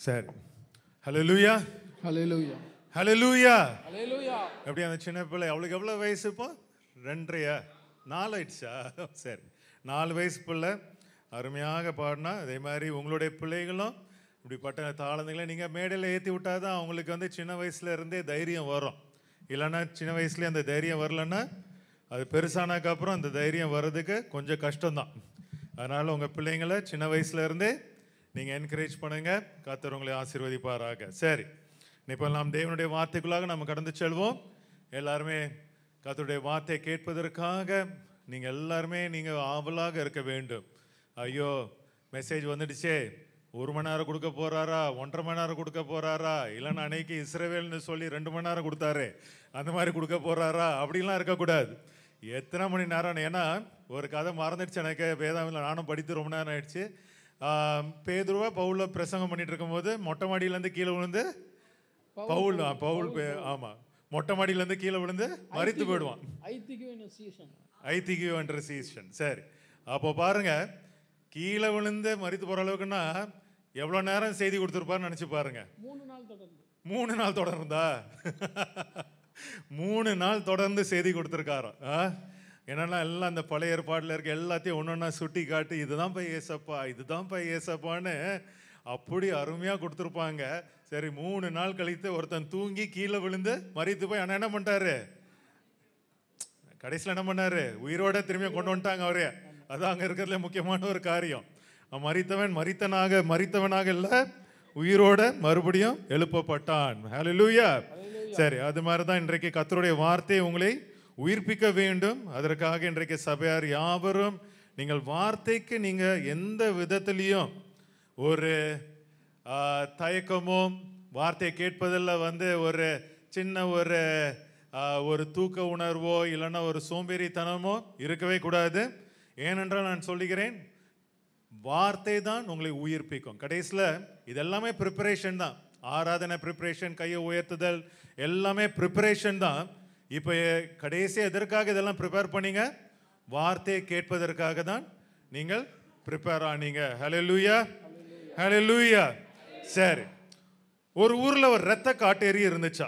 சரி. ஹல்லேலூயா, ஹல்லேலூயா, ஹல்லேலூயா. ஹல்லேலூயா. எப்படி அந்த சின்ன பிள்ளை, அவளுக்கு எவ்வளோ வயசு இப்போ? 2.5 4 ஆயிடுச்சா? சரி, 4 வயசு பிள்ளை அருமையாக பாடினா. அதே மாதிரி உங்களுடைய பிள்ளைகளும் இப்படிப்பட்ட தாளந்துகளை நீங்கள் மேடையில் ஏற்றி விட்டால் தான் அவங்களுக்கு வந்து சின்ன வயசுல இருந்தே தைரியம் வரும். இல்லைன்னா சின்ன வயசுலேயே அந்த தைரியம் வரலன்னா அது பெருசானதுக்கப்புறம் அந்த தைரியம் வர்றதுக்கு கொஞ்சம் கஷ்டம்தான். அதனால் உங்கள் பிள்ளைங்களை சின்ன வயசுலேருந்தே நீங்கள் என்கரேஜ் பண்ணுங்கள். கர்த்தர் உங்களை ஆசீர்வதிப்பாராக. சரி, இப்போ நாம் தேவனுடைய வார்த்தைக்குள்ளாக நம்ம கடந்து செல்வோம். எல்லாருமே கர்த்தருடைய வார்த்தையை கேட்பதற்காக நீங்கள் எல்லாருமே நீங்கள் ஆவலாக இருக்க வேண்டும். ஐயோ, மெசேஜ் வந்துடுச்சே, 1 மணி நேரம் கொடுக்க போகிறாரா, 1.5 மணி நேரம் கொடுக்க போகிறாரா, இல்லைன்னா அன்னைக்கு இஸ்ரவேல்னு சொல்லி 2 மணி நேரம் கொடுத்தாரு அந்த மாதிரி கொடுக்க போகிறாரா, அப்படின்லாம் இருக்கக்கூடாது. எத்தனை மணி நேரம்? ஏன்னா ஒரு கதை மறந்துடுச்சு எனக்கு, வேதாவில் நானும் படித்து ரொம்ப நேரம் ஆயிடுச்சு. பேதுருவா பவுல பிரசங்கம் பண்ணிட்டு இருக்கும்போது மொட்டை மாடியிலேருந்து கீழே விழுந்து பவுல் ஆமாம், மொட்டை மாடியிலேருந்து கீழே விழுந்து மரித்து போயிடுவான். ஐத்திகியோ என்ற சீசன். சரி, அப்போ பாருங்க, கீழே விழுந்து மரித்து போகிற அளவுக்குன்னா எவ்வளோ நேரம் செய்தி கொடுத்துருப்பாருன்னு நினச்சி பாருங்க. 3 நாள் தொடர்ந்தா 3 நாள் தொடர்ந்து செய்தி கொடுத்துருக்காராம். என்னன்னா எல்லாம் அந்த பழைய ஏற்பாட்டில் இருக்க எல்லாத்தையும் ஒன்று ஒன்றா சுட்டி காட்டி இதுதான் பை ஏசப்பா, இதுதான் பை ஏசப்பான்னு அப்படி அருமையாக கொடுத்துருப்பாங்க. சரி, 3 நாள் கழித்து ஒருத்தன் தூங்கி கீழே விழுந்து மரித்து போய் ஆனால் என்ன பண்ணிட்டாரு? கடைசியில் என்ன பண்ணாரு? உயிரோட திரும்பியும் கொண்டு வந்துட்டாங்க அவரே. அதான் அங்கே இருக்கிறதுல முக்கியமான ஒரு காரியம். மரித்தவனாக இல்லை, உயிரோட மறுபடியும் எழுப்பப்பட்டான். ஹல்லேலூயா. சரி, அது மாதிரி தான் இன்றைக்கு கர்த்தருடைய வார்த்தை உங்களை உயிர்ப்பிக்க வேண்டும். அதற்காக இன்றைக்கு சபையார் யாவரும் நீங்கள் வார்த்தைக்கு நீங்கள் எந்த விதத்திலையும் ஒரு தயக்கமோ, வார்த்தையை கேட்பதில் வந்து ஒரு சின்ன ஒரு தூக்க உணர்வோ இல்லைன்னா ஒரு சோம்பேறித்தனமோ இருக்கவே கூடாது. ஏனென்றால் நான் சொல்லுகிறேன், வார்த்தை தான் உங்களை உயிர்ப்பிக்கும். கடைசியில் இதெல்லாமே ப்ரிப்பரேஷன் தான். ஆராதனை ப்ரிப்பரேஷன், கையை உயர்த்துதல் எல்லாமே ப்ரிப்பரேஷன் தான். இப்போ கடைசியாக எதற்காக இதெல்லாம் ப்ரிப்பேர் பண்ணீங்க? வார்த்தையை கேட்பதற்காக தான் நீங்கள் ப்ரிப்பேர் ஆனீங்க. ஹல்லேலூயா, ஹல்லேலூயா. சரி, ஒரு ஊரில் ஒரு இரத்த காட்டேரி இருந்துச்சா.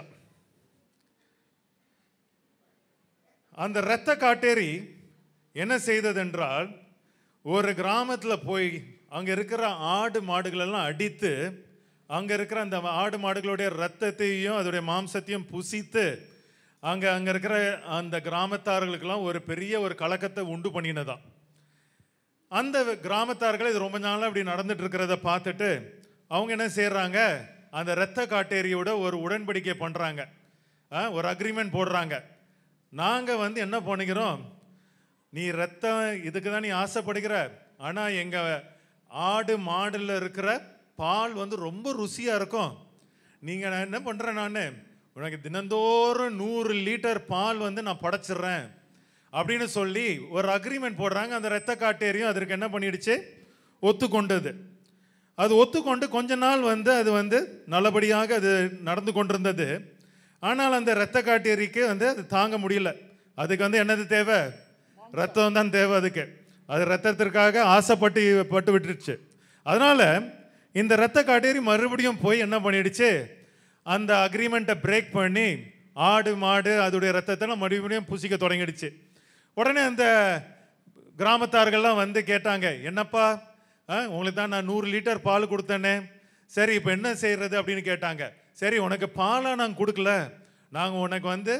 அந்த இரத்த காட்டேரி என்ன செய்ததென்றால், ஒரு கிராமத்தில் போய் அங்கே இருக்கிற ஆடு மாடுகளெல்லாம் அடித்து அங்கே இருக்கிற அந்த ஆடு மாடுகளுடைய இரத்தத்தையும் அதோடைய மாம்சத்தையும் புசித்து அங்கே இருக்கிற அந்த கிராமத்தார்களுக்கெல்லாம் ஒரு பெரிய ஒரு கலக்கத்தை உண்டு பண்ணினதான். அந்த கிராமத்தார்கள் இது ரொம்ப நாளாக அப்படி நடந்துட்டு இருக்கிறத பார்த்துட்டு அவங்க என்ன செய்கிறாங்க, அந்த இரத்த காட்டேரியோட ஒரு உடன்படிக்கை பண்ணுறாங்க, ஒரு அக்ரிமெண்ட் போடுறாங்க. நாங்கள் வந்து என்ன பண்ணுகிறோம், நீ ரத்தம் இதுக்கு தான் நீ ஆசைப்படுகிற, ஆனால் எங்கள் ஆடு மாடில் இருக்கிற பால் வந்து ரொம்ப ருசியாக இருக்கும். நீங்கள் நான் என்ன பண்ணுறேன், நான் உனக்கு தினந்தோறும் 100 லிட்டர் பால் வந்து நான் படைச்சிட்றேன் அப்படின்னு சொல்லி ஒரு அக்ரிமெண்ட் போடுறாங்க. அந்த இரத்த காட்டேரியும் அதற்கு என்ன பண்ணிடுச்சு, ஒத்துக்கொண்டது. அது ஒத்துக்கொண்டு கொஞ்ச நாள் வந்து அது வந்து நல்லபடியாக அது நடந்து கொண்டிருந்தது. ஆனால் அந்த இரத்த காட்டேரிக்கு வந்து அது தாங்க முடியல. அதுக்கு வந்து என்னது தேவை? ரத்தம் தான் தேவை. அதுக்கு அது ரத்தத்திற்காக ஆசைப்பட்டு விட்டுருச்சு. அதனால் இந்த இரத்த காட்டேரி மறுபடியும் போய் என்ன பண்ணிடுச்சு, அந்த அக்ரிமெண்ட்டை பிரேக் பண்ணி ஆடு மாடு அதோடைய ரத்தத்தை மறுபடியும் புசிக்க தொடங்கிடுச்சு. உடனே அந்த கிராமத்தார்கள்லாம் வந்து கேட்டாங்க, என்னப்பா உங்களுக்கு தான் நான் 100 லிட்டர் பால் கொடுத்தேனே, சரி இப்போ என்ன செய்கிறது அப்படின்னு கேட்டாங்க. சரி, உனக்கு பாலாக நாங்கள் கொடுக்கல, நாங்கள் உனக்கு வந்து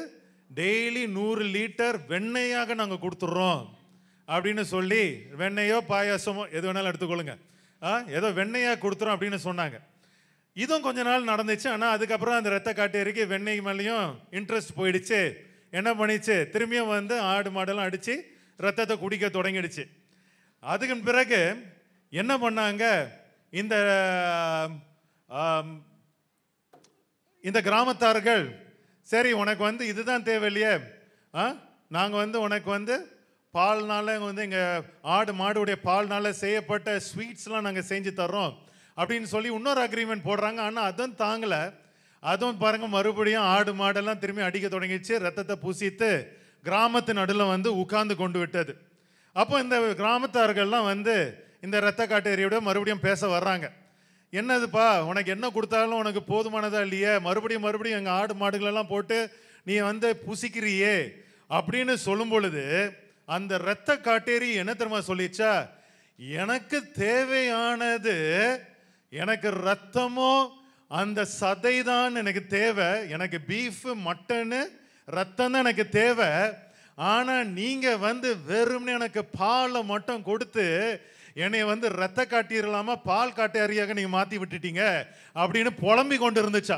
டெய்லி 100 லிட்டர் வெண்ணெயாக நாங்கள் கொடுத்துட்றோம் அப்படின்னு சொல்லி, வெண்ணெயோ பாயாசமோ எது வேணாலும் எடுத்துக்கொள்ளுங்க, ஏதோ வெண்ணெயாக கொடுத்துறோம் அப்படின்னு சொன்னாங்க. இதுவும் கொஞ்ச நாள் நடந்துச்சு. ஆனால் அதுக்கப்புறம் அந்த இரத்த காட்டேரிக்கு வெண்ணெய் மேலேயும் இன்ட்ரெஸ்ட் போயிடுச்சு. என்ன பண்ணிச்சு, திரும்பியும் வந்து ஆடு மாடெல்லாம் அடித்து ரத்தத்தை குடிக்க தொடங்கிடுச்சு. அதுக்கு பிறகு என்ன பண்ணாங்க, இந்த கிராமத்தார்கள், சரி உனக்கு வந்து இதுதான் தேவையில்லையே, நாங்கள் வந்து உனக்கு வந்து பால்னால வந்து எங்கள் ஆடு மாடுடைய பால்னால செய்யப்பட்ட ஸ்வீட்ஸ்லாம் நாங்கள் செஞ்சு தர்றோம் அப்படின்னு சொல்லி இன்னொரு அக்ரிமெண்ட் போடுறாங்க. ஆனால் அதுவும் தாங்கலை. அதுவும் பாருங்கள், மறுபடியும் ஆடு மாடெல்லாம் திரும்பி அடிக்க தொடங்கிடுச்சு. ரத்தத்தை பூசித்து கிராமத்து நடுவில் வந்து உட்கார்ந்து கொண்டு விட்டது. அப்போ இந்த கிராமத்தார்கள்லாம் வந்து இந்த இரத்த காட்டேரியோட மறுபடியும் பேச வர்றாங்க. என்னதுப்பா உனக்கு என்ன கொடுத்தாலும் உனக்கு போதுமானதா இல்லையே, மறுபடியும் மறுபடியும் எங்கள் ஆடு மாடுகளெல்லாம் போட்டு நீ புசிக்கிறியே அப்படின்னு சொல்லும் பொழுது அந்த இரத்த காட்டேரி என்ன தெரியுமா சொல்லிச்சா, எனக்கு தேவையானது எனக்கு ரத்தமோ அந்த சதை தான் எனக்கு தேவை, எனக்கு பீஃப் மட்டனு ரத்தம் தான் எனக்கு தேவை. ஆனா நீங்க வெறும்னு எனக்கு பாலை மட்டும் கொடுத்து என்னை ரத்த காட்டிடலாமா பால் காட்டேரியாக நீங்க மாத்தி விட்டுட்டீங்க அப்படின்னு புலம்பி கொண்டு இருந்துச்சா.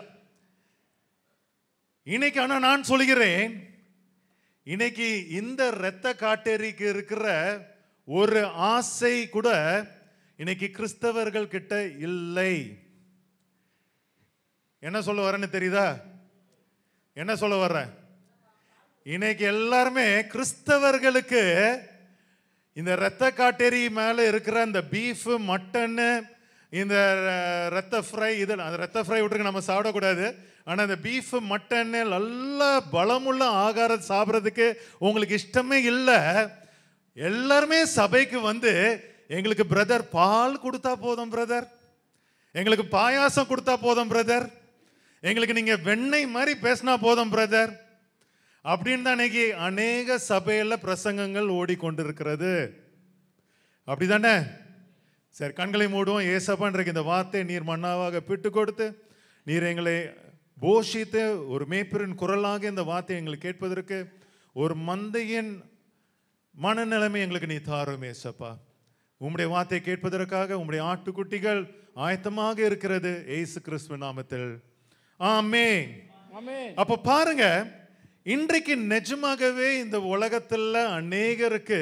இன்னைக்கு ஆனா நான் சொல்கிறேன், இன்னைக்கு இந்த இரத்த காட்டேரிக்கு இருக்கிற ஒரு ஆசை கூட இன்னைக்கு கிறிஸ்தவர்கள் கிட்ட இல்லை. என்ன சொல்ல வரேன்னு தெரியுதா? என்ன சொல்ல வர்றேன்? இன்னைக்கு எல்லாருமே கிறிஸ்தவர்களுக்கு இந்த இரத்த காட்டேரி மேல இருக்கிற அந்த பீஃப் மட்டன்னு இந்த ரத்த ஃப்ரை, இது ரத்த ஃப்ரை விட்டுருக்கு, நம்ம சாப்பிடக்கூடாது. ஆனால் இந்த பீஃப் மட்டன்னு நல்ல பலமுள்ள ஆகாரம் சாப்பிட்றதுக்கு உங்களுக்கு இஷ்டமே இல்லை. எல்லாருமே சபைக்கு எங்களுக்கு பிரதர் பால் கொடுத்தா போதும் பிரதர், எங்களுக்கு பாயாசம் கொடுத்தா போதும் பிரதர், எங்களுக்கு நீங்க வெண்ணெய் மாதிரி பேசினா போதும் பிரதர் அப்படின்னு தான் இன்னைக்கு அநேக சபையில பிரசங்கங்கள் ஓடிக்கொண்டிருக்கிறது. அப்படிதானே? சரி, கண்களை மூடுவோம். ஏசப்பா இன்றைக்கு இந்த வார்த்தை நீர் மன்னாவாக பிட்டு கொடுத்து நீர் எங்களை போஷித்து ஒரு மேய்ப்பரின் குரலாக இந்த வார்த்தை எங்களுக்கு கேட்பதற்கு ஒரு மந்தையின் மனநிலைமை எங்களுக்கு நீ தாரும் ஏசப்பா. உம்முடைய வார்த்தை கேட்பதற்காக உம்முடைய ஆட்டுக்குட்டிகள் ஆயத்தமாக இருக்கிறது இயேசு கிறிஸ்து நாமத்தில். ஆமென். அப்ப பாருங்க, இன்றைக்கு நிஜமாகவே இந்த உலகத்துல அநேகருக்கு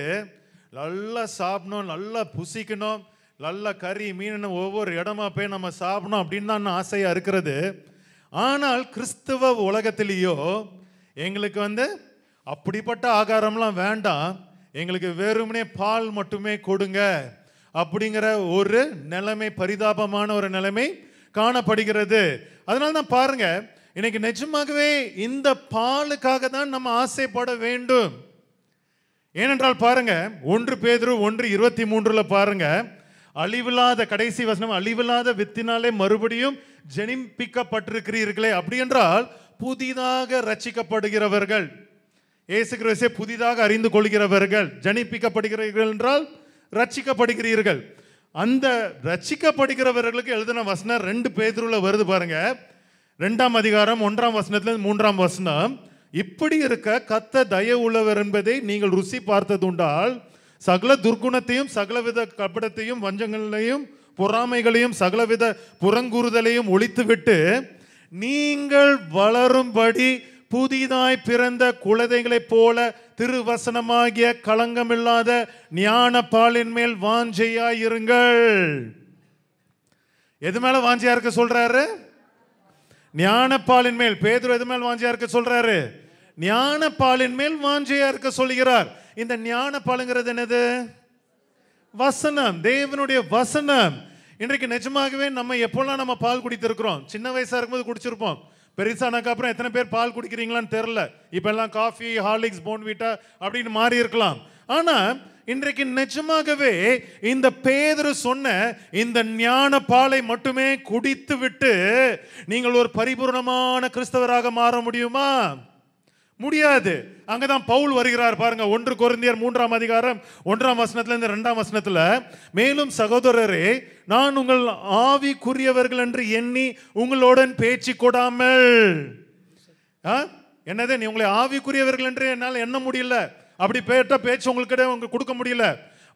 நல்லா சாப்பிடணும், நல்லா புசிக்கணும், நல்லா கறி மீன் ஒவ்வொரு இடமா போய் நம்ம சாப்பிடணும் அப்படின்னு தான் ஆசையா இருக்கிறது. ஆனால் கிறிஸ்துவ உலகத்திலேயோ எங்களுக்கு அப்படிப்பட்ட ஆகாரம்லாம் வேண்டாம், எங்களுக்கு வெறுமனே பால் மட்டுமே கொடுங்க அப்படிங்கிற ஒரு நிலைமை, பரிதாபமான ஒரு நிலைமை காணப்படுகிறது. அதனால தான் பாருங்க, இன்னைக்கு நிஜமாகவே இந்த பாலுக்காக தான் நம்ம ஆசைப்பட வேண்டும். ஏனென்றால் பாருங்க, 1 பேதுரு 1:23 பாருங்க, அழிவில்லாத, கடைசி வசனம், அழிவில்லாத வித்தினாலே மறுபடியும் ஜெனிப்பிக்கப்பட்டிருக்கிறீர்களே. அப்படி என்றால் புதிதாக ரட்சிக்கப்படுகிறவர்கள், இயேசு கிறிஸ்துவை புதிதாக அறிந்து கொள்கிறவர்கள், ஜனிப்பிக்கப்படுகிறீர்கள் என்றால் ரட்சிக்கப்படுகிறீர்கள். அந்த ரட்சிக்கப்படுகிறவர்களுக்கு எழுதின வசனம் 2 பேதுருல வருது பாருங்க, 2ஆம் அதிகாரம் 1ஆம் வசனத்துல 3ஆம் வசனம். இப்படி இருக்க கர்த்தர் தயவு உள்ளவர் என்பதை நீங்கள் ருசி பார்த்தது உண்டால் சகல துர்க்குணத்தையும் சகலவித கபடத்தையும் வஞ்சங்களையும் பொறாமைகளையும் சகலவித புறங்கூறுதலையும் ஒழித்துவிட்டு நீங்கள் வளரும்படி புதிதாய் பிறந்த குழந்தைகளைப் போல திருவசனமாகிய களங்கமில்லாத ஞான பாலின் மேல் வாஞ்சையாயிருங்கள். எது மேல வாஞ்சையா இருக்க சொல்றாரு? ஞான பாலின் மேல். பேதுரு எது மேல் வாஞ்சையா இருக்க சொல்றாரு? ஞான பாலின் மேல் வாஞ்சையா இருக்க சொல்கிறார். இந்த ஞான பாலுங்கிறது என்னது? வசனம், தேவனுடைய வசனம். இன்றைக்கு நிஜமாகவே நம்ம எப்போல்லாம் நம்ம பால் குடித்திருக்கிறோம்? சின்ன வயசா இருக்கும்போது குடிச்சிருப்போம், பெருசானக்கு அப்புறம் எத்தனை பேர் பால் குடிக்கிறீங்களான்னு தெரியல. இப்ப எல்லாம் காஃபி, ஹார்லிக்ஸ், போன்விட்டா அப்படின்னு மாறி இருக்கலாம். ஆனா இன்றைக்கு நிஜமாகவே இந்த பேதுரு சொன்ன இந்த ஞான பாலை மட்டுமே குடித்து விட்டு நீங்கள் ஒரு பரிபூர்ணமான கிறிஸ்தவராக மாற முடியுமா? முடியாது. அங்கதான் பவுல் வருகிறார் பாருங்க, 1 கொரிந்தியர் 3ஆம் அதிகாரம் 1ஆம் வசனத்துல இருந்து 2ஆம் வசனத்துல, மேலும் சகோதரரே நான் உங்கள் ஆவிக்குரியவர்கள் என்று எண்ணி உங்களுடன் பேச்சு கொடாமல். என்னது? நீ உங்களை ஆவிக்குரியவர்கள் என்று என்னால் எண்ண முடியல, அப்படி பேச்சு உங்களுக்கு கொடுக்க முடியல.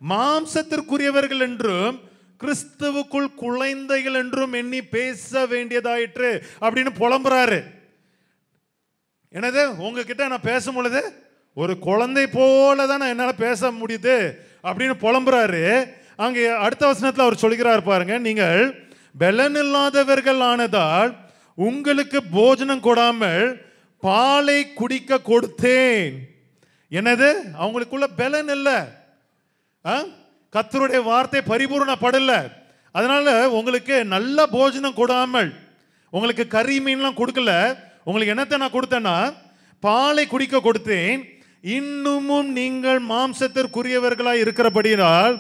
மாம்சத்திற்குரியவர்கள் என்றும் கிறிஸ்துவுக்குள் குழந்தைகள் என்றும் எண்ணி பேச வேண்டியதாயிற்று அப்படின்னு புலம்புறாரு. என்னது? உங்ககிட்ட நான் பேசும் பொழுது ஒரு குழந்தை போல தான் நான் என்னால் பேச முடியுது அப்படின்னு புலம்புறாரு. அங்கே அடுத்த வசனத்தில் அவர் சொல்கிறார் பாருங்க, நீங்கள் பலன் இல்லாதவர்கள் ஆனதால் உங்களுக்கு போஜனம் கொடாமல் பாலை குடிக்க கொடுத்தேன். என்னது? அவங்களுக்குள்ள பலன் இல்லை, கர்த்தருடைய வார்த்தை பரிபூர்ணப்படல. அதனால உங்களுக்கு நல்ல போஜனம் கொடாமல், உங்களுக்கு கறி மீன்லாம் கொடுக்கல, உங்களுக்கு என்னத்தை நான் கொடுத்தேன்னா பாலை குடிக்க கொடுத்தேன். இன்னமும் நீங்கள் மாம்சத்திற்குரியவர்களாய் இருக்கிறபடியால்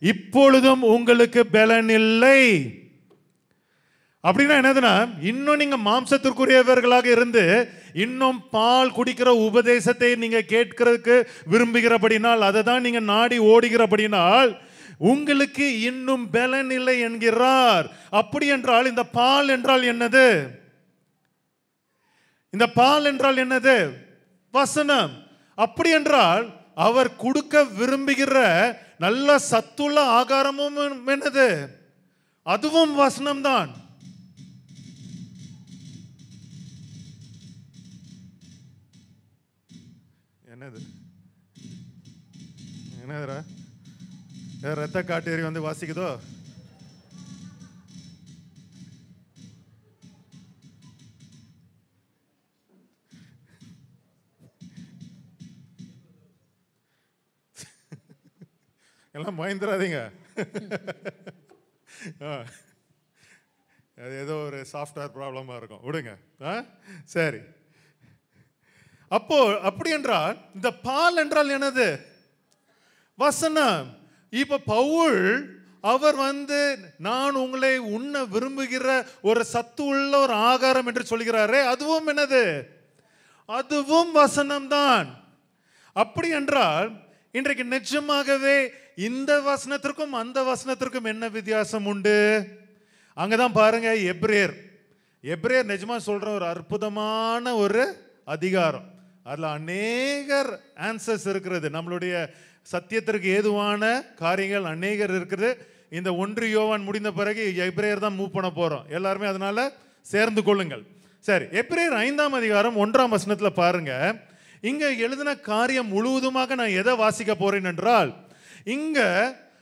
இப்பொழுதும் உங்களுக்கு பலன் இல்லை. அப்படின்னா என்னதுன்னா, இன்னும் நீங்க மாம்சத்திற்குரியவர்களாக இருந்து இன்னும் பால் குடிக்கிற உபதேசத்தை நீங்க கேட்கிறதுக்கு விரும்புகிறபடினால், அதை தான் நீங்க நாடி ஓடுகிறபடினால் உங்களுக்கு இன்னும் பலன் இல்லை என்கிறார். அப்படி என்றால் இந்த பால் என்றால் என்னது? இந்த பால் என்றால் என்னது? வசனம். அப்படி என்றால் அவர் கொடுக்க விரும்புகிற நல்ல சத்துள்ள ஆகாரமும் என்னது? அதுவும் வசனம்தான். என்னது என்னதுரா? ரத்த காட்டேரி வந்து வாசிக்குதோ? எல்லாம் பயந்துடாதீங்க. அது ஏதோ ஒரு சாஃப்ட்வேர் ப்ராப்ளமாக இருக்கும், விடுங்க. சரி. அப்போ அப்படி என்றால் இந்த பால் என்றால் என்னது? வசனம். இப்ப பவுல் அவர் வந்து நான் உங்களை உண்ண விரும்புகிற ஒரு சத்து உள்ள ஒரு ஆகாரம் என்று சொல்கிறாரே, அதுவும் என்னது? அதுவும் வசனம்தான். அப்படி என்றால் இன்றைக்கு நிஜமாகவே இந்த வசனத்திற்கும் அந்த வசனத்திற்கும் என்ன வித்தியாசம் உண்டு? அங்கதான் பாருங்க, எபிரேயர் நிஜமா சொல்ற ஒரு அற்புதமான ஒரு அதிகாரம். அதுல அநேகர் ஆன்சர்ஸ் இருக்கிறது. நம்மளுடைய சத்தியத்திற்கு ஏதுவான காரியங்கள் அநேகர் இருக்குது. இந்த 1 யோவான் முடிந்த பிறகு எபிரேயர் தான் மூவ் பண்ண போறோம். எல்லாருமே அதனால சேர்ந்து கொள்ளுங்கள். சரி, எபிரேயர் 5ஆம் அதிகாரம் 1ஆம் வசனத்துல பாருங்க. இங்க எழுதின காரியம் முழுவதுமாக நான் எதை வாசிக்க போறேன் என்றால், இங்க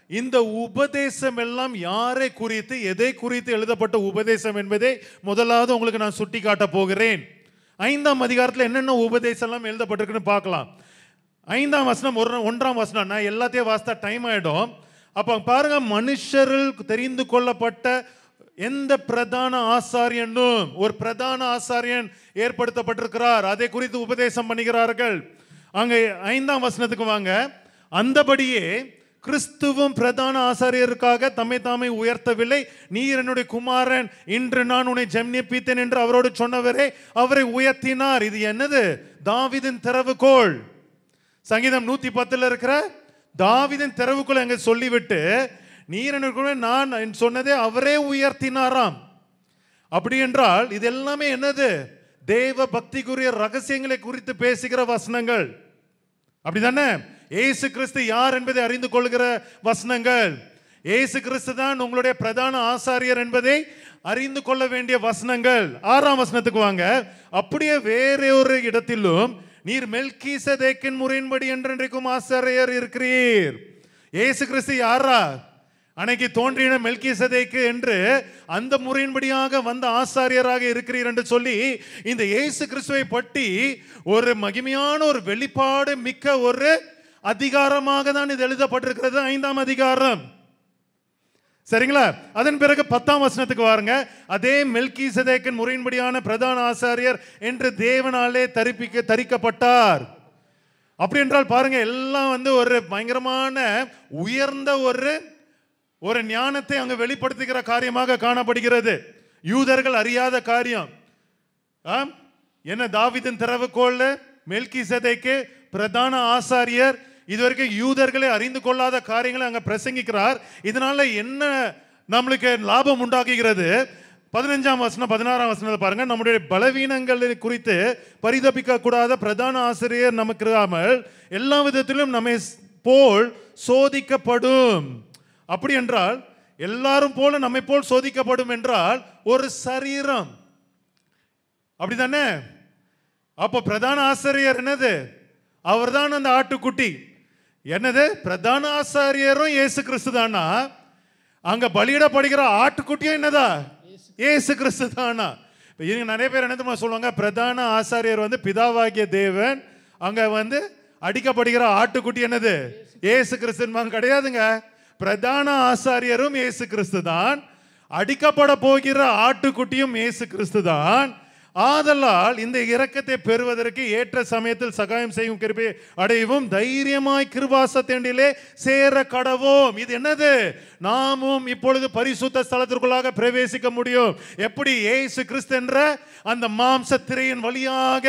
இந்த உபதேசம் எல்லாம் யாரை குறித்து, எதை குறித்து எழுதப்பட்ட உபதேசம் என்பதை முதலாவது உங்களுக்கு நான் சுட்டி காட்ட போகிறேன். 5ஆம் அதிகாரத்தில் என்னென்ன உபதேசம் எல்லாம் எழுதப்பட்டிருக்குன்னு பார்க்கலாம். 5ஆம் வசனம் 1ஆம் வசனம். நான் எல்லாத்தையும் வாசித்தா டைம் ஆயிடும். அப்ப பாருங்க, மனுஷரில் தெரிந்து கொள்ளப்பட்ட எந்த பிரதான ஆசாரியனும், ஒரு பிரதான ஆசாரியன் ஏற்படுத்தப்பட்டிருக்கிறார், அதை குறித்து உபதேசம் பண்ணுகிறார்கள். அங்க 5ஆம் வசனத்துக்கு வாங்க. அந்தபடியே கிறிஸ்துவும் பிரதான ஆசாரியருக்காக தம்மை தாமே உயர்த்தவில்லை. நீர் என்னுடைய குமாரன், இன்று நான் உன்னை ஜெனிப்பித்தேன் என்று அவரோடு சொன்னவரே அவரை உயர்த்தினார். இது என்னது? தாவீதின் திறவுகோல். சங்கீதம் 110 இருக்கிற தாவீதின் திறவுகோல் அங்க சொல்லிவிட்டு, நீர் என்னுடைய நான் சொன்னதே அவரே உயர்த்தினாராம். அப்படி என்றால் இது எல்லாமே என்னது? தேவ பக்திக்குரிய ரகசியங்களை குறித்து பேசுகிற வசனங்கள். அப்படிதானே? இயேசு கிறிஸ்து யார் என்பதை அறிந்து கொள்கிற வசனங்கள். இயேசு கிறிஸ்து தான் உங்களுடைய பிரதான ஆசாரியர் என்பதை அறிந்து கொள்ள வேண்டிய வசனங்கள். 6ஆம் வசனத்துக்கு வாங்க. அப்படியே வேற ஒரு இடத்திலும் நீர் மெல்கிசேதேக்கின் முறையின்படி என்றென்றைக்கும் ஆசாரியர் இருக்கிறீர். இயேசு கிறிஸ்து யாரா? அன்னைக்கு தோன்றின மெல்கிசேதேக்கு என்று அந்த முறையின்படியாக வந்த ஆசாரியராக இருக்கிறீர் என்று சொல்லி இந்த இயேசு கிறிஸ்துவை பற்றி ஒரு மகிமையான ஒரு வெளிப்பாடு மிக்க ஒரு அதிகாரமாக தான் இது எழுதப்பட்டிருக்கிறது. 5ஆம் அதிகாரம். சரிங்களா? அதன் பிறகு 10ஆம் வசனத்துக்கு வாருங்க. அதே மெல்கிசேதேக்கின் முறையின்படியான பிரதான ஆசாரியர் என்று தேவனாலே தரிக்கப்பட்டார். அப்படி என்றால் பாருங்க, எல்லாம் வந்து ஒரு பயங்கரமான உயர்ந்த ஒரு ஞானத்தை அங்கு வெளிப்படுத்துகிற காரியமாக காணப்படுகிறது. யூதர்கள் அறியாத காரியம் என்ன? தாவீதின் திறவுகோல் மெல்கிசேதேக்கு பிரதான ஆசாரியர். இதுவரைக்கும் யூதர்களை அறிந்து கொள்ளாத காரியங்களை அங்க பிரசங்கிக்கிறார். இதனால என்ன நம்மளுக்கு லாபம் உண்டாக்குகிறது? 15ஆம் வசனம் 16ஆம் வசனத்தை பாருங்க. நம்முடைய பலவீனங்கள் குறித்து பரிதபிக்க கூடாத பிரதான ஆசிரியர் நமக்கு இராமல் எல்லா விதத்திலும் நம்மை போல் சோதிக்கப்படும். அப்படி என்றால் எல்லாரும் போல நம்மை போல் சோதிக்கப்படும் என்றால் ஒரு சரீரம். அப்படிதானே? அப்போ பிரதான ஆசாரியர் என்னது? அவர்தான் அந்த ஆட்டுக்குட்டி. என்னது? பிரதான ஆசாரியரும் இயேசு கிறிஸ்து தானா? அங்க பலியிடப்படுகிற ஆட்டுக்குட்டியும் என்னதா? இயேசு கிறிஸ்து தானா? நிறைய பேர் என்ன சொல்லுவாங்க, பிரதான ஆசாரியர் வந்து பிதாவாகிய தேவன், அங்க வந்து அடிக்கப்படுகிற ஆட்டுக்குட்டி என்னது? இயேசு கிறிஸ்து. கிடையாதுங்க. பிரதான ஆசாரியரும் இயேசு கிறிஸ்து தான், அடிக்கப்பட போகிற ஆட்டுக்குட்டியும் இயேசு கிறிஸ்து தான். ஆதலால் இந்த இரக்கத்தை பெறுவதற்கு ஏற்ற சமயத்தில் சகாயம் செய்யும் கிருபையை அடையவும் தைரியமாய் கிருபாசத்தேண்டிலே சேர கடவோம். இது என்னது? நாமும் இப்பொழுது பரிசுத்த ஸ்தலத்திற்குள்ளாக பிரவேசிக்க முடியும். எப்படி? இயேசு கிறிஸ்து என்ற அந்த மாம்ச திரையின் வழியாக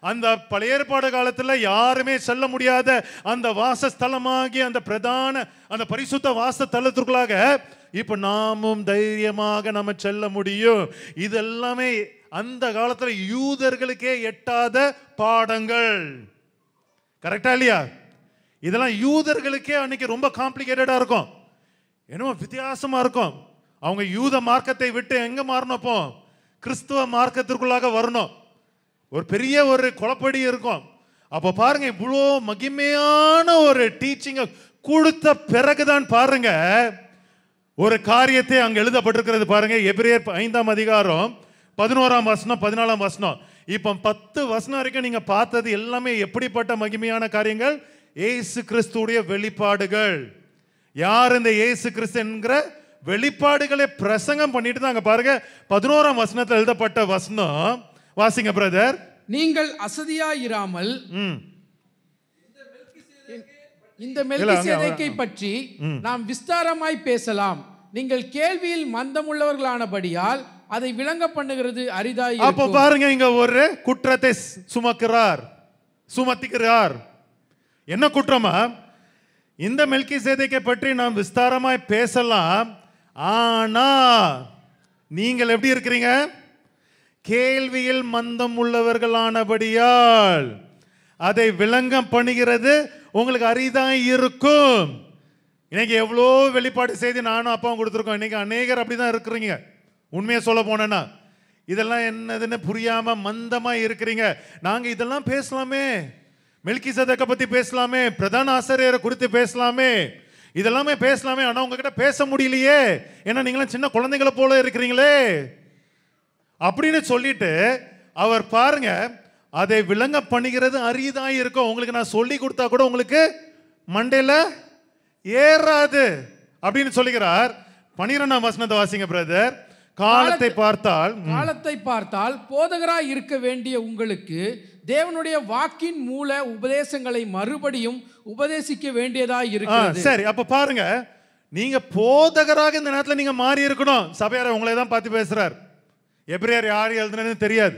அந்த பழைய ஏற்பாடு காலத்தில் யாருமே செல்ல முடியாத அந்த வாசஸ்தலமாகி அந்த பிரதான அந்த பரிசுத்த வாசஸ்தலத்திற்குள்ளாக இப்ப நாமும் தைரியமாக நம்ம செல்ல முடியும். இது எல்லாமே அந்த காலத்தில் யூதர்களுக்கே எட்டாத பாடங்கள். கரெக்டா இல்லையா? இதெல்லாம் யூதர்களுக்கே அன்னைக்கு ரொம்ப காம்ப்ளிகேட்டடா இருக்கும், என்னமோ வித்தியாசமா இருக்கும். அவங்க யூத மார்க்கத்தை விட்டு எங்க மாறணும்? கிறிஸ்துவ மார்க்கத்திற்குள்ளாக வரணும். ஒரு பெரிய ஒரு குழப்படி இருக்கும். அப்ப பாருங்க, இவ்வளோ மகிமையான ஒரு டீச்சிங் கொடுத்த பிறகுதான் பாருங்க ஒரு காரியத்தை அங்க எழுதப்பட்டிருக்கிறது. பாருங்க, எபிரேயர் 5ஆம் அதிகாரம் 11ஆம் வசனம் 14ஆம் வசனம். இப்ப 10 வசனம் வரைக்கும் நீங்க பார்த்தது எல்லாமே எப்படிப்பட்ட மகிமையான காரியங்கள்? இயேசு கிறிஸ்துடைய வெளிப்பாடுகள். யார் இந்த இயேசு கிறிஸ்து என்கிற வெளிப்பாடுகளை பிரசங்கம் பண்ணிட்டு தான் அங்க பாருங்க 11ஆம் வசனத்தில் எழுதப்பட்ட வசனம். வாசிங்க பிரதர். நீங்கள் அசதியாயிராமல் இந்த மெல்கிசேதேக்கை பற்றி நாம் விஸ்தாரமாய் பேசலாம். நீங்கள் கேள்வியில் மந்தமுள்ளவர்களானபடியால் அதை விளங்க பண்ணுகிறது அரிதாய். அப்ப பாருங்க, இங்க ஒரு குற்றத்தை சுமத்துகிறார். என்ன குற்றமா? இந்த மெல்கிசேதேக்கை பற்றி நாம் விஸ்தாரமாய் பேசலாம், ஆனா நீங்கள் எப்படி இருக்கிறீங்க? கேள்வியில் மந்தம் உள்ளவர்களானபடியால் அதை விளங்கம் பண்ணுகிறது உங்களுக்கு அரிதாய் இருக்கும். இன்னைக்கு எவ்வளோ வெளிப்பாடு செய்தி நானும் அப்பாவும் கொடுத்துருக்கோம். இன்னைக்கு அநேகர் அப்படிதான் இருக்கிறீங்க. உண்மையை சொல்ல போனேன்னா இதெல்லாம் என்னதுன்னு புரியாம மந்தமா இருக்கிறீங்க. நாங்க இதெல்லாம் பேசலாமே, மெல்கிசேதேக்கை பத்தி பேசலாமே, பிரதான ஆசிரியரை குறித்து பேசலாமே, இதெல்லாமே பேசலாமே, ஆனா உங்ககிட்ட பேச முடியலையே, ஏன்னா நீங்களாம் சின்ன குழந்தைகளை போல இருக்கிறீங்களே அப்படின்னு சொல்லிட்டு அவர் பாருங்க அதை விளங்க பண்ணுகிறது அரிதாய் இருக்கும். உங்களுக்கு நான் சொல்லி கொடுத்தா கூட உங்களுக்கு மண்டையில ஏறாது அப்படின்னு சொல்லுகிறார். 12ஆம் வசனத்தை வாசிங்க பிரதர். காலத்தை பார்த்தால் போதகராய் இருக்க வேண்டிய உங்களுக்கு தேவனுடைய வாக்கின் மூல உபதேசங்களை மறுபடியும் உபதேசிக்க வேண்டியதாய் இருக்கிறது. சரி, அப்ப பாருங்க, நீங்க போதகராக இந்த நேரத்தில் நீங்க மாறி இருக்கணும். சபையாரை உங்களை தான் பார்த்து பேசுறார். எபிரேயர் யார் எழுதுனது தெரியாது.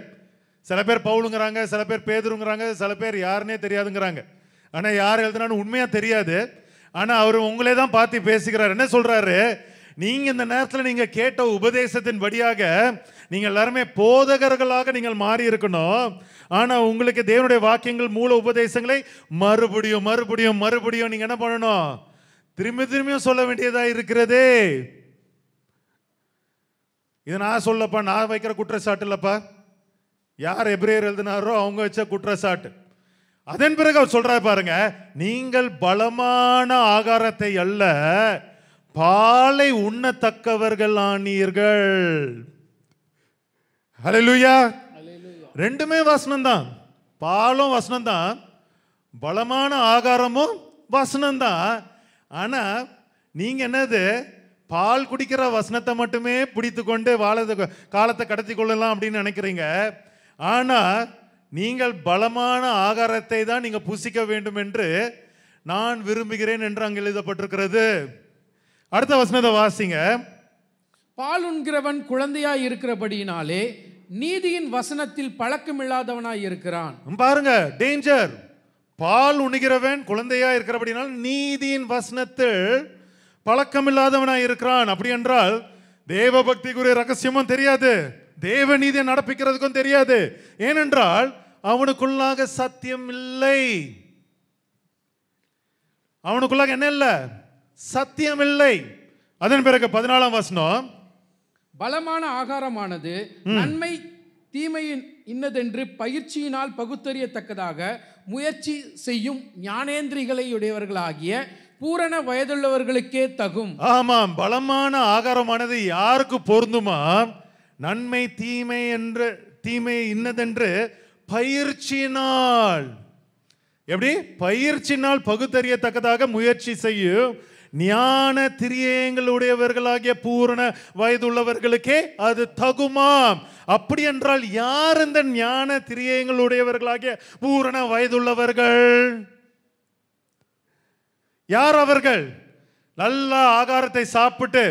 சில பேர் பவுலுங்கிறாங்க, சில பேர் பேதுருங்கிறாங்க, சில பேர் யாருன்னே தெரியாதுங்கிறாங்க. ஆனா யார் எழுதுனான்னு உண்மையா தெரியாது. ஆனா அவர் உங்களே தான் பார்த்து பேசுகிறார். என்ன சொல்றாரு? நீங்க இந்த நேரத்தில் நீங்க கேட்ட உபதேசத்தின் படியாக நீங்க எல்லாருமே போதகர்களாக நீங்கள் மாறி இருக்கணும். ஆனா உங்களுக்கு தேவனுடைய வாக்கியங்கள் மூல உபதேசங்களை மறுபடியும் மறுபடியும் மறுபடியும் நீங்க என்ன பண்ணணும்? திரும்பியும் சொல்ல வேண்டியதா இருக்கிறதே. இது நான் சொல்லப்பா, நான் வைக்கிற குற்றச்சாட்டு இல்லப்பா. யார் எபிரேயர் எழுதினாரோ அவங்க வச்ச குற்றச்சாட்டு. அதன் பிறகு அவர் சொல்றாரு பாருங்க, நீங்கள் பலமான ஆகாரத்தை அல்ல பாலை உண்ணத்தக்கவர்கள் ஆனீர்கள். ஹல்லேலூயா. ரெண்டுமே வசனம் தான். பாலும் வசனம் தான், பலமான ஆகாரமும் வசனம் தான். ஆனா நீங்க என்னது? பால் குடிக்கிற வசனத்தை மட்டுமே பிடித்து கொண்டு காலத்தை கடத்தி கொள்ளலாம் அப்படின்னு நினைக்கிறீங்க. ஆனா நீங்கள் பலமான ஆகாரத்தை தான் நீங்க புசிக்க வேண்டும் என்று நான் விரும்புகிறேன் என்று அங்கு எழுதப்பட்டிருக்கிறது. அடுத்த வசனத்தை வாசிங்க. பால் உண்கிறவன் குழந்தையாய் இருக்கிறபடியினாலே நீதியின் வசனத்தில் பழக்கமில்லாதவனாய் இருக்கிறான். பாருங்க, டேஞ்சர். பால் உண்கிறவன் குழந்தையா இருக்கிறபடினால் நீதியின் வசனத்தில் பழக்கமில்லாதவனாய் இருக்கிறான். அப்படி என்றால் தேவ பக்திக்குரிய ரகசியமும் தெரியாது, தேவ நீதியை நடப்பிக்கிறதுக்கும் தெரியாது. ஏனென்றால் அவனுக்குள்ளாக சத்தியம் இல்லை. அவனுக்குள்ளாக என்ன இல்லை? சத்தியம் இல்லை. அதன் பிறகு 14ஆம் வசனம், பலமான ஆகாரமானது நன்மை தீமையின் இன்னதென்று பயிற்சியினால் பகுத்தறியத்தக்கதாக முயற்சி செய்யும் ஞானேந்திரிகளை உடையவர்களாகிய பூரண வயதுள்ளவர்களுக்கே தகும். ஆமாம், பலமான ஆகாரமானது யாருக்கு பொருந்துமா? நன்மை தீமை இன்னதென்று பயிற்சியினால், எப்படி? பயிற்சினால் பகுத்தறியத்தக்கதாக முயற்சி செய்யும் ஞான திரியங்களுடையவர்களாகிய பூரண வயதுள்ளவர்களுக்கே அது தகுமாம். அப்படி என்றால் யார் இந்த ஞான திரியங்களுடையவர்களாகிய பூரண வயதுள்ளவர்கள்? யார் அவர்கள்? நல்ல ஆகாரத்தை சாப்பிட்டு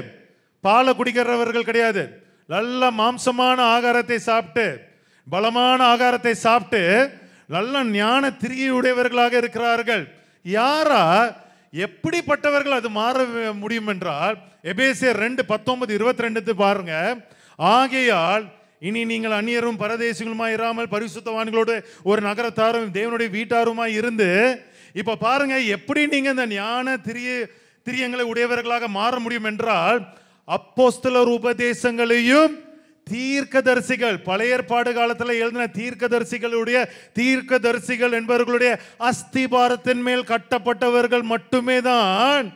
பாலை குடிக்கிறவர்கள் கிடையாது. நல்ல மாம்சமான ஆகாரத்தை சாப்பிட்டு பலமான ஆகாரத்தை சாப்பிட்டு நல்ல ஞான திரியையுடையவர்களாக இருக்கிறார்கள். யாரா? எப்படிப்பட்டவர்கள் அது மாற முடியும் என்றால் எபேசியர் 2:19-22 பாருங்க. ஆகையால் இனி நீங்கள் அந்நியரும் பரதேசிகளுமாய் இராமல் பரிசுத்தவான்களோடு ஒரு நகரத்தாரும் தேவனுடைய வீட்டாருமாய் இருந்து, இப்ப பாருங்க எப்படி நீங்க இந்த ஞான திரியங்களை உடையவர்களாக மாற முடியும் என்றால் அப்போஸ்தலர் உபதேசங்களையும் தீர்க்கதரிசிகள், பழைய ஏற்பாடு காலத்தில் எழுதின தீர்க்கதரிசிகள் என்பவர்களுடைய அஸ்திபாரத்தின் மேல் கட்டப்பட்டவர்கள் மட்டுமே தான்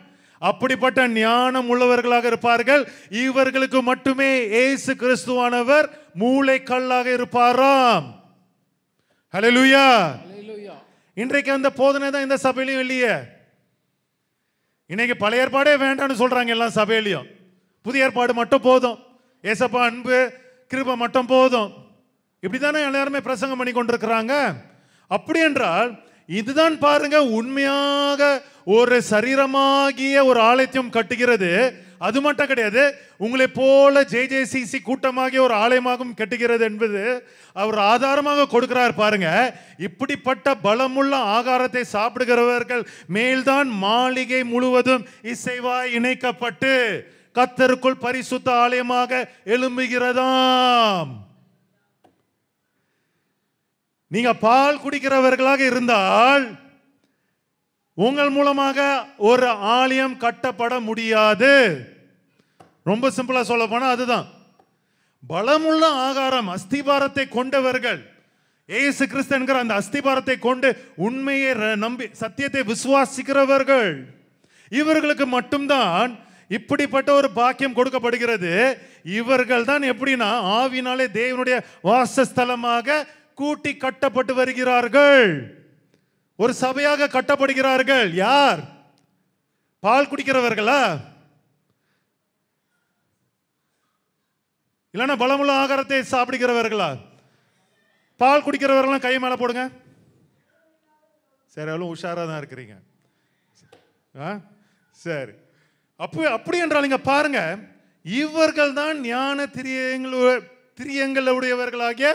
அப்படிப்பட்ட ஞானம் உள்ளவர்களாக இருப்பார்கள். இவர்களுக்கு மட்டுமே இயேசு கிறிஸ்துவானவர் மூளைக்கல்லாக இருப்பாராம். ஹல்லேலூயா. இன்றைக்கு அந்த போதனை தான் இந்த சபையிலையும் இல்லையே. இன்னைக்கு பழைய ஏற்பாடே வேண்டாம்னு சொல்றாங்க எல்லாம் சபையிலையும். புதிய ஏற்பாடு மட்டும் போதும், ஏசப்பா அன்பு கிருபை மட்டும் போதும், இப்படித்தானே எல்லாருமே பிரசங்கம் பண்ணி கொண்டிருக்கிறாங்க. அப்படி என்றால் இதுதான் பாருங்க உண்மையாக ஒரு சரீரமாகிய ஒரு ஆலயத்தையும் கட்டுகிறது. அது மட்டும் கிடையாது, உங்களை போல JJCC கூட்டமாகிய ஒரு ஆலயமாகவும் கட்டுகிறது என்பது அவர் ஆதாரமாக கொடுக்கிறார். பாருங்க, இப்படிப்பட்ட பலமுள்ள ஆகாரத்தை சாப்பிடுகிறவர்கள் மேல்தான் மாளிகை முழுவதும் இசைவாய் இணைக்கப்பட்டு கர்த்தருக்குள் பரிசுத்த ஆலயமாக எழும்புகிறதாம். நீங்க பால் குடிக்கிறவர்களாக இருந்தால் உங்கள் மூலமாக ஒரு ஆலயம் கட்டப்பட முடியாது. ரொம்ப சிம்பிளா சொல்ல போனா அதுதான். பலமுள்ள ஆகாரம் அஸ்திபாரத்தை கொண்டவர்கள், இயேசு கிறிஸ்து என்கிற அந்த அஸ்திபாரத்தை கொண்டு உண்மையை நம்பி சத்தியத்தை விசுவாசிக்கிறவர்கள், இவர்களுக்கு மட்டும்தான் இப்படிப்பட்ட ஒரு பாக்கியம் கொடுக்கப்படுகிறது. இவர்கள் தான் எப்படின்னா ஆவினாலே தேவனுடைய வாசஸ்தலமாக கூட்டி கட்டப்பட்டு வருகிறார்கள், ஒரு சபையாக கட்டப்படுகிறார்கள். யார்? பால் குடிக்கிறவர்களா? இல்லைன்னா பலமுள்ள ஆகாரத்தை சாப்பிடுகிறவர்களா? பால் குடிக்கிறவர்களாம் கை மேல போடுங்க. சரி, எவ்வளவு உஷாரா தான் இருக்கிறீங்க. சரி, அப்படி என்றால் இங்க பாருங்க, இவர்கள் தான் ஞான திரியங்களுடையவர்களாகிய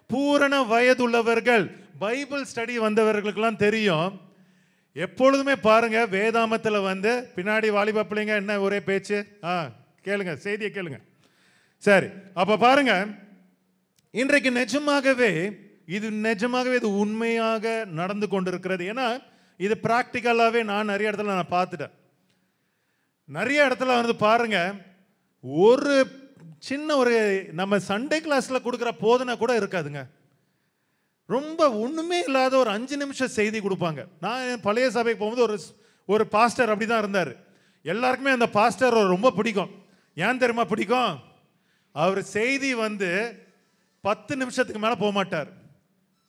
பூரண வயதுள்ளவர்கள். பைபிள் ஸ்டடி வந்தவர்களுக்கெல்லாம் தெரியும். எப்பொழுதுமே பாருங்க வேதாமத்தில் பின்னாடி வாலிப பிள்ளைங்க என்ன ஒரே பேச்சு, கேளுங்க, செய்தியை கேளுங்க. சரி, அப்ப பாருங்க, இன்றைக்கு நிஜமாகவே இது உண்மையாக நடந்து கொண்டிருக்கிறது. ஏன்னா இது பிராக்டிக்கலாகவே நான் நிறைய இடத்துல நான் பார்த்துட்டேன். நிறைய இடத்துல பாருங்க, ஒரு சின்ன ஒரு நம்ம சண்டே கிளாஸ்ல கொடுக்குற போதனை கூட இருக்காதுங்க. ரொம்ப ஒண்ணுமே இல்லாத ஒரு 5 நிமிஷம் செய்தி கொடுப்பாங்க. நான் பழைய சபைக்கு போகும்போது ஒரு பாஸ்டர் அப்படிதான் இருந்தார். எல்லாருக்குமே அந்த பாஸ்டர் ரொம்ப பிடிக்கும். ஏன் தெரியுமா பிடிக்கும்? அவர் செய்தி 10 நிமிஷத்துக்கு மேல போக மாட்டார்.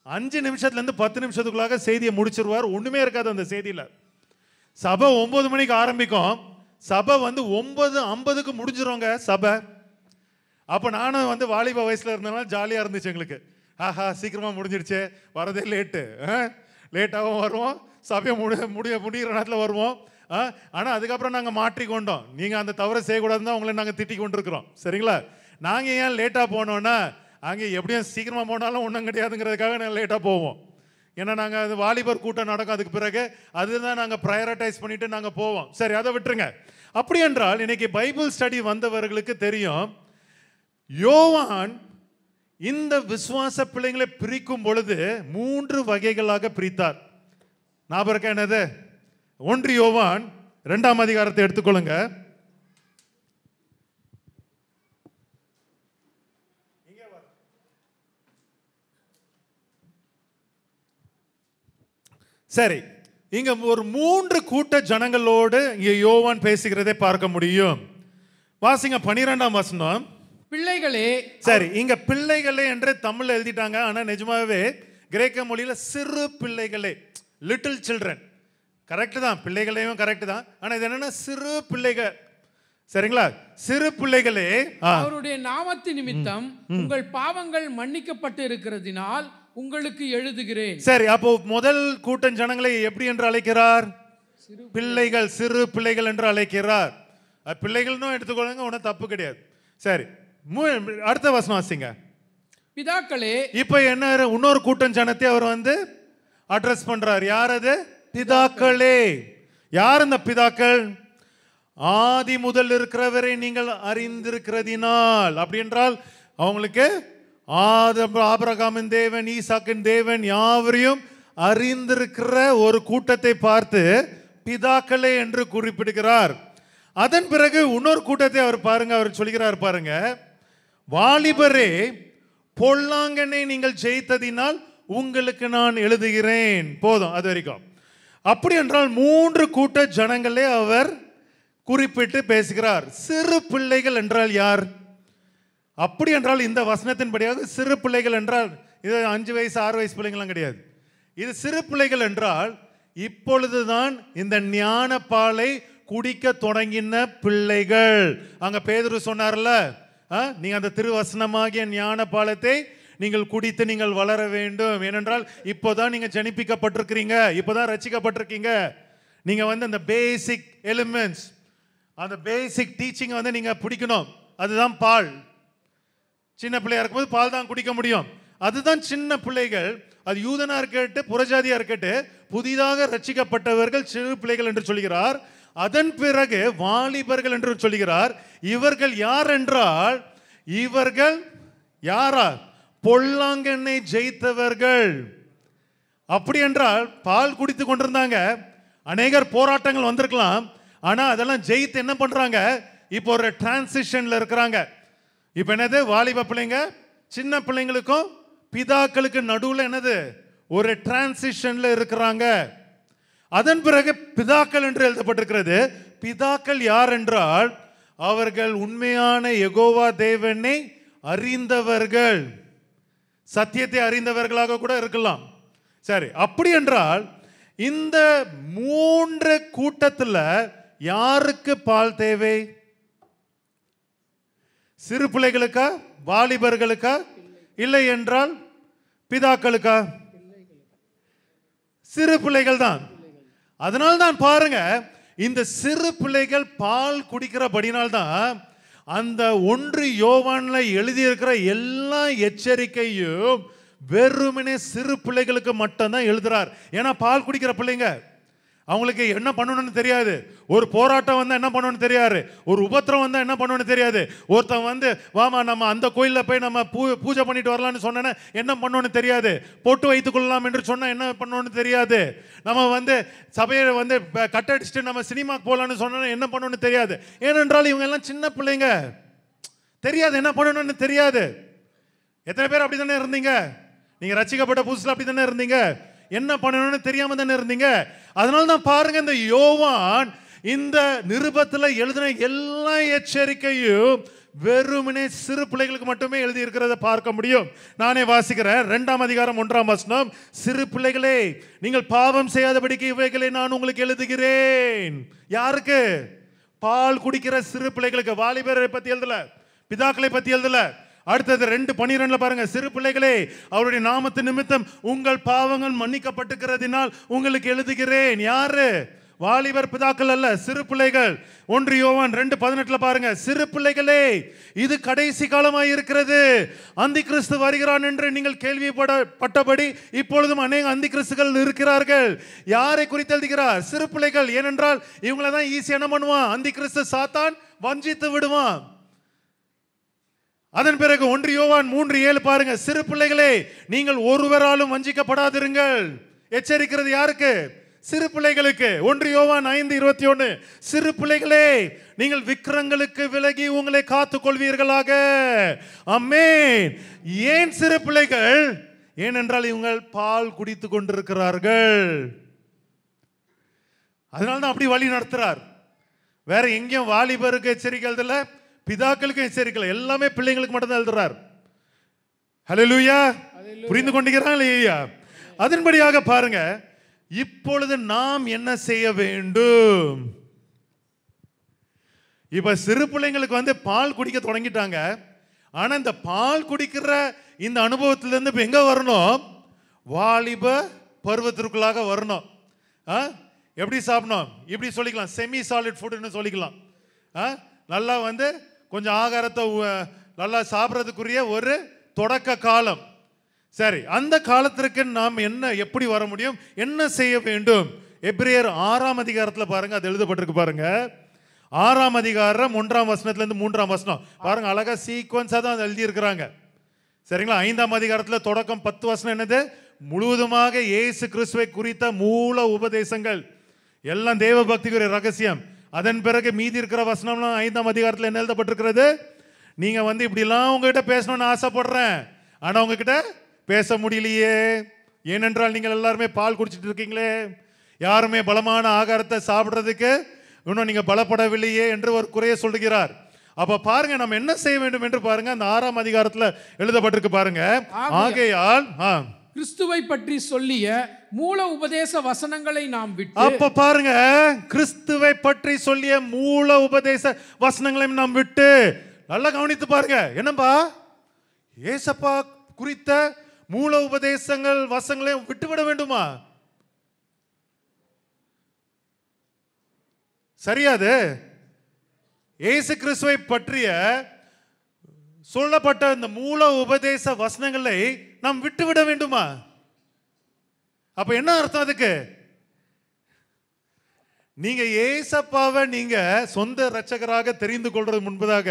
5 நிமிஷத்துல இருந்து 10 நிமிஷத்துக்குள்ளாக செய்தியை முடிச்சிருவார். ஒண்ணுமே இருக்காது அந்த செய்தியில. சபை 9 மணிக்கு ஆரம்பிக்கும், சபை 9:50க்கு முடிஞ்சிருவாங்க சபை. அப்ப நானும் வாலிப வயசுல இருந்தனால ஜாலியா இருந்துச்சு எங்களுக்கு. ஆஹா, சீக்கிரமா முடிஞ்சிடுச்சு, வரதே லேட்டாகவும் வருவோம், சபையை முடிகிற நேரத்தில் வருவோம். ஆனா அதுக்கப்புறம் நாங்க மாற்றிக்கொண்டோம். நீங்க அந்த தவறை செய்யக்கூடாதுன்னு தான் உங்களை நாங்க திட்டி கொண்டிருக்கிறோம், சரிங்களா? நாங்க ஏன் லேட்டா போனோம்னா, அங்கே எப்படியும் சீக்கிரமா போனாலும் ஒன்றும் கிடையாதுங்கிறதுக்காக நாங்கள் லேட்டாக போவோம். ஏன்னா நாங்கள் அது வாலிபர் கூட்டம் நடக்கும், அதுக்கு பிறகு அதுதான் நாங்கள் ப்ரையாரிட்டைஸ் பண்ணிட்டு நாங்கள் போவோம். சரி, அதை விட்டுருங்க. அப்படி என்றால் இன்னைக்கு பைபிள் ஸ்டடி வந்தவர்களுக்கு தெரியும், யோவான் இந்த விசுவாச பிள்ளைங்களை பிரிக்கும் பொழுது 3 வகைகளாக பிரித்தார். ஞாபகம் இருக்கா என்னது? 1 யோவான் 2ஆம் அதிகாரத்தை எடுத்துக்கொள்ளுங்க. சரி, இங்க ஒரு 3 கூட்ட ஜனங்களோடு இங்க யோவான் பேசுகிறதை பார்க்க முடியும். வாசிங்க 12ஆம் வசனம். பிள்ளைகளே. சரி, இங்க பிள்ளைகளே என்று தமிழ்ல எழுதிட்டாங்க, ஆனா நிஜமாவே கிரேக்க மொழியில சிறு பிள்ளைகளே, லிட்டில் சில்ட்ரன். கரெக்டு தான், பிள்ளைகளையும் கரெக்டு தான். ஆனால் இது என்னன்னா சிறு பிள்ளைகள், சரிங்களா? சிறு பிள்ளைகளே, அவருடைய நாமத்தின் நிமித்தம் உங்கள் பாவங்கள் மன்னிக்கப்பட்டு இருக்கிறதினால் உங்களுக்கு எழுதுகிறேன். சரி, அப்போ முதல் கூட்டம் ஜனங்களை எப்படி என்று அழைக்கிறார்? பிள்ளைகள், சிறு பிள்ளைகள் என்று அழைக்கிறார். பிள்ளைகள்னு எடுத்துக்கொள்ளுங்க, ஒன்றும் தப்பு கிடையாது. சரி, அடுத்த வசனம் வாசிங்க. பிதாக்களே, இப்ப என்ன இன்னொரு கூட்டம் ஜனத்தை அவர் அட்ரஸ் பண்றார். யார் அது? பிதாக்களே. யார் அந்த பிதாக்கள்? ஆதி முதல் இருக்கிறவரை நீங்கள் அறிந்திருக்கிறதினால். அப்படி என்றால் அவங்களுக்கு ஆபிரகாமின் தேவன், ஈசாக்கின் தேவன் யாவரையும் அறிந்திருக்கிற ஒரு கூட்டத்தை பார்த்து பிதாக்களே என்று குறிப்பிடுகிறார். அதன் பிறகு இன்னொரு கூட்டத்தை அவர் பாருங்க, அவர் சொல்கிறார் பாருங்க, வாலிபரே பொல்லாங்கனை நீங்கள் ஜெயித்ததினால் உங்களுக்கு நான் எழுதுகிறேன். போதும், அது வரைக்கும். அப்படி என்றால் 3 கூட்ட ஜனங்களே அவர் குறிப்பிட்டு பேசுகிறார். சிறு பிள்ளைகள் என்றால் யார்? அப்படி என்றால் இந்த வசனத்தின்படியாக சிறு பிள்ளைகள் என்றால் இது 5 வயசு 6 வயசு பிள்ளைங்களாம் கிடையாது. இது சிறு பிள்ளைகள் என்றால் இப்பொழுதுதான் இந்த ஞானப்பாலை குடிக்க தொடங்கின பிள்ளைகள். அங்க பேதுரு சொன்னார்ல, நீங்க அந்த திருவசனமாகிய ஞான பாலத்தை நீங்கள் குடித்து நீங்கள் வளர வேண்டும். ஏனென்றால் இப்போதான் நீங்க ஜனிப்பிக்கப்பட்டிருக்கிறீங்க, இப்போதான் ரட்சிக்கப்பட்டிருக்கீங்க. நீங்க அந்த பேசிக் எலிமெண்ட்ஸ், அந்த பேசிக் டீச்சிங் நீங்க பிடிக்கணும். அதுதான் பால். சின்ன பிள்ளையா இருக்கும்போது பால் தான் குடிக்க முடியும். அதுதான் சின்ன பிள்ளைகள். அது யூதனா இருக்கட்டும், புறஜாதியா இருக்கட்டும், புதிதாக ரட்சிக்கப்பட்டவர்கள் சிறு பிள்ளைகள் என்று சொல்கிறார். அதன் பிறகு வாலிபர்கள் என்று சொல்கிறார். இவர்கள் யார் என்றால், இவர்கள் யாரா? பொல்லாங்கனை ஜெயித்தவர்கள். அப்படி என்றால் பால் குடித்து கொண்டிருந்தாங்க, அநேகர் போராட்டங்கள் வந்திருக்கலாம், ஆனா அதெல்லாம் ஜெயித்து என்ன பண்றாங்க? இப்போ ஒரு டிரான்சிஷன்ல இருக்கிறாங்க. இப்போ என்னது? வாலிப பிள்ளைங்க சின்ன பிள்ளைங்களுக்கும் பிதாக்களுக்கு நடுவில் என்னது? ஒரு டிரான்சிஷன்ல இருக்கிறாங்க. அதன் பிறகு பிதாக்கள் என்று எழுதப்பட்டிருக்கிறது. பிதாக்கள் யார் என்றால் அவர்கள் உண்மையான யெகோவா தேவனை அறிந்தவர்கள், சத்தியத்தை அறிந்தவர்களாக கூட இருக்கலாம். சரி, அப்படி என்றால் இந்த 3 கூட்டத்தில் யாருக்கு பால் தேவை? சிறு பிள்ளைகளுக்கா, வாலிபர்களுக்கா, இல்லை என்றால் பிதாக்களுக்கா? சிறு பிள்ளைகள் தான். அதனால்தான் பாருங்க, இந்த சிறு பிள்ளைகள் பால் குடிக்கிறபடினால்தான் அந்த 1 யோவான்ல எழுதியிருக்கிற எல்லா எச்சரிக்கையும் வெறுமனே சிறு பிள்ளைகளுக்கு மட்டும்தான் எழுதுறார். ஏன்னா பால் குடிக்கிற பிள்ளைங்க, அவங்களுக்கு என்ன பண்ணணும்னு தெரியாது. ஒரு போராட்டம் வந்தால் என்ன பண்ணணும்னு தெரியாது. ஒரு உபத்திரம் வந்தால் என்ன பண்ணணும்னு தெரியாது. ஒருத்தன் வாமா நம்ம அந்த கோயிலில் போய் நம்ம பூஜை பண்ணிட்டு வரலாம்னு சொன்னா என்ன பண்ணணும்னு தெரியாது. பொட்டு வைத்துக் கொள்ளலாம் என்று சொன்னால் என்ன பண்ணணும்னு தெரியாது. நம்ம சபையை கட்டடிச்சுட்டு நம்ம சினிமாக்கு போகலான்னு சொன்னா என்ன பண்ணணும்னு தெரியாது. ஏனென்றால் இவங்க எல்லாம் சின்ன பிள்ளைங்க, தெரியாது, என்ன பண்ணணும்னு தெரியாது. எத்தனை பேர் அப்படி தானே இருந்தீங்க? நீங்க ரட்சிக்கப்பட்ட புதுசுல அப்படி தானே இருந்தீங்க? என்ன பண்ணணும்னு தெரியாம தானே இருந்தீங்க? அதனால தான் பாருங்க, இந்த யோவான் இந்த நிருபத்தில் எழுதின எல்லா எச்சரிக்கையும் வெறுமனே சிறு பிள்ளைகளுக்கு மட்டுமே எழுதி இருக்கிறத பார்க்க முடியும். நானே வாசிக்கிறேன். 2ஆம் அதிகாரம் 1ஆம் வசனம். சிறு பிள்ளைகளே, நீங்கள் பாவம் செய்யாதபடிக்கு இவைகளை நான் உங்களுக்கு எழுதுகிறேன். யாருக்கு? பால் குடிக்கிற சிறு பிள்ளைகளுக்கு. வாலிபரை பத்தி எழுதல, பிதாக்களை பத்தி எழுதல. அடுத்தது 2:12 பாருங்க. சிறு பிள்ளைகளே, அவருடைய நாமத்து நிமித்தம் உங்கள் பாவங்கள் மன்னிக்கப்பட்டிருக்கிறதினால் உங்களுக்கு எழுதுகிறேன். யாரு? வாலிபர், பிதாக்கள் அல்ல, சிறு பிள்ளைகள். 1 யோவான் 2:18 பாருங்க. சிறு பிள்ளைகளே, இது கடைசி காலமாய் இருக்கிறது, அந்தி கிறிஸ்து வருகிறான் என்று நீங்கள் கேள்விப்பட்டபடி இப்பொழுதும் அநேக அந்தி கிறிஸ்துகள் இருக்கிறார்கள். யாரை குறித்து எழுதுகிறார்? சிறு பிள்ளைகள். ஏனென்றால் இவங்களை தான் ஈஸி என்ன பண்ணுவான்? அந்தி கிறிஸ்து, சாத்தான் வஞ்சித்து விடுவான். அதன் பிறகு 1 யோவான் 3:7 பாருங்க. சிறு பிள்ளைகளே, நீங்கள் ஒருவராலும் வஞ்சிக்கப்படாதிருங்கள். எச்சரிக்கிறது யாருக்கு? சிறு பிள்ளைகளுக்கு. 1 யோவான் 5:21. சிறு பிள்ளைகளே, நீங்கள் விக்கிரங்களுக்கு விலகி உங்களை காத்துக் கொள்வீர்களாக. ஆமென். ஏன் சிறு பிள்ளைகள்? ஏனென்றால் இவங்க பால் குடித்து கொண்டிருக்கிறார்கள். அதனால்தான் அப்படி வழி நடத்துறார். வேற எங்கேயும் வாலிபருக்கு எச்சரிக்கை எழுதல, பிதாக்களுக்கும் எச்சரிக்கை, எல்லாமே பிள்ளைங்களுக்கு மட்டும் தான் எழுதுறார். ஹல்லேலூயா. புரிந்து கொண்டீங்களா இல்லையா? அதன்படியாக பாருங்க, இப்பொழுது நாம் என்ன செய்ய வேண்டும்? இப்ப சிறு பிள்ளைங்களுக்கு வந்து பால் குடிக்க தொடங்கிட்டாங்க. ஆனா இந்த பால் குடிக்கிற இந்த அனுபவத்திலிருந்து இப்ப எங்க வரணும்? வாலிப பருவத்திற்குள்ளாக வரணும். எப்படி சாப்பிடணும்? இப்படி சொல்லிக்கலாம், செமி சாலிட் ஃபுட்னு சொல்லிக்கலாம். நல்லா வந்து கொஞ்சம் ஆகாரத்தை நல்லா சாப்பிட்றதுக்குரிய ஒரு தொடக்க காலம். சரி, அந்த காலத்திற்கு நாம் எப்படி வர முடியும்? என்ன செய்ய வேண்டும்? எபிரேயர் 6ஆம் அதிகாரத்தில் பாருங்க, அது எழுதப்பட்டிருக்கு பாருங்க. 6ஆம் அதிகாரம் 1ஆம் வசனத்திலிருந்து 3ஆம் வசனம் பாருங்க. அழகா சீக்வன்ஸா தான் எழுதி இருக்கிறாங்க. சரிங்களா? 5ஆம் அதிகாரத்தில் தொடக்கம் 10 வசனம் என்னது? முழுவதுமாக இயேசு கிறிஸ்துவை குறித்த மூல உபதேசங்கள் எல்லாம் தேவ பக்திக்குரிய ரகசியம். அதன் பிறகு மீதி இருக்கிற வசனம்லாம் 5ஆம் அதிகாரத்தில் என்ன எழுதப்பட்டிருக்கிறது? நீங்க வந்து இப்படிலாம் உங்ககிட்ட பேசணும்னு ஆசைப்படுறேன், ஆனா உங்ககிட்ட பேச முடியலையே. ஏனென்றால் நீங்கள் எல்லாருமே பால் குடிச்சிட்டு இருக்கீங்களே, யாருமே பலமான ஆகாரத்தை சாப்பிட்றதுக்கு இன்னும் நீங்க பலப்படவில்லையே என்று ஒரு குறைய சொல்லுகிறார். அப்ப பாருங்க, நம்ம என்ன செய்ய வேண்டும் என்று பாருங்க. அந்த 6ஆம் அதிகாரத்தில் எழுதப்பட்டிருக்கு பாருங்க. ஆகையால் கிறிஸ்துவை பற்றி சொல்லிய மூல உபதேச வசனங்களை நாம் விட்டு. அப்ப பாருங்க, கிறிஸ்துவை பற்றி சொல்லிய மூல உபதேச வசனங்களை நாம் விட்டு. நல்லா கவனித்து பாருங்க. என்னப்பா? ஏசப்பா குறித்த மூல உபதேசங்கள் வசனங்களை விட்டுவிட வேண்டுமா? சரியாது? இயேசு கிறிஸ்துவை பற்றிய சொல்லப்பட்ட இந்த மூல உபதேச வசனங்களை நாம் விட்டுவிட வேண்டுமா? அப்ப என்ன அர்த்தம் அதுக்கு? நீங்க ஏசப்பாவை நீங்க சொந்த இரட்சகராக தெரிந்து கொள்றது முன்பதாக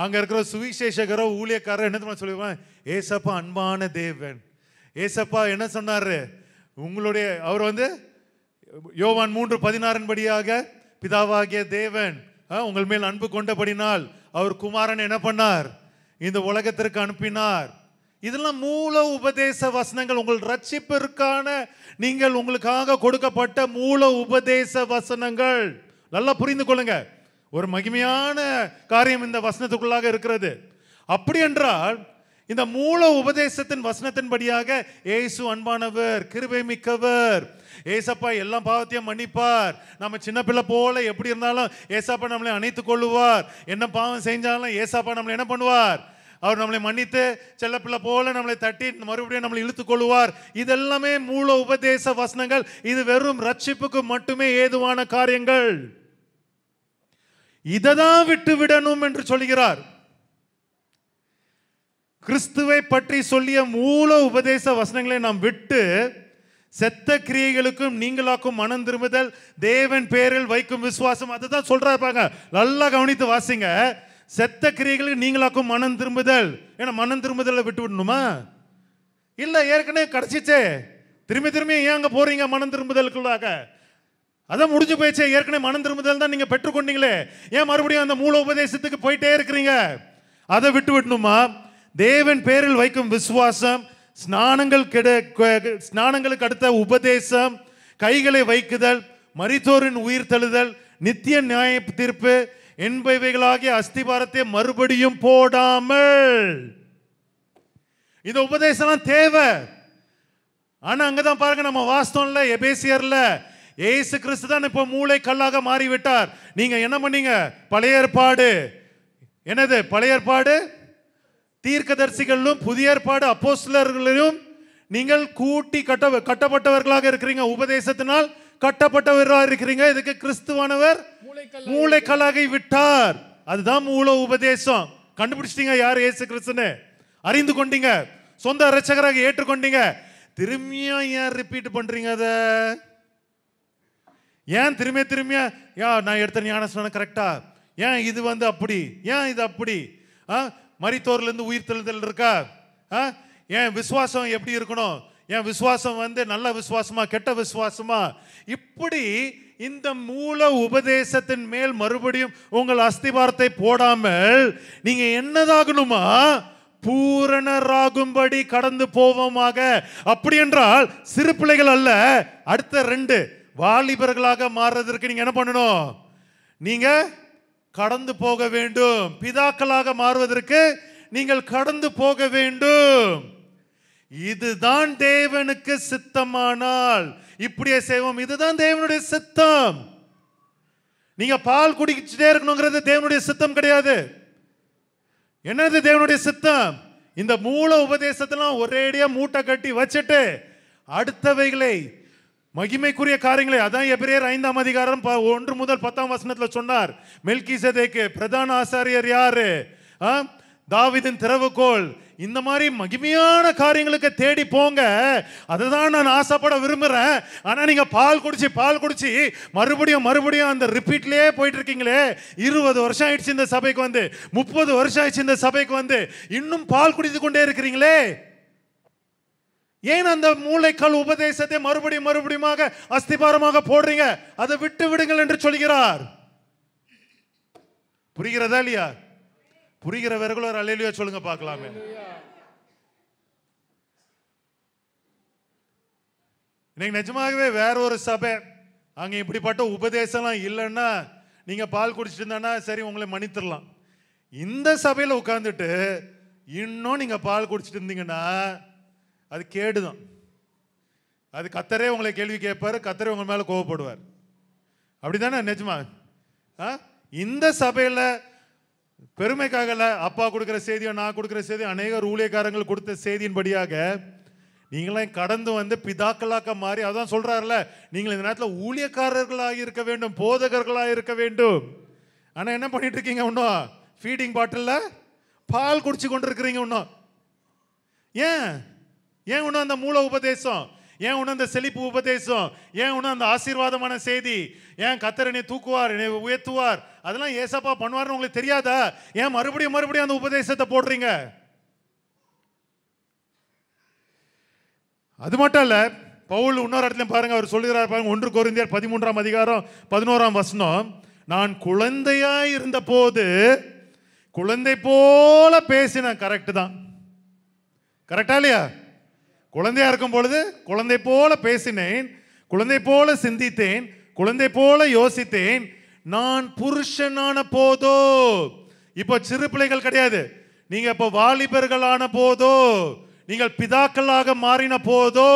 அங்க இருக்கிற சுவிசேஷகரோ ஊழியக்காரோ என்ன சொல்லுவாங்க? ஏசப்பா அன்பான தேவன். ஏசப்பா என்ன சொன்னாரு? உங்களுடைய அவர் வந்து யோவான் 3:16 படியாக பிதாவாகிய தேவன் உங்கள் மேல் அன்பு கொண்டபடினால் அவர் குமாரன் என்ன பண்ணார்? இந்த உலகத்திற்கு அனுப்பினார். இதெல்லாம் மூல உபதேச வசனங்கள். உங்கள் ரட்சிப்பிற்கான நீங்கள் உங்களுக்காக கொடுக்கப்பட்ட மூல உபதேச வசனங்கள். நல்லா புரிந்து கொள்ளுங்க. ஒரு மகிமையான காரியம் இந்த வசனத்துக்குள்ளாக இருக்கிறது. அப்படி என்றால் இந்த மூல உபதேசத்தின் வசனத்தின்படியாக இயேசு அன்பானவர், கிருபை மிக்கவர், ஏசப்பா எல்லா பாவத்தையும் மன்னிப்பார், நம்ம சின்ன பிள்ளை போல எப்படி இருந்தாலும் ஏசப்பா நம்மளை அணைத்துக் கொள்ளுவார், என்ன பாவம் செஞ்சாலும் ஏசப்பா நம்மளை என்ன பண்ணுவார்? அவர் நம்மளை மன்னித்து செல்ல பிள்ளை போல நம்மளை தட்டி மறுபடியும் நம்மளை இழுத்துக் கொள்ளுவார். இதெல்லாமே மூல உபதேச வசனங்கள். இது வெறும் ரட்சிப்புக்கு மட்டுமே ஏதுவான காரியங்கள். இததான் விட்டு விடணும் என்று சொல்கிறார். கிறிஸ்துவை பற்றி சொல்லிய மூல உபதேச வசனங்களை நாம் விட்டு செத்த கிரியைகளுக்கும் நீங்களாக்கும் மனம் திரும்புதல், தேவன் பேரில் வைக்கும் விசுவாசம், அதுதான் சொல்றாங்க. நல்லா கவனித்து வாசிங்க. செத்த கிரியைகளுக்கு நீங்களாக்கும் மனம் திரும்புதல். ஏன்னா மனம் திரும்புதலை விட்டு விடணுமா? இல்ல, ஏற்கனவே கிடைச்சிச்சே, திரும்பி திரும்பி ஏன் அங்க போறீங்க மனம் திரும்புதலுக்குள்ளாக? அதான் முடிஞ்சு போயிடுச்சே. ஏற்கனவே மனம் திரும்புதல் தான் நீங்க பெற்றுக்கொண்டீங்களே, ஏன் மறுபடியும் அந்த மூல உபதேசத்துக்கு போயிட்டே இருக்கிறீங்க? அதை விட்டு விடணுமா? தேவன் பேரில் வைக்கும் விசுவாசம், ஸ்நானங்களுக்கு அடுத்த உபதேசம், கைகளை வைக்குதல், மரித்தோரின் உயிர் தழுதல், நித்திய நியாய தீர்ப்பு என்பவைகளாகிய அஸ்திபாரத்தை மறுபடியும் போடாமல். இந்த உபதேசம் தேவை. ஆனா அங்கதான் பாருங்க, நம்ம வாஸ்தவம்ல எபேசியர்ல ஏசு கிறிஸ்து தான் இப்ப மூளை கல்லாக மாறிவிட்டார். நீங்க என்ன பண்ணீங்க? பழைய ஏற்பாடு என்னது? பழைய ஏற்பாடு தீர்க்கதரிசிகளும் புதிய ஏற்பாடு அப்போஸ்தலர்களும் நீங்கள் கூட்டி கட்டப்பட்டவர்களாக இருக்கிறீங்க. உபதேசத்தினால் கட்டப்பட்டவர்களாக இருக்கிறீங்க. இதுக்கு கிறிஸ்துவானவர் மூளைக்கல்லாகி விட்டார். அதுதான் மூல உபதேசம். கண்டுபிடிச்சிட்டீங்க யார் இயேசு கிறிஸ்துன்னு, அறிந்து கொண்டீங்க, சொந்த இரட்சகராக ஏற்றுக்கொண்டீங்க. திரும்பியும் ஏன் ரிப்பீட் பண்றீங்க? அத ஏன் திரும்பிய நான் எடுத்த ஞானஸ்நானம் கரெக்டா? ஏன் இது வந்து அப்படி? ஏன் இது அப்படி? மரித்தோர்ல இருந்து உயிர் தெழுதல் இருக்கா? ஏன் விசுவாசம் எப்படி இருக்கணும்? ஏன் விசுவாசம் வந்து நல்ல விசுவாசமா கெட்ட விசுவாசமா? இப்படி இந்த மூல உபதேசத்தின் மேல் மறுபடியும் உங்கள் அஸ்திபாரத்தை போடாமல் நீங்க என்னதாகணுமா? பூரணராகும்படி கடந்து போவோமாக. அப்படி என்றால் சிறு பிள்ளைகள் அல்ல, அடுத்த 2 வாலிபர்களாக மாறுறதற்கு நீங்க என்ன பண்ணணும்? நீங்க கடந்து போக வேண்டும். பிதாக்களாக மாறுவதற்கு நீங்கள் கடந்து போக வேண்டும். இதுதான் தேவனுக்கு சித்தமானால் இப்படியே செய்வோம். இதுதான் தேவனுடைய சித்தம். நீங்க பால் குடிச்சிட்டே இருக்கணுங்கிறது தேவனுடைய சித்தம் கிடையாது. என்னது தேவனுடைய சித்தம்? இந்த மூல உபதேசத்தெல்லாம் ஒரேடியா மூட்டை கட்டி வச்சுட்டு அடுத்தவைகளை மகிமைக்குரிய காரியங்களை, அதான் எபிரேயர் 5ஆம் அதிகாரம் 1 முதல் 10ஆம் வசனத்துல சொன்னார். மெல்கிசேதேக்கு பிரதான ஆசாரியர் யாரு? தாவீதின் திறவுகோல். இந்த மாதிரி மகிமையான காரியங்களுக்கு தேடி போங்க. அதுதான் நான் ஆசைப்பட விரும்புறேன். ஆனா நீங்க பால் குடிச்சு மறுபடியும் அந்த ரிப்பீட்லயே போயிட்டு இருக்கீங்களே. 20 வருஷம் ஆயிடுச்சு இந்த சபைக்கு வந்து, 30 வருஷம் ஆயிடுச்சு இந்த சபைக்கு வந்து, இன்னும் பால் குடித்து கொண்டே இருக்கிறீங்களே. ஏன் அந்த மூளைக்கல் உபதேசத்தை மறுபடியும் அஸ்திபாரமாக போடுறீங்க? அதை விட்டு விடுங்கள் என்று சொல்கிறார். புரிகிறதா இல்லையா? புரிகிறவர்கள் ஒரு அல்லேலூயா சொல்லுங்க பார்க்கலாமே. இன்னைக்கு நிஜமாகவே வேற ஒரு சபை அங்க இப்படிப்பட்ட உபதேசம்லாம் இல்லைன்னா நீங்க பால் குடிச்சிட்டு இருந்தா சரி, உங்களை மன்னித்திடலாம். இந்த சபையில உட்கார்ந்துட்டு இன்னும் நீங்க பால் குடிச்சிட்டு இருந்தீங்கன்னா அது கேடுதான். அது கர்த்தரே உங்களை கேள்வி கேட்பாரு, கர்த்தரே உங்க மேல கோபப்படுவார். அப்படிதானே? நிஜமா இந்த சபையில பெருமைக்காக அப்பா கொடுக்கிற செய்தியோ நான் கொடுக்கிற செய்தியோ அநேக ஊழியக்காரங்கள் கொடுத்த செய்தியின்படியாக நீங்களாம் கடந்து வந்து பிதாக்களாக்க மாறி, அதான் சொல்றாருல, நீங்கள் இந்த நேரத்தில் ஊழியக்காரர்களாக இருக்க வேண்டும், போதகர்களாக இருக்க வேண்டும். ஆனால் என்ன பண்ணிட்டு இருக்கீங்க? இன்னும் ஃபீடிங் பாட்டில் பால் குடிச்சு கொண்டு இருக்கிறீங்க. இன்னும் ஏன் இன்னும் அந்த மூல உபதேசம், ஏன் இன்னும் அந்த செழிப்பு உபதேசம், ஏன் இன்னும் அந்த ஆசீர்வாதமான செய்தி, ஏன் கர்த்தர் என்னை தூக்குவார், என்னை உயர்த்துவார், அதெல்லாம் ஏசப்பா பண்ணுவார்னு உங்களுக்கு தெரியாதா? ஏன் மறுபடியும் அந்த உபதேசத்தை போடுறீங்க? அது மட்டும் இல்ல, பவுல் இன்னொரு இடத்துல பாருங்க, அவர் சொல்லுகிறார் பாருங்க, 1 கொரிந்தியர் 13ஆம் அதிகாரம் 11ஆம் வசனம். நான் குழந்தையாய் இருந்த போது குழந்தை போல பேசின. கரெக்ட் தான், கரெக்டா இல்லையா? குழந்தையா இருக்கும் பொழுது குழந்தை போல பேசினேன், குழந்தை போல சிந்தித்தேன், குழந்தை போல யோசித்தேன். நான் புருஷனான போதோ, இப்போ சிறு பிள்ளைகள் கிடையாது, நீங்க இப்போ வாலிபர்களான போதோ, நீங்கள் பிதாக்களாக மாறின போதோ,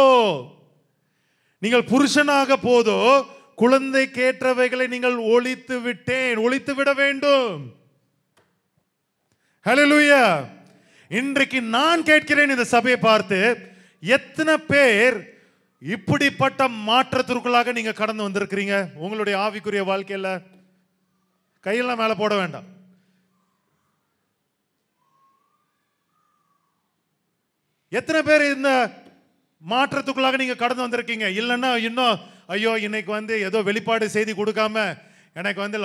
நீங்கள் புருஷனாக போதோ, குழந்தை கேட்டவைகளை நீங்கள் ஒழித்து விட்டேன். ஒழித்து விட வேண்டும். ஹல்லேலூயா. இன்றைக்கு நான் கேட்கிறேன் இந்த சபையை பார்த்து, எத்தனை பேர் இப்படிப்பட்ட மாற்றத்திற்குள்ளாக நீங்க கடந்து வந்திருக்கிறீங்க? உங்களுடைய ஆவிக்குரிய வாழ்க்கையில கையெல்லாம் மேல போட வேண்டாம். எத்தனை பேர் இந்த மாற்றத்துக்குள்ளாக நீங்க கடந்து வந்திருக்கீங்க? இல்லைன்னா இன்னும் ஐயோ இன்னைக்கு வந்து ஏதோ வெளிப்பாடு செய்தி கொடுக்காம எனக்கு வந்து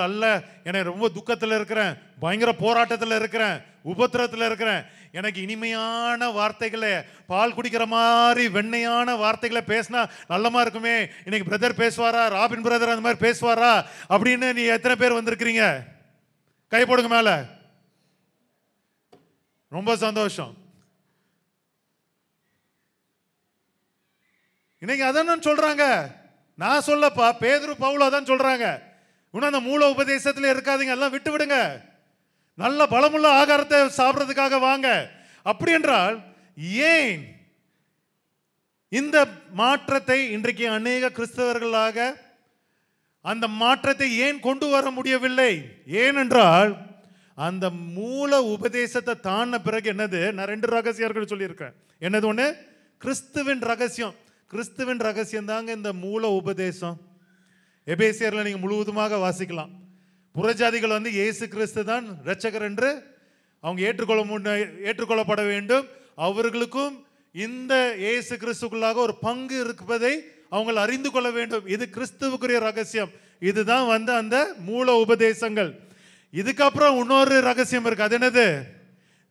எனக்கு ரொம்ப துக்கத்தில் இருக்கிறேன், பயங்கர போராட்டத்தில் இருக்கிறேன், உபத்திரத்தில் இருக்கிறேன், எனக்கு இனிமையான வார்த்தைகளை, பால் குடிக்கிற மாதிரி வெண்ணையான வார்த்தைகளை பேசினா நல்லமா இருக்குமே, இன்னைக்கு பிரதர் பேசுவாரா, ராபின் பிரதர் அந்த மாதிரி பேசுவாரா அப்படின்னு நீ எத்தனை பேர் வந்திருக்கிறீங்க? கை போடுங்க மேல. ரொம்ப சந்தோஷம். இன்னைக்கு அதான் சொல்றாங்க, நான் சொல்லப்பா, பேதுரு பவுல் அதான் சொல்றாங்க. இன்னும் அந்த மூல உபதேசத்துல இருக்காதீங்க, எல்லாம் விட்டு விடுங்க, நல்ல பலமுள்ள ஆகாரத்தை சாப்பிட்றதுக்காக வாங்க. அப்படி என்றால் ஏன் இந்த மாற்றத்தை இன்றைக்கு அநேக கிறிஸ்தவர்களாக அந்த மாற்றத்தை ஏன் கொண்டு வர முடியவில்லை? ஏனென்றால் அந்த மூல உபதேசத்தை தாண்டின பிறகு என்னது, நான் 2 ரகசியங்கள் சொல்லியிருக்கேன். என்னது? ஒன்று கிறிஸ்துவின் ரகசியம். கிறிஸ்துவின் ரகசியம் தாங்க இந்த மூல உபதேசம். எபேசியர்ல நீங்க முழுவதுமாக வாசிக்கலாம். புறஜாதிகள் வந்து இயேசு கிறிஸ்து தான் இரட்சகர் என்று அவங்க ஏற்றுக்கொள்ளப்பட வேண்டும். அவர்களுக்கும் இந்த இயேசு கிறிஸ்துக்குள்ளாக ஒரு பங்கு இருப்பதை அவங்க அறிந்து கொள்ள வேண்டும். இது கிறிஸ்துவுக்குரிய ரகசியம். இதுதான் வந்து அந்த மூல உபதேசங்கள். இதுக்கப்புறம் இன்னொரு ரகசியம் இருக்கு. அது என்னது?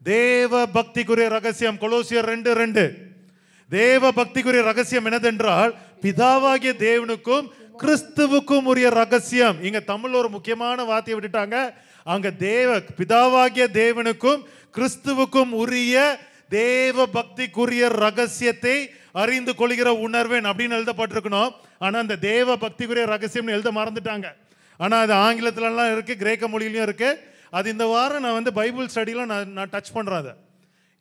தேவ பக்திக்குரிய ரகசியம். கொலோசியர் 2:2. தேவ பக்திக்குரிய ரகசியம் என்னதென்றால் பிதாவாகிய தேவனுக்கும் கிறிஸ்துவுக்கும் உரிய ரகசியம். இங்க தமிழ் ஒரு முக்கியமான வார்த்தையை விட்டுட்டாங்க. அங்க பிதாவாகிய தேவனுக்கும் கிறிஸ்துவுக்கும் உரிய தேவ பக்திக்குரிய ரகசியத்தை அறிந்து கொள்கிற உணர்வேன் அப்படின்னு எழுதப்பட்டிருக்கணும். ஆனா அந்த தேவ பக்திக்குரிய ரகசியம் எழுத மறந்துட்டாங்க. ஆனா அது ஆங்கிலத்திலலாம் இருக்கு, கிரேக்க மொழியிலும் இருக்கு. அது இந்த வாரம் நான் வந்து பைபிள் ஸ்டடியில நான் டச் பண்றேன்.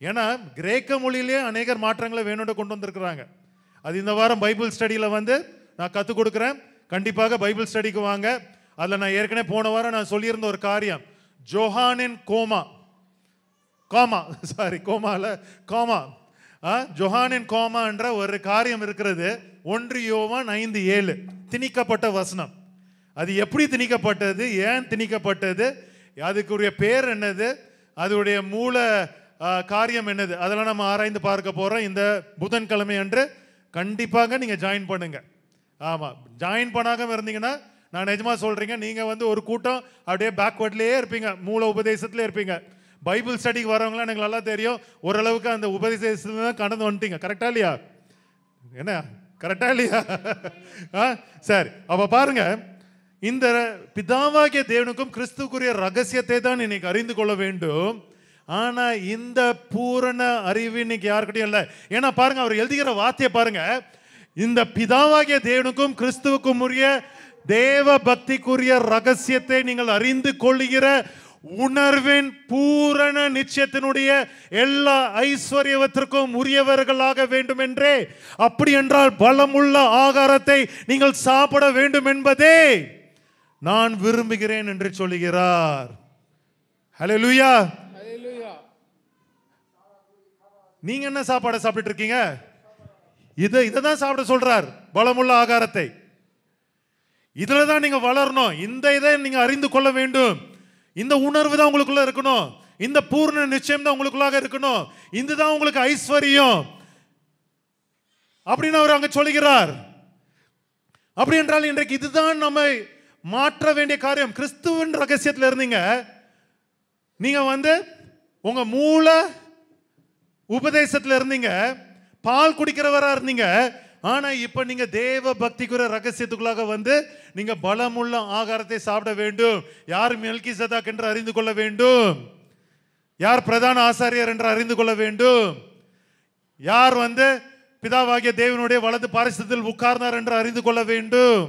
ஏன்னா கிரேக்க மொழியிலே அநேகர் மாற்றங்களை வேணும்னு கொண்டு வந்திருக்கிறாங்க. அது இந்த வாரம் பைபிள் ஸ்டடியில் வந்து நான் கற்றுக் கொடுக்குறேன். கண்டிப்பாக பைபிள் ஸ்டடிக்கு வாங்க. அதில் நான் ஏற்கனவே போன வாரம் நான் சொல்லியிருந்த ஒரு காரியம், ஜோஹானின் கோமா ஜோஹானின் கோமா என்ற ஒரு காரியம் இருக்கிறது. 1 யோவான் 5:7 திணிக்கப்பட்ட வசனம். அது எப்படி திணிக்கப்பட்டது, ஏன் திணிக்கப்பட்டது, அதுக்குரிய பேர் என்னது, அதோடைய மூல காரியம் என்னது, அதெல்லாம் நம்ம ஆராய்ந்து பார்க்க போகிறோம் இந்த புதன்கிழமை அன்று. கண்டிப்பாக நீங்கள் ஜாயின் பண்ணுங்க. ஆமாம், ஜாயின் பண்ணாமல் இருந்தீங்கன்னா நான் நிஜமாக சொல்கிறீங்க, நீங்கள் வந்து ஒரு கூட்டம் அப்படியே பேக்வர்ட்லேயே இருப்பீங்க, மூல உபதேசத்துலேயே இருப்பீங்க. பைபிள் ஸ்டடிக்கு வரவங்களாம் எனக்கு நல்லா தெரியும், ஓரளவுக்கு அந்த உபதேசத்துல தான் கடந்து வந்துட்டீங்க. கரெக்டா இல்லையா? என்ன கரெக்டா இல்லையா? சரி, அப்போ பாருங்க, இந்த பிதாவாகிய தேவனுக்கும் கிறிஸ்துக்குரிய ரகசியத்தை தான் இன்னைக்கு அறிந்து கொள்ள வேண்டும். ஆனா இந்த பூரண அறிவு இன்னைக்கு யாருக்கிட்டையும் இல்லை. ஏன்னா பாருங்க, அவர் எழுதுகிற வார்த்தையை பாருங்க, இந்த பிதாவாகிய தேவனுக்கும் கிறிஸ்துவுக்கும் உரிய தேவ பக்திக்குரிய ரகசியத்தை நீங்கள் அறிந்து கொள்ளுகிற உணர்வின் பூரண நிச்சயத்தினுடைய எல்லா ஐஸ்வர்யவத்திற்கும் உரியவர்களாக வேண்டும் என்றே, அப்படி என்றால் பலமுள்ள ஆகாரத்தை நீங்கள் சாப்பிட வேண்டும் என்பதே நான் விரும்புகிறேன் என்று சொல்லுகிறார். ஹல்லேலூயா. நீங்க என்ன சாப்பாடை சாப்பிட்டு இருக்கீங்க? இதைதான் சாப்பிட சொல்றார், பலமுள்ள ஆகாரத்தை. இதுல தான் நீங்க வளரணும். இந்த இதை நீங்க அறிந்து கொள்ள வேண்டும். இந்த உணர்வு தான் உங்களுக்குள்ள இருக்கணும். இந்த பூர்ண நிச்சயம் தான் உங்களுக்குள்ளாக இருக்கணும். இதுதான் உங்களுக்கு ஐஸ்வர்யம் அப்படின்னு அவர் அங்க சொல்லுகிறார். அப்படி என்றால் இன்றைக்கு இதுதான் நம்ம மாற்ற வேண்டிய காரியம். கிறிஸ்துவின் ரகசியத்தில் இருந்தீங்க, நீங்க வந்து உங்க மூல உபதேசத்தில் இருந்தீங்க, பால் குடிக்கிறவரா இருந்தீங்க. ஆனா இப்ப நீங்க தேவ பக்திக்குரிய ரகசியத்துக்குள்ளாக வந்து நீங்க பலமுள்ள ஆகாரத்தை சாப்பிட வேண்டும். யார் மெல்கிசேதேக் என்று அறிந்து கொள்ள வேண்டும், யார் பிரதான ஆசாரியர் என்று அறிந்து கொள்ள வேண்டும், யார் வந்து பிதாவாகிய தேவனுடைய வலது பாரிசத்தில் உட்கார்ந்தார் என்று அறிந்து கொள்ள வேண்டும்.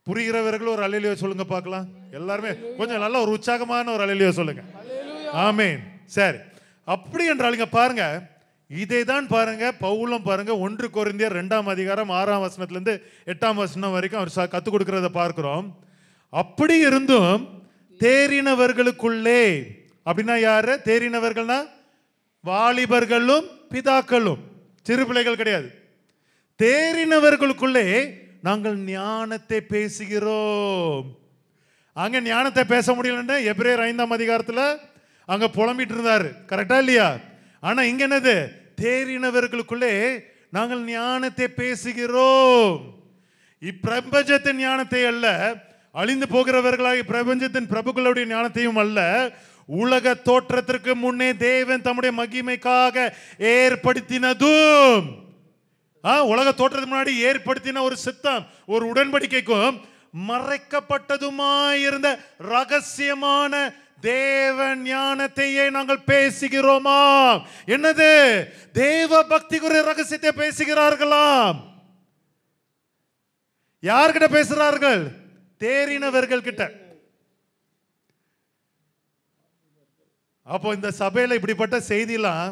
புரிகிறவர்கள் ஒரு அல்லேலூயா சொல்லுங்க பார்க்கலாம். எல்லாருமே கொஞ்சம் நல்ல ஒரு உற்சாகமான ஒரு அல்லேலூயா சொல்லுங்க. ஆமென். சரி, அப்படி என்றால் இங்க பாருங்க, இதை தான் பாருங்க பவுலும் பாருங்க 1 கொரிந்தியர் 2ஆம் அதிகாரம் 6ஆம் வசனத்திலிருந்து 8ஆம் வசனம் வரைக்கும் அவர் கற்றுக் கொடுக்கிறத பார்க்கிறோம். அப்படி இருந்தும் தேறினவர்களுக்குள்ளே, அப்படின்னா யாரு தேறினவர்கள்னா வாலிபர்களும் பிதாக்களும், சிறு பிள்ளைகள் கிடையாது. தேறினவர்களுக்குள்ளே நாங்கள் ஞானத்தை பேசுகிறோம். அங்க ஞானத்தை பேச முடியலன்னு எபிரேயர் 5ஆம் அதிகாரத்தில் அங்க புலம்பிட்டு இருந்தாரு. கரெக்டா இல்லையா? ஆனா இங்க என்னது? தேறினவர்களுக்குள்ளே நாங்கள் ஞானத்தை பேசுகிறோம். இப்பிரபஞ்சத்தின் ஞானத்தை அல்ல, அழிந்து போகிறவர்களாக பிரபஞ்சத்தின் பிரபுக்களுடைய ஞானத்தையும் அல்ல, உலக தோற்றத்திற்கு முன்னே தேவன் தம்முடைய மகிமைக்காக ஏற்படுத்தினதும், உலக தோற்றத்துக்கு முன்னாடி ஏற்படுத்தின ஒரு சித்தம், ஒரு உடன்படிக்கைக்கும் மறைக்கப்பட்டதுமாயிருந்த ரகசியமான தேவ ஞானத்தையே நாங்கள் பேசுகிறோமா? என்னது? தேவ பக்திக்குரிய ரகசியத்தை பேசுகிறார்களாம். யார்கிட்ட பேசுகிறார்கள்? தேறினவர்கள் கிட்ட. அப்போ இந்த சபையில இப்படிப்பட்ட செய்திலாம்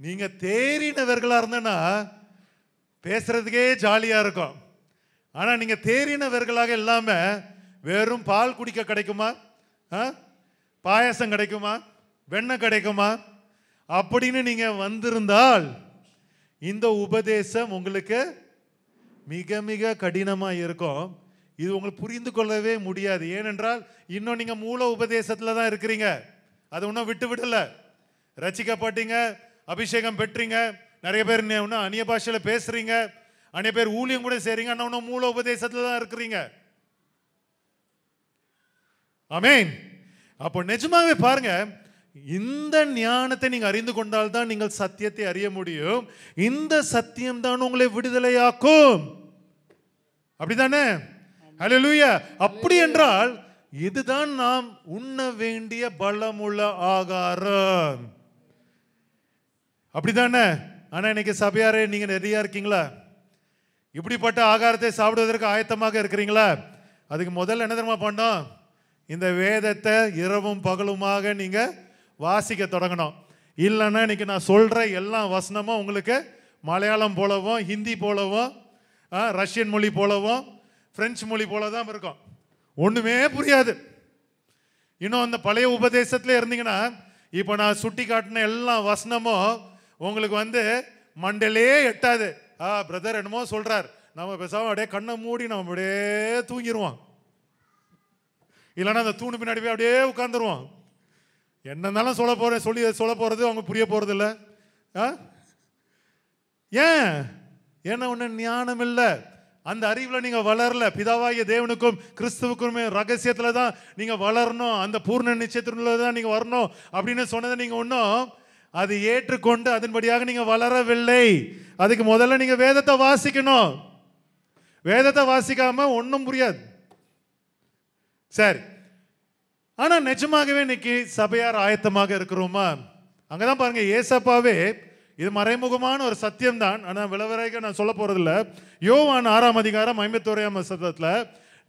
நீங்க தேறினவர்களா இருந்தனா பேசுறதுக்கே ஜாலியா இருக்கும். ஆனா நீங்க தேறினவர்களாக இல்லாம வெறும் பால் குடிக்க கிடைக்குமா, பாயாசம் கிடைக்குமா, வெண்ணெய் கிடைக்குமா அப்படின்னு நீங்க வந்திருந்தால் இந்த உபதேசம் உங்களுக்கு மிக மிக கடினமா இருக்கும். இது உங்களுக்கு புரிந்து கொள்ளவே முடியாது. ஏனென்றால் இன்னும் நீங்க மூல உபதேசத்துல தான் இருக்கிறீங்க. அது இன்னும் விட்டு விடல. ரட்சிக்கப்பட்டீங்க, அபிஷேகம் பெற்றீங்க, நிறைய பேர் இன்னும் அந்நிய பாஷையில பேசுறீங்க, அநேக பேர் ஊழியம் கூட செய்றீங்க, ஆனா இன்னும் மூல உபதேசத்துல தான் இருக்கிறீங்க. ஆமென். அப்போ நிஜமாவே பாருங்க, இந்த ஞானத்தை நீங்க அறிந்து கொண்டால் தான் நீங்கள் சத்தியத்தை அறிய முடியும். இந்த சத்தியம் தான் உங்களை விடுதலையாக்கும். அப்படிதானே? ஹல்லேலூயா. அப்படி என்றால் இதுதான் நாம் உண்ண வேண்டிய பலமுள்ள ஆகாரம். அப்படிதானே? ஆனா இன்னைக்கு சபையாரே நீங்க ரெடியா இருக்கீங்களா? இப்படிப்பட்ட ஆகாரத்தை சாப்பிடுவதற்கு ஆயத்தமாக இருக்கிறீங்களா? அதுக்கு முதல்ல என்ன தெரியுமா பண்ணோம்? இந்த வேதத்தை இரவும் பகலுமாக நீங்க வாசிக்க தொடங்கணும். இல்லைன்னா இன்னைக்கு நான் சொல்ற எல்லா வசனமும் உங்களுக்கு மலையாளம் போலவும், ஹிந்தி போலவும், ரஷ்யன் மொழி போலவும், பிரெஞ்சு மொழி போல தான் இருக்கும். ஒண்ணுமே புரியாது. இன்னும் அந்த பழைய உபதேசத்துல இருந்தீங்கன்னா இப்போ நான் சுட்டி காட்டின எல்லா வசனமும் உங்களுக்கு வந்து மண்டலே எட்டாது. பிரதர் என்னமோ சொல்றார், நம்ம பேசாம அப்படியே கண்ணை மூடி நம்ம அப்படியே தூங்கிடுவோம். இல்லைன்னா அந்த தூணு பின்னாடி போய் அப்படியே உட்காந்துருவோம். என்னன்னாலும் சொல்ல போறது அவங்க புரிய போறது இல்லை. ஏன்னா ஒண்ணு ஞானம் இல்லை, அந்த அறிவுல நீங்க வளரல. பிதாவாகிய தேவனுக்கும் கிறிஸ்துவுக்குமே ரகசியத்துல தான் நீங்க வளரணும், அந்த பூர்ண நிச்சயத்துல தான் நீங்க வரணும் அப்படின்னு சொன்னதை நீங்க ஒன்றும் அது ஏற்றுக்கொண்டு அதன்படியாக நீங்க வளரவில்லை. அதுக்கு முதல்ல நீங்க வேதத்தை வாசிக்கணும். வேதத்தை வாசிக்காம ஒன்றும் புரியாது. சரி, ஆனா நிஜமாகவே இன்னைக்கு சபையார் ஆயத்தமாக இருக்கிறோமா? அங்கதான் பாருங்க, ஏசப்பாவே, இது மறைமுகமான ஒரு சத்தியம் தான், ஆனால் விளவரைக்க நான் சொல்ல போறதில்ல. யோவான் 6ஆம் அதிகாரம் 51ஆம் வசனத்துல,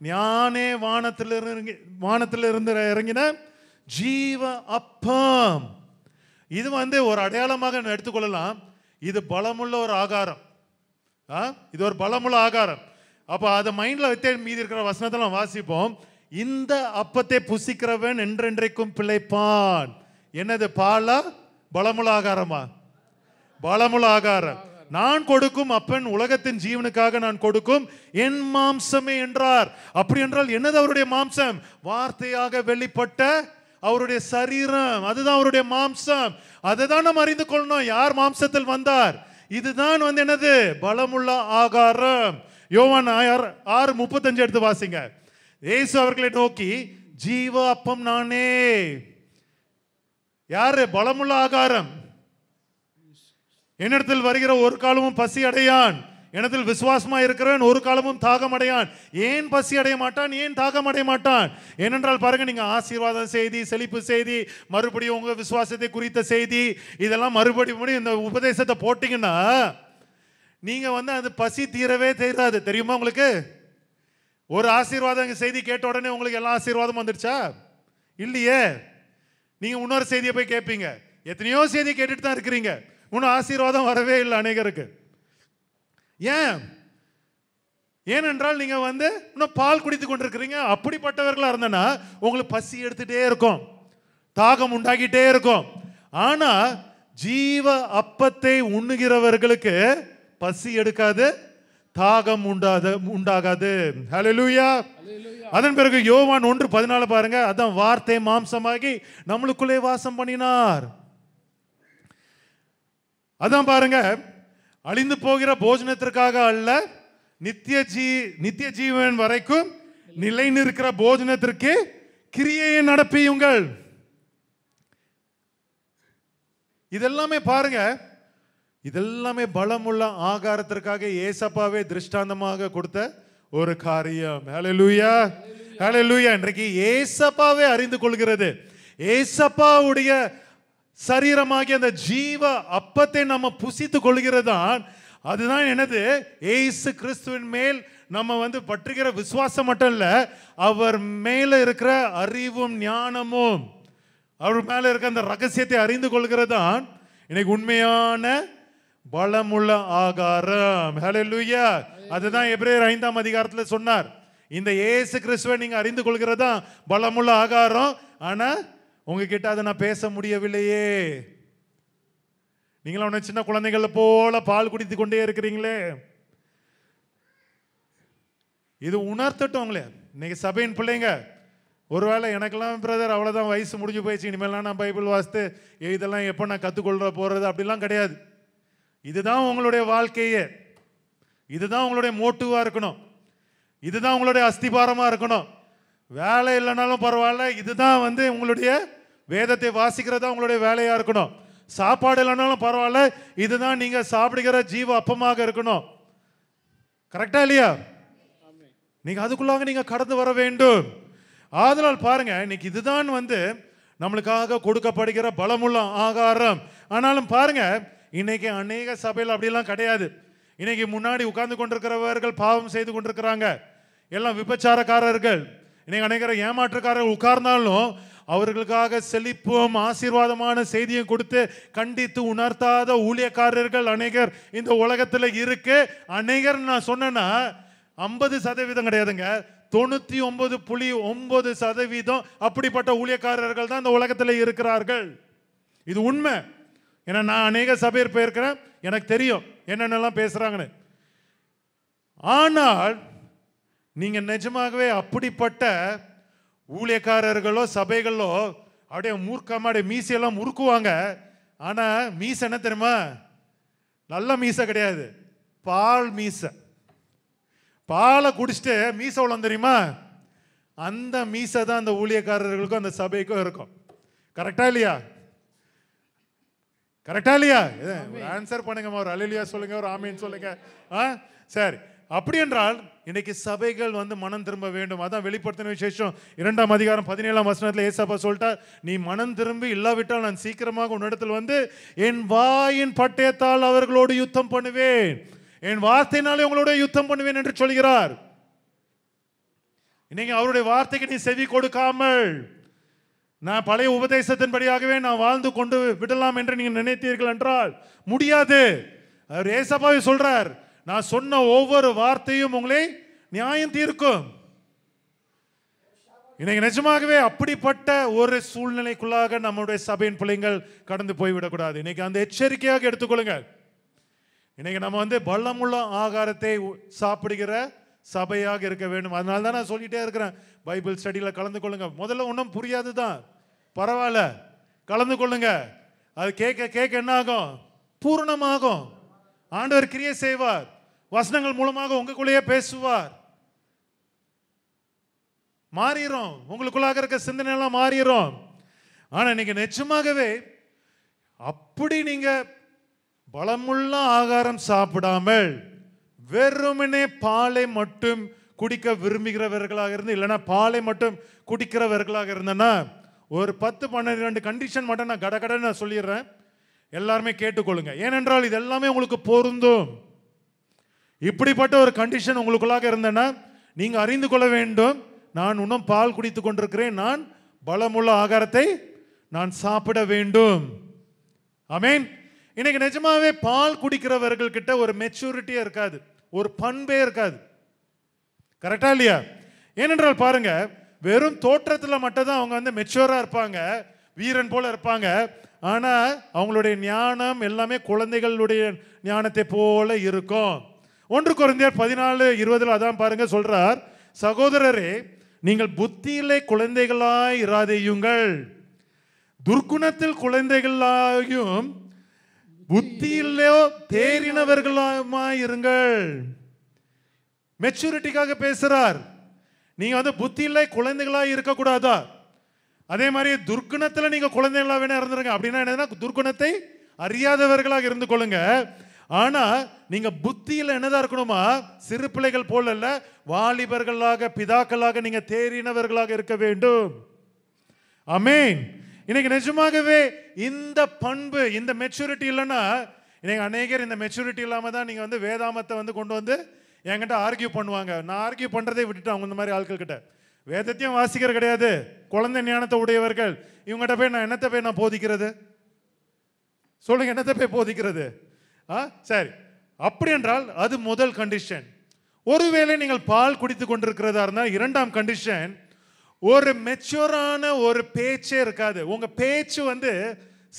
ஞானே வானத்திலிருந்து இறங்கின ஜீவ அப்பம். இது வந்து ஒரு அடையாளமாக எடுத்துக்கொள்ளலாம். இது பலமுள்ள ஒரு ஆகாரம். இது ஒரு பலமுள்ள ஆகாரம். அப்போ அதை மைண்ட்ல வைத்தே மீதி இருக்கிற வசனத்தை நாம் வாசிப்போம். இந்த அப்பத்தை புசிக்கிறவன் என்றென்றைக்கும் பிழைப்பான். என்னது? பாலா பலமுள்ள ஆகாரமா? பலமுள்ள ஆகாரம். நான் கொடுக்கும் அப்பன் உலகத்தின் ஜீவனுக்காக நான் கொடுக்கும் என் மாம்சமே என்றார். அப்படி என்றால் என்னது அவருடைய மாம்சம்? வார்த்தையாக வெளிப்பட்ட அவருடைய சரீரம், அதுதான் அவருடைய மாம்சம். அதை தான் நம்ம அறிந்து கொள்ளணும். யார் மாம்சத்தில் வந்தார்? இதுதான் வந்து என்னது? பலமுள்ள ஆகாரம். யோவான் 6:35 எடுத்து வாசிங்க. இயேசு அவர்களை நோக்கி, ஜீவ அப்பம் நானே. யாரு பலமுள்ள ஆகாரம்? என்னிடத்தில் வருகிற ஒரு காலமும் பசி அடையான், என்னிடத்தில் விசுவாசமா இருக்கிறவன் ஒரு காலமும் தாகம் அடையான். ஏன் பசி அடைய மாட்டான்? ஏன் தாகம் அடைய மாட்டான்? ஏனென்றால் பாருங்க, நீங்க ஆசீர்வாதம் செய்தி, செழிப்பு செய்தி, மறுபடியும் உங்க விசுவாசத்தை குறித்த செய்தி, இதெல்லாம் மறுபடியும் இந்த உபதேசத்தை போட்டீங்கன்னா நீங்க வந்து அது பசி தீரவே தீராது. தெரியுமா உங்களுக்கு? ஒரு ஆசீர்வாதம் செய்தி கேட்ட உடனே உங்களுக்கு எல்லா ஆசீர்வாதமும் வந்துடுச்சா? இல்லையே. நீங்க இன்னொரு செய்தியை போய் கேட்பீங்க. எத்தனையோ செய்தி கேட்டுட்டு தான் இருக்கிறீங்க, இன்னும் ஆசீர்வாதம் வரவே இல்லை அநேகருக்கு. ஏனென்றால் நீங்க வந்து இன்னும் பால் குடித்து கொண்டிருக்கிறீங்க. அப்படிப்பட்டவர்களா இருந்தனா உங்களுக்கு பசி எடுத்துட்டே இருக்கும், தாகம் உண்டாகிட்டே இருக்கும். ஆனா ஜீவ அப்பத்தை உண்ணுகிறவர்களுக்கு பசி எடுக்காது, தாகம் உண்டாகாது. ஹல்லேலூயா. அதன் பிறகு யோவான் 1:14 பாருங்க. அதான் வார்த்தை மாம்சமாகி நம்மளுக்குள்ளே வாசம் பண்ணினார். அதான் பாருங்க, அழிந்து போகிற போஜனத்திற்காக அல்ல, நித்திய ஜீவன் வரைக்கும் நிலை நிற்கிற போஜனத்திற்கு கிரியையை நடப்பியுங்கள். இதெல்லாமே பாருங்க, இதெல்லாமே பலமுள்ள ஆகாரத்திற்காக ஏசப்பாவே திருஷ்டாந்தமாக கொடுத்த ஒரு காரியம். ஹல்லேலூயா, ஹல்லேலூயா. இன்றைக்கு ஏசப்பாவே அறிந்து கொள்கிறது. ஏசப்பாவுடைய சரீரமாகிய அந்த ஜீவ அப்பத்தை நம்ம புசித்து கொள்கிறதான். அதுதான் என்னது? ஏசு கிறிஸ்துவின் மேல் நம்ம வந்து பற்றுகிற விசுவாசம் மட்டும் இல்ல, அவர் மேல இருக்கிற அறிவும் ஞானமும், அவர் மேல இருக்க அந்த ரகசியத்தை அறிந்து கொள்கிறதான் இன்னைக்கு உண்மையான பலமுள்ள ஆகாரம். ஹல்லேலூயா. அதுதான் எபிரேயர் 5ஆம் அதிகாரத்துல சொன்னார். இந்த இயேசு கிறிஸ்துவை நீங்க அறிந்து கொள்கிறதா பலமுள்ள ஆகாரம். ஆனா உங்ககிட்ட அதை நான் பேச முடியவில்லையே. நீங்களும் அவனை சின்ன குழந்தைகள் போல பால் குடித்து கொண்டே இருக்கிறீங்களே. இது உணர்த்தட்டும் உங்களே. இன்னைக்கு சபையின் பிள்ளைங்க, ஒருவேளை எனக்கெல்லாம் பிரதர் அவ்வளோதான், வயசு முடிஞ்சு போயிடுச்சு, இனிமேலாம் நான் பைபிள் வாசித்து இதெல்லாம் எப்போ நான் கற்றுக்கொள்ள போகிறது அப்படிலாம் கிடையாது. இதுதான் உங்களுடைய வாழ்க்கையே, இதுதான் உங்களுடைய மோட்டிவாக இருக்கணும், இதுதான் உங்களுடைய அஸ்திபாரமாக இருக்கணும். வேலை இல்லைனாலும் பரவாயில்ல, இதுதான் வந்து உங்களுடைய வேதத்தை வாசிக்கிறதா உங்களுடைய வேலையாக இருக்கணும். சாப்பாடு இல்லைனாலும் பரவாயில்ல, இதுதான் நீங்கள் சாப்பிடுகிற ஜீவ அப்பமாக இருக்கணும். கரெக்டா இல்லையா? நீங்க அதுக்குள்ளாக நீங்க கடந்து வர வேண்டும். ஆதலால் பாருங்க, இன்னைக்கு இதுதான் வந்து நம்மளுக்காக கொடுக்கப்படுகிற பலமுள்ள ஆகாரம். ஆனாலும் பாருங்க, இன்னைக்கு அநேக சபையில் அப்படிலாம் கிடையாது. இன்னைக்கு முன்னாடி உட்கார்ந்து கொண்டிருக்கிறவர்கள் பாவம் செய்து கொண்டிருக்கிறாங்க, எல்லாம் விபச்சாரக்காரர்கள். இன்னைக்கு அநேகர் ஏமாற்றுக்காரர்கள் உட்கார்ந்தாலும் அவர்களுக்காக செழிப்பும் ஆசீர்வாதமான செய்தியும் கொடுத்து கண்டித்து உணர்த்தாத ஊழியக்காரர்கள் அநேகர் இந்த உலகத்தில் இருக்கு. அநேகர் நான் சொன்னேன்னா 50% கிடையாதுங்க, 99.9% அப்படிப்பட்ட ஊழியக்காரர்கள் தான் இந்த உலகத்தில் இருக்கிறார்கள். இது உண்மை. ஏன்னா நான் அநேக சபையர் போயிருக்கிறேன், எனக்கு தெரியும் என்னென்னலாம் பேசுறாங்கன்னு. ஆனால் நீங்க நிஜமாகவே அப்படிப்பட்ட ஊழியக்காரர்களோ சபைகளோ அப்படியே மூர்க்கமா மீசையெல்லாம் முறுக்குவாங்க. ஆனா மீசை என்ன தெரியுமா? நல்ல மீசை கிடையாது, பால் மீசை. பாலை குடிச்சிட்டு மீசை உள்ள தெரியுமா? அந்த மீசை தான் அந்த ஊழியக்காரர்களுக்கும் அந்த சபைக்கும் இருக்கும். கரெக்டா இல்லையா? கரெக்டா இல்லையா? ஆன்சர் பண்ணுங்க, ஒரு அல்லேலூயா சொல்லுங்க, ஒரு ஆமீன் சொல்லுங்க. சரி, அப்படி என்றால் இன்னைக்கு சபைகள் மனம் திரும்ப வேண்டும். அதான் வெளிப்படுத்தின விசேஷம் 2ஆம் அதிகாரம் 17ஆம் வசனத்தில் ஏசாப்பா சொல்லிட்டார், நீ மனம் திரும்பி இல்லாவிட்டால் நான் சீக்கிரமாக உன்னிடத்தில் என் வாயின் பட்டயத்தால் அவர்களோடு யுத்தம் பண்ணுவேன், என் வார்த்தையினாலே உங்களோட யுத்தம் பண்ணுவேன் என்று சொல்கிறார். இன்னைக்கு அவருடைய வார்த்தைக்கு நீ செவி கொடுக்காமல் நான் பழைய உபதேசத்தின்படியாகவே நான் வாழ்ந்து கொண்டு விடலாம் என்று நீங்க நினைத்தீர்கள் என்றால் முடியாது. அவர் ஏசாப்பாவே சொல்றார், நான் சொன்ன ஒவ்வொரு வார்த்தையும் உங்களை நியாயம் தீர்க்கும். இன்னைக்கு நிஜமாகவே அப்படிப்பட்ட ஒரு சூழ்நிலைக்குள்ளாக நம்முடைய சபையின் பிள்ளைகள் கடந்து போய்விடக்கூடாது. இன்னைக்கு அந்த எச்சரிக்கையாக எடுத்துக்கொள்ளுங்க. இன்னைக்கு நம்ம பலமுள்ள ஆகாரத்தை சாப்பிடுகிற சபையாக இருக்க வேண்டும். அதனால தான் நான் சொல்லிட்டே இருக்கிறேன், பைபிள் ஸ்டடியில் கலந்து கொள்ளுங்க. முதல்ல ஒன்றும் புரியாது தான், பரவாயில்ல, கலந்து கொள்ளுங்க. அது கேட்க கேட்க என்ன ஆகும்? பூரணமாகும். ஆண்டவர் கிரியை செய்வார், வசனங்கள் மூலமாக உங்களுக்குள்ளேயே பேசுவார். மாறிடும், உங்களுக்குள்ளாக இருக்க சிந்தனை எல்லாம் மாறிடும். ஆனா நீங்க நிச்சயமாகவே அப்படி நீங்க பலமுள்ள ஆகாரம் சாப்பிடாமல் வெறுமனே பாலை மட்டும் குடிக்க விரும்புகிறவர்களாக இருந்து, இல்லைன்னா பாலை மட்டும் குடிக்கிறவர்களாக இருந்தனா, ஒரு 10-12 கண்டிஷன் மட்டும் நான் கடகடன்னு நான் சொல்லிடுறேன், எல்லாருமே கேட்டுக்கொள்ளுங்க. ஏனென்றால் இது எல்லாமே உங்களுக்கு பொருந்தும். இப்படிப்பட்ட ஒரு கண்டிஷன் உங்களுக்குள்ளாக இருந்தனா நீங்க அறிந்து கொள்ள வேண்டும், நான் இன்னும் பால் குடித்து கொண்டிருக்கிறேன், நான் பலமுள்ள ஆகாரத்தை நான் சாப்பிட வேண்டும். ஆமென். இன்னைக்கு நிஜமாவே பால் குடிக்கிறவர்கள் கிட்ட ஒரு மெச்சூரிட்டியே இருக்காது, ஒரு பண்பே இருக்காது. கரெக்டா இல்லையா? ஏனென்றால் பாருங்க, வெறும் தோற்றத்தில் மட்டும் தான் அவங்க மெச்சூரா இருப்பாங்க, வீரன் போல இருப்பாங்க. ஆனா அவங்களுடைய ஞானம் எல்லாமே குழந்தைகளுடைய ஞானத்தை போல இருக்கும். 1 கொரிந்தியர் 14:20 அதான் பாருங்க சொல்றார், சகோதரரே நீங்கள் புத்தியிலே குழந்தைகளாய் இராதேயுங்கள், துர்க்குணத்தில் குழந்தைகளாயும் புத்தியிலோ தேறினவர்களாய் இருங்கள். மெச்சூரிட்டிக்காக பேசுறார். நீங்க புத்தியில குழந்தைகளாய் இருக்கக்கூடாதா? அதே மாதிரி துர்க்குணத்துல நீங்க குழந்தைகளா வேணா இருந்துருங்க. அப்படின்னா என்னன்னா, துர்க்குணத்தை அறியாதவர்களாக இருந்து கொள்ளுங்க. ஆனா நீங்க புத்தியில என்னதான் இருக்கணுமா? சிறு பிள்ளைகள் போல அல்ல, வாலிபர்களாக பிதாக்களாக நீங்க தேறினவர்களாக இருக்க வேண்டும். ஆமென். இன்னைக்கு நிஜமாகவே இந்த பண்பு, இந்த மெச்சூரிட்டி இல்லைன்னா, இன்னைக்கு அநேகர் இந்த மெச்சூரிட்டி இல்லாம தான் நீங்க வேதாமத்தை கொண்டு என்கிட்ட ஆர்கியூ பண்ணுவாங்க. நான் ஆர்கியூ பண்றதை விட்டுட்டு அவங்க இந்த மாதிரி ஆட்கள் கிட்ட வேதத்தையும் வாசிக்கிற கிடையாது, குழந்தை ஞானத்தை உடையவர்கள், இவங்ககிட்ட போய் நான் என்னத்தை போய் நான் போதிக்கிறது? சொல்லுங்க, என்னத்தை போய் போதிக்கிறது? சரி, அப்படி என்றால் அது முதல் கண்டிஷன். ஒருவேளை நீங்கள் பால் குடித்து கொண்டிருக்கிறதா இருந்தால், 2ஆம் கண்டிஷன், ஒரு மெச்சூரான ஒரு பேச்சே இருக்காது. உங்க பேச்சு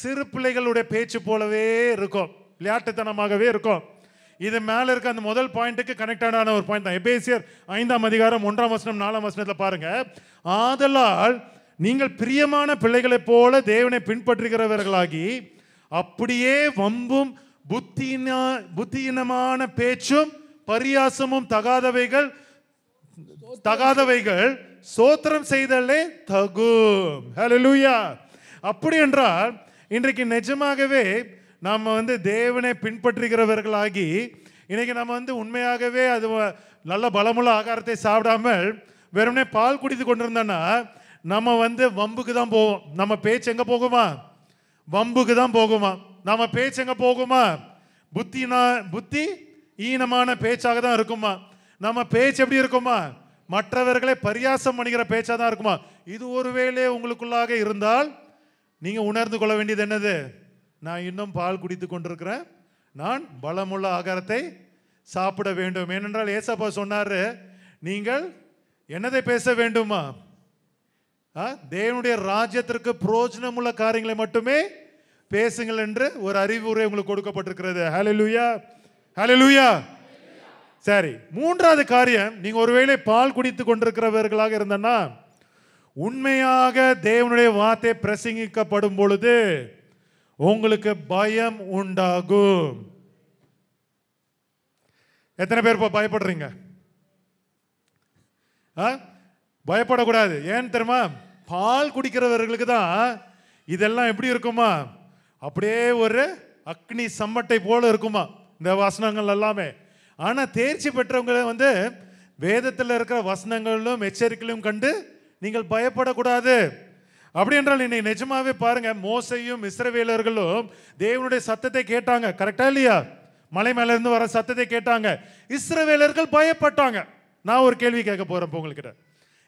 சிறு பிள்ளைகளுடைய பேச்சு போலவே இருக்கும், விளையாட்டுத்தனமாகவே இருக்கும். இது மேல இருக்க அந்த முதல் பாயிண்ட்டுக்கு கனெக்டான ஒரு பாயிண்ட் தான். எபேசியர் 5ஆம் அதிகாரம் 1ஆம் வசனம் 4ஆம் வசனத்தில் பாருங்க, ஆதலால் நீங்கள் பிரியமான பிள்ளைகளைப் போல தேவனை பின்பற்றுகிறவர்களாகி அப்படியே வம்பும் புத்தியினமான பேச்சும் பரியாசமும் தகாதவைகள் சோத்திரம் செய்தலே தகும். ஹல்லேலூயா. அப்படி என்றால் இன்றைக்கு நிஜமாகவே நாம் தேவனை பின்பற்றுகிறவர்களாகி இன்னைக்கு நம்ம உண்மையாகவே அது நல்ல பலமுள்ள ஆகாரத்தை சாப்பிடாமல் வெறுமனே பால் குடித்து கொண்டிருந்தோன்னா நம்ம வம்புக்கு தான் போவோம். நம்ம பேச்சு எங்க போகுமா? வம்புக்கு தான் போகுமா? நம்ம பேச்சு எங்க போகுமா? புத்தி ஈனமான பேச்சாக தான் இருக்குமா? நம்ம பேச்சு எப்படி இருக்குமா? மற்றவர்களை பரியாசம் பண்ணுகிற பேச்சா தான் இருக்குமா? இது ஒருவேளை உங்களுக்குள்ளாக இருந்தால் நீங்க உணர்ந்து கொள்ள வேண்டியது என்னது? நான் இன்னும் பால் குடித்து கொண்டிருக்கிறேன், நான் பலமுள்ள ஆகாரத்தை சாப்பிட வேண்டும். ஏனென்றால் ஏசப்பா சொன்னாரு, நீங்கள் என்னதை பேச வேண்டுமா? தேவனுடைய ராஜ்யத்திற்கு பிரயோஜனமுள்ள காரியங்களை மட்டுமே பேசுங்கள் என்று ஒரு அறிவுரை உங்களுக்கு கொடுக்கப்பட்டிருக்கிறது. ஹல்லேலூயா, ஹல்லேலூயா. சரி, மூன்றாவது காரியம், நீங்க ஒருவேளை பால் குடித்து கொண்டிருக்கிறவர்களாக இருந்தனா, உண்மையாக தேவனுடைய வார்த்தை பிரசங்கிக்கப்படும் பொழுது உங்களுக்கு பயம் உண்டாகும். எத்தனை பேர் பயப்படுறீங்க? பயப்படக்கூடாது. ஏன் தெரியுமா? பால் குடிக்கிறவர்களுக்கு தான் இதெல்லாம் எப்படி இருக்குமா? அப்படியே ஒரு அக்னி சம்மட்டை போல இருக்குமா இந்த வசனங்கள் எல்லாமே. ஆனா தேர்ச்சி பெற்றவங்க வேதத்தில் இருக்கிற வசனங்களும் எச்சரிக்கையிலும் கண்டு நீங்கள் பயப்படக்கூடாது. அப்படி என்றால் இன்னைக்கு நிஜமாவே பாருங்க, மோசையும் இஸ்ரவேலர்களும் தேவனுடைய சத்தத்தை கேட்டாங்க, கரெக்டா இல்லையா? மலை மேல இருந்து வர சத்தத்தை கேட்டாங்க. இஸ்ரவேலர்கள் பயப்பட்டாங்க. நான் ஒரு கேள்வி கேட்க போறேன் உங்ககிட்ட.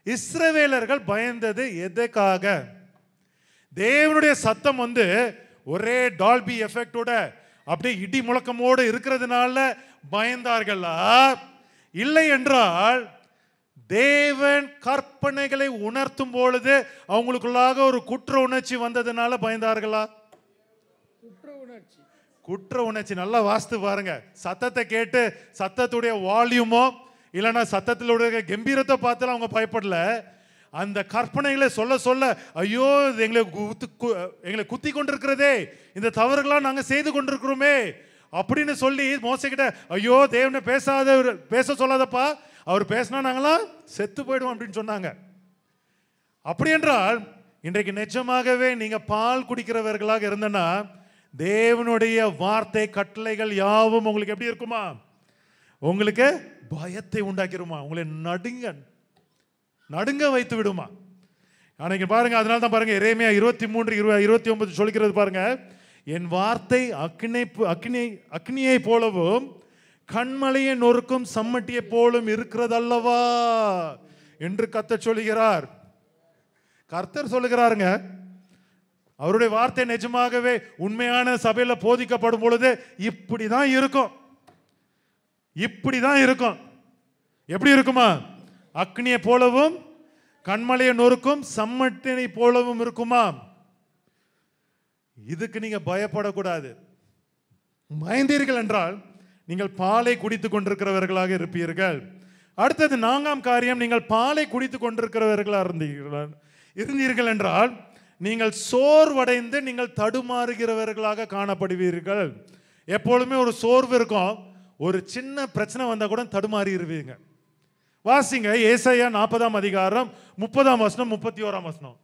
இஸ்ரவேலர்கள் பயந்தது எதுக்காக? தேவனுடைய சத்தம் ஒரே டால்பி எஃபெக்டோட அப்படியே இடி முழக்கமோடு இருக்கிறதுனால பயந்தார்களா? இல்லை என்றால் தேவன் கற்பனைகளை உணர்த்தும் பொழுது அவங்களுக்குள்ளாக ஒரு குற்ற உணர்ச்சி வந்ததுனால பயந்தார்களா? குற்ற உணர்ச்சி. நல்லா வாஸ்து பாருங்க. சத்தத்தை கேட்டு சத்தத்துடைய வால்யூமோ இல்லைன்னா சத்தத்திலுடைய கம்பீரத்தை பார்த்தாலும் அவங்க பயப்படல. அந்த கற்பனைகளை சொல்ல சொல்ல, ஐயோ எங்களை குத்தி கொண்டிருக்கிறதே, இந்த தவறுகளாம் நாங்கள் செய்து கொண்டிருக்கிறோமே அப்படின்னு சொல்லி மோசைக்கிட்ட, ஐயோ தேவனை பேச சொல்லாதப்பா, அவர் பேசினா நாங்களாம் செத்து போயிடுவோம் அப்படின்னு சொன்னாங்க. அப்படி என்றால் இன்றைக்கு நிஜமாகவே நீங்க பால் குடிக்கிறவர்களாக இருந்தனா, தேவனுடைய வார்த்தை கட்டளைகள் யாவும் உங்களுக்கு எப்படி இருக்குமா? உங்களுக்கு பயத்தை உண்டாக்கிருமா? உங்களை நடுங்க வைத்து விடுமா? அன்னைக்கு பாருங்க. அதனால தான் பாருங்க, எரேமியா 23:29 சொல்கிறது பாருங்க, என் வார்த்தை அக்னியை போலவும் கண்மலையை நொறுக்கும் சம்மட்டியை போலும் இருக்கிறது அல்லவா என்று கர்த்தர் சொல்லுகிறார். கர்த்தர் சொல்லுகிறாருங்க. அவருடைய வார்த்தை நிஜமாகவே உண்மையான சபையில போதிக்கப்படும் பொழுது இப்படிதான் இருக்கும். இப்படிதான் இருக்கும். எப்படி இருக்குமா? அக்னியை போலவும் கண்மலையை நொறுக்கும் சம்மட்டினை போலவும் இருக்குமா? இதுக்கு நீங்க பயப்படக்கூடாது. பயந்தீர்கள் என்றால் நீங்கள் பாலை குடித்துக் கொண்டிருக்கிறவர்களாக இருப்பீர்கள். அடுத்தது 4ஆம் காரியம், நீங்கள் பாலை குடித்துக் கொண்டிருக்கிறவர்களாக இருந்தீர்கள் என்றால் நீங்கள் சோர்வடைந்து நீங்கள் தடுமாறுகிறவர்களாக காணப்படுவீர்கள். எப்பொழுதுமே ஒரு சோர்வு இருக்கும். ஒரு சின்ன பிரச்சனை வந்தா கூட தடுமாறிடுவீங்க. வாசிங்க ஏசாயா 40ஆம் அதிகாரம் 30ஆம் வசனம் 31ஆம் வசனம்.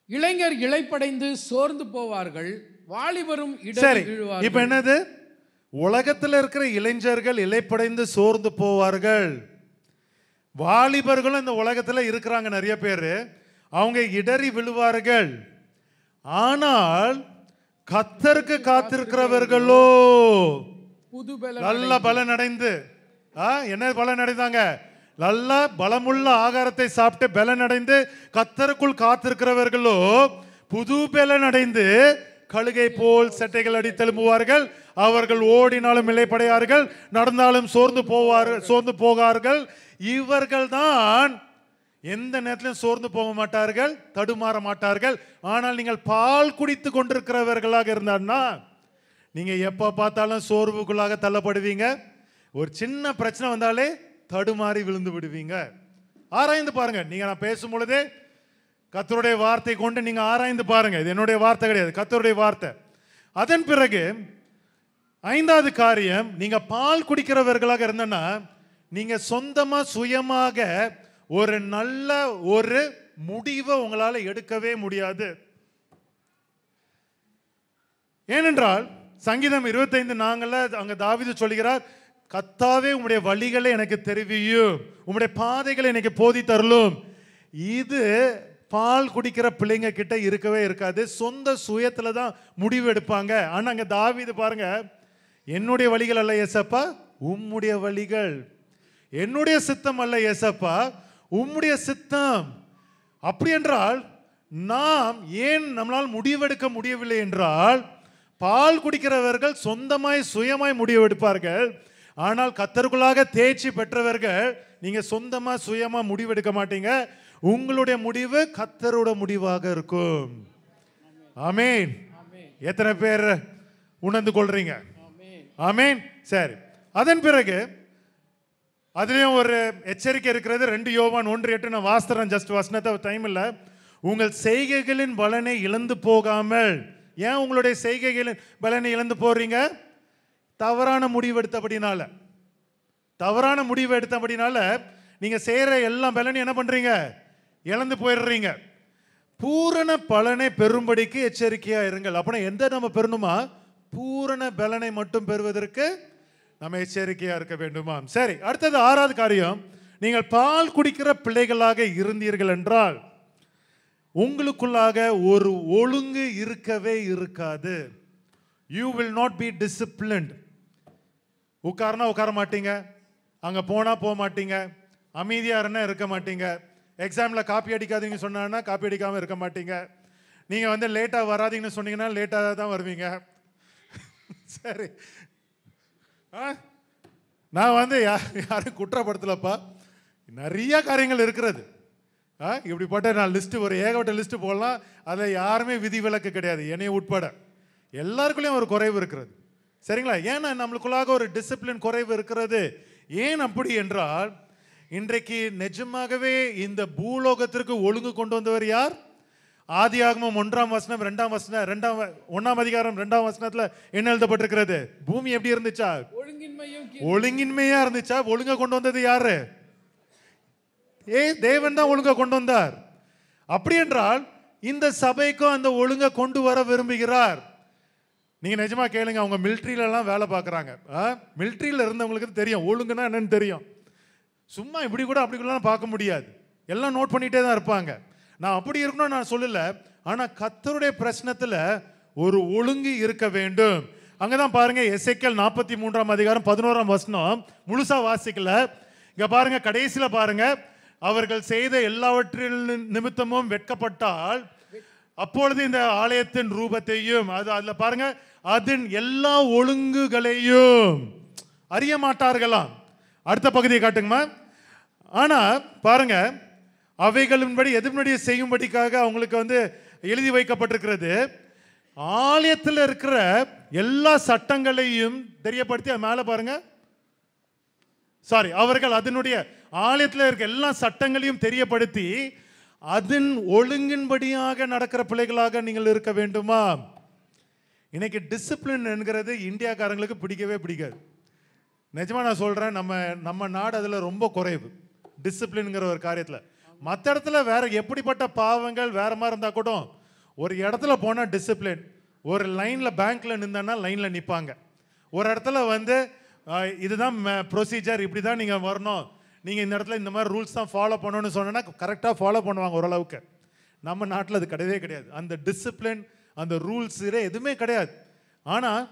இளைஞர் இளைப்படைந்து சோர்ந்து போவார்கள், வாலிபரும் சரி, இப்ப என்னது? உலகத்தில் இருக்கிற இளைஞர்கள் இளைப்படைந்து சோர்ந்து போவார்கள். வாலிபர்களும் இந்த உலகத்தில் இருக்கிறாங்க நிறைய பேர். அவங்க இடறி விழுவார்கள். ஆனால் கர்த்தருக்கு காத்திருக்கிறவர்களோ நல்ல பலன் அடைந்து, என்ன பலன் அடைந்தாங்க? நல்ல பலமுள்ள ஆகாரத்தை சாப்பிட்டு பலன் அடைந்து கர்த்தருக்குள் காத்திருக்கிறவர்களோ புது பலன் அடைந்து கழுகை போல் சட்டைகள் அடித்தெழும்புவார்கள். அவர்கள் ஓடினாலும் இளைப்படையார்கள், நடந்தாலும் சோர்ந்து போகார்கள். இவர்கள் தான் எந்த நேரத்திலும் சோர்ந்து போக மாட்டார்கள், தடுமாற மாட்டார்கள். ஆனால் நீங்கள் பால் குடித்து கொண்டிருக்கிறவர்களாக இருந்தான்னா நீங்க எப்ப பார்த்தாலும் சோர்வுக்குள்ளாக தள்ளப்படுவீங்க. ஒரு சின்ன பிரச்சனை வந்தாலே தடுமாறி விழுந்து விடுவீங்க. ஆராய்ந்து பாருங்க. நீங்க நான் பேசும் பொழுதே கர்த்தருடைய வார்த்தை கொண்டு நீங்க ஆராய்ந்து பாருங்க. இது என்னுடைய வார்த்தை கிடையாது, கர்த்தருடைய வார்த்தை. அதன் பிறகு 5வது காரியம், நீங்க பால் குடிக்கிறவர்களாக இருந்தனா நீங்க சொந்தமா சுயமாக ஒரு நல்ல ஒரு முடிவை உங்களால எடுக்கவே முடியாது. ஏனென்றால் சங்கீதம் 25:4 அங்க தாவீது சொல்கிறார், கர்த்தாவே உம்முடைய வழிகளை எனக்கு தெரிவியும், உம்முடைய பாதைகளை எனக்கு போதி தரலும். இது பால் குடிக்கிற பிள்ளைங்க கிட்ட இருக்கவே இருக்காது. சொந்த சுயத்துல தான் முடிவு எடுப்பாங்க. ஆனா அங்க தாவீது பாருங்க, என்னுடைய வழிகள் அல்ல ஏசப்பா, உம்முடைய வழிகள். என்னுடைய சித்தம் அல்ல ஏசப்பா, உம்முடைய சித்தம். அப்படி என்றால் நாம் ஏன் நம்மளால் முடிவெடுக்க முடியவில்லை என்றால், பால் குடிக்கிறவர்கள் சொந்தமாய் சுயமாய் முடிவெடுப்பார்கள். ஆனால் கர்த்தருக்குள்ளாக தேர்ச்சி பெற்றவர்கள் நீங்க சொந்தமா சுயமா முடிவெடுக்க மாட்டீங்க. உங்களுடைய முடிவு கர்த்தரோட முடிவாக இருக்கும். ஆமென். எத்தனை பேர் உணர்ந்து கொள்றீங்க? ஆமென். சரி, அதன் பிறகு அதுலயும் ஒரு எச்சரிக்கை இருக்கிறது. 2 யோவான் 1:8 நான் வாஸ்தரன், ஜஸ்ட் வசனத்தை, டைம் இல்லை. உங்கள் செய்கைகளின் பலனை இழந்து போகாமல். ஏன் உங்களுடைய செய்கைகளின் பலனை இழந்து போறீங்க? தவறான முடிவு எடுத்தபடினால. தவறான முடிவு எடுத்தபடினால நீங்க செய்யற எல்லா பலனையும் என்ன பண்றீங்க? இழந்து போயிடுறீங்க. பூரண பலனை பெறும்படிக்கு எச்சரிக்கையா இருங்கள். அப்படின்னா எந்த நம்ம பெறணுமா? பூரண பலனை மட்டும் பெறுவதற்கு நம்ம எச்சரிக்கையா இருக்க வேண்டுமா? சரி, அடுத்தது 6வது காரியம், நீங்கள் பால் குடிக்கிற பிள்ளைகளாக இருந்தீர்கள் என்றால் உங்களுக்குள்ளாக ஒரு ஒழுங்கு இருக்கவே இருக்காது. You will not be disciplined. உட்கார்னா உட்கார மாட்டீங்க, அங்க போனா போக மாட்டீங்க, அமைதியா இருந்தா இருக்க மாட்டீங்க, எக்ஸாம்ல காப்பி அடிக்காதீங்க சொன்னா காப்பி அடிக்காம இருக்க மாட்டீங்க, நீங்க வந்து லேட்டா வராதீங்கன்னு சொன்னீங்கன்னா லேட்டா தான் வருவீங்க. சரி, நான் வந்து யாரும் குற்றப்படுத்தலப்பா, நிறைய காரியங்கள் இருக்கிறது. இப்படிப்பட்ட நான் லிஸ்ட்டு, ஒரு ஏகப்பட்ட லிஸ்ட்டு போடலாம். அதில் யாருமே விதிவிலக்கு கிடையாது, என்னைய உட்பட. எல்லாருக்குள்ளேயும் ஒரு குறைவு இருக்கிறது. சரிங்களா? ஏன்னா நம்மளுக்குள்ளாக ஒரு டிசிப்ளின் குறைவு இருக்கிறது. ஏன் அப்படி என்றால், இன்றைக்கு நிஜமாகவே இந்த பூலோகத்திற்கு ஒழுங்கு கொண்டு வந்தவர் யார்? ஆதியாகமம் 1ஆம் வசனம் 2ஆம் வசனம் 1ஆம் அதிகாரம் 2ஆம் வசனத்துல என்ன எழுதப்பட்டிருக்கிறது? பூமி எப்படி இருந்துச்சா? ஒழுங்கின்மையா இருந்துச்சா? ஒழுங்க கொண்டு வந்தது யாரு? தேவன் தான் ஒழுங்க கொண்டு வந்தார். அப்படி என்றால் இந்த சபைக்கும் அந்த ஒழுங்க கொண்டு வர விரும்புகிறார். நீங்க நிஜமா கேளுங்க, அவங்க மிலிட்ரியில எல்லாம் வேலை பார்க்குறாங்க. மிலிட்ரியில இருந்தவங்களுக்கு தெரியும் ஒழுங்குனா என்னன்னு தெரியும். சும்மா இப்படி கூட அப்படி கூட பார்க்க முடியாது, எல்லாம் நோட் பண்ணிட்டே தான் இருப்பாங்க. நான் அப்படி இருக்கணும்னு நான் சொல்லல, ஆனா கர்த்தருடைய பிரச்சனத்துல ஒரு ஒழுங்கு இருக்க வேண்டும். அங்கதான் பாருங்க, எசேக்கியேல் 43ஆம் அதிகாரம் 11ஆம் வசனம் முழுசா வாசிக்கல. இங்க பாருங்க, கடைசியில பாருங்க, அவர்கள் செய்த எல்லாவற்றின் நிமித்தமும் வெட்கப்பட்டால் அப்பொழுது இந்த ஆலயத்தின் ரூபத்தையும் அதுல பாருங்க, அதன் எல்லா ஒழுங்குகளையும் அறிய மாட்டார்களாம். அடுத்த பகுதியை காட்டுங்கம்மா. ஆனா பாருங்க, அவைகளின்படி எதிர்படி செய்யும்படிக்காக அவங்களுக்கு வந்து எழுதி வைக்கப்பட்டிருக்கிறது. ஆலயத்தில் இருக்கிற எல்லா சட்டங்களையும் தெரியப்படுத்தி மேல பாருங்க, சாரி, அவர்கள் அதனுடைய ஆலயத்தில் இருக்க எல்லா சட்டங்களையும் தெரியப்படுத்தி அதன் ஒழுங்கின்படியாக நடக்கிற பிள்ளைகளாக நீங்கள் இருக்க வேண்டுமா? இன்னைக்கு டிசிப்ளின் என்கிறது இந்தியாக்காரங்களுக்கு பிடிக்கவே பிடிக்காது. நிஜமா நான் சொல்றேன், நம்ம நாடு அதுல ரொம்ப குறைவு டிசிப்ளின்ங்கிற ஒரு காரியத்தில். மற்ற இடத்துல வேற எப்படிப்பட்ட பாவங்கள் வேற மாதிரி இருந்தா கூட, ஒரு இடத்துல போனா டிசிப்ளின். ஒரு லைன்ல பேங்க்ல நின்னா லைன்ல நிற்பாங்க. ஒரு இடத்துல வந்து இதுதான் ப்ரொசீஜர், இப்படி தான் நீங்கள் வரணும், நீங்கள் இந்த இடத்துல இந்த மாதிரி ரூல்ஸ் தான் ஃபாலோ பண்ணணும்னு சொன்னா கரெக்டாக ஃபாலோ பண்ணுவாங்க ஓரளவுக்கு. நம்ம நாட்டில் அது கிடையவே கிடையாது. அந்த டிசிப்ளின், அந்த ரூல்ஸ் எதுவுமே கிடையாது. ஆனால்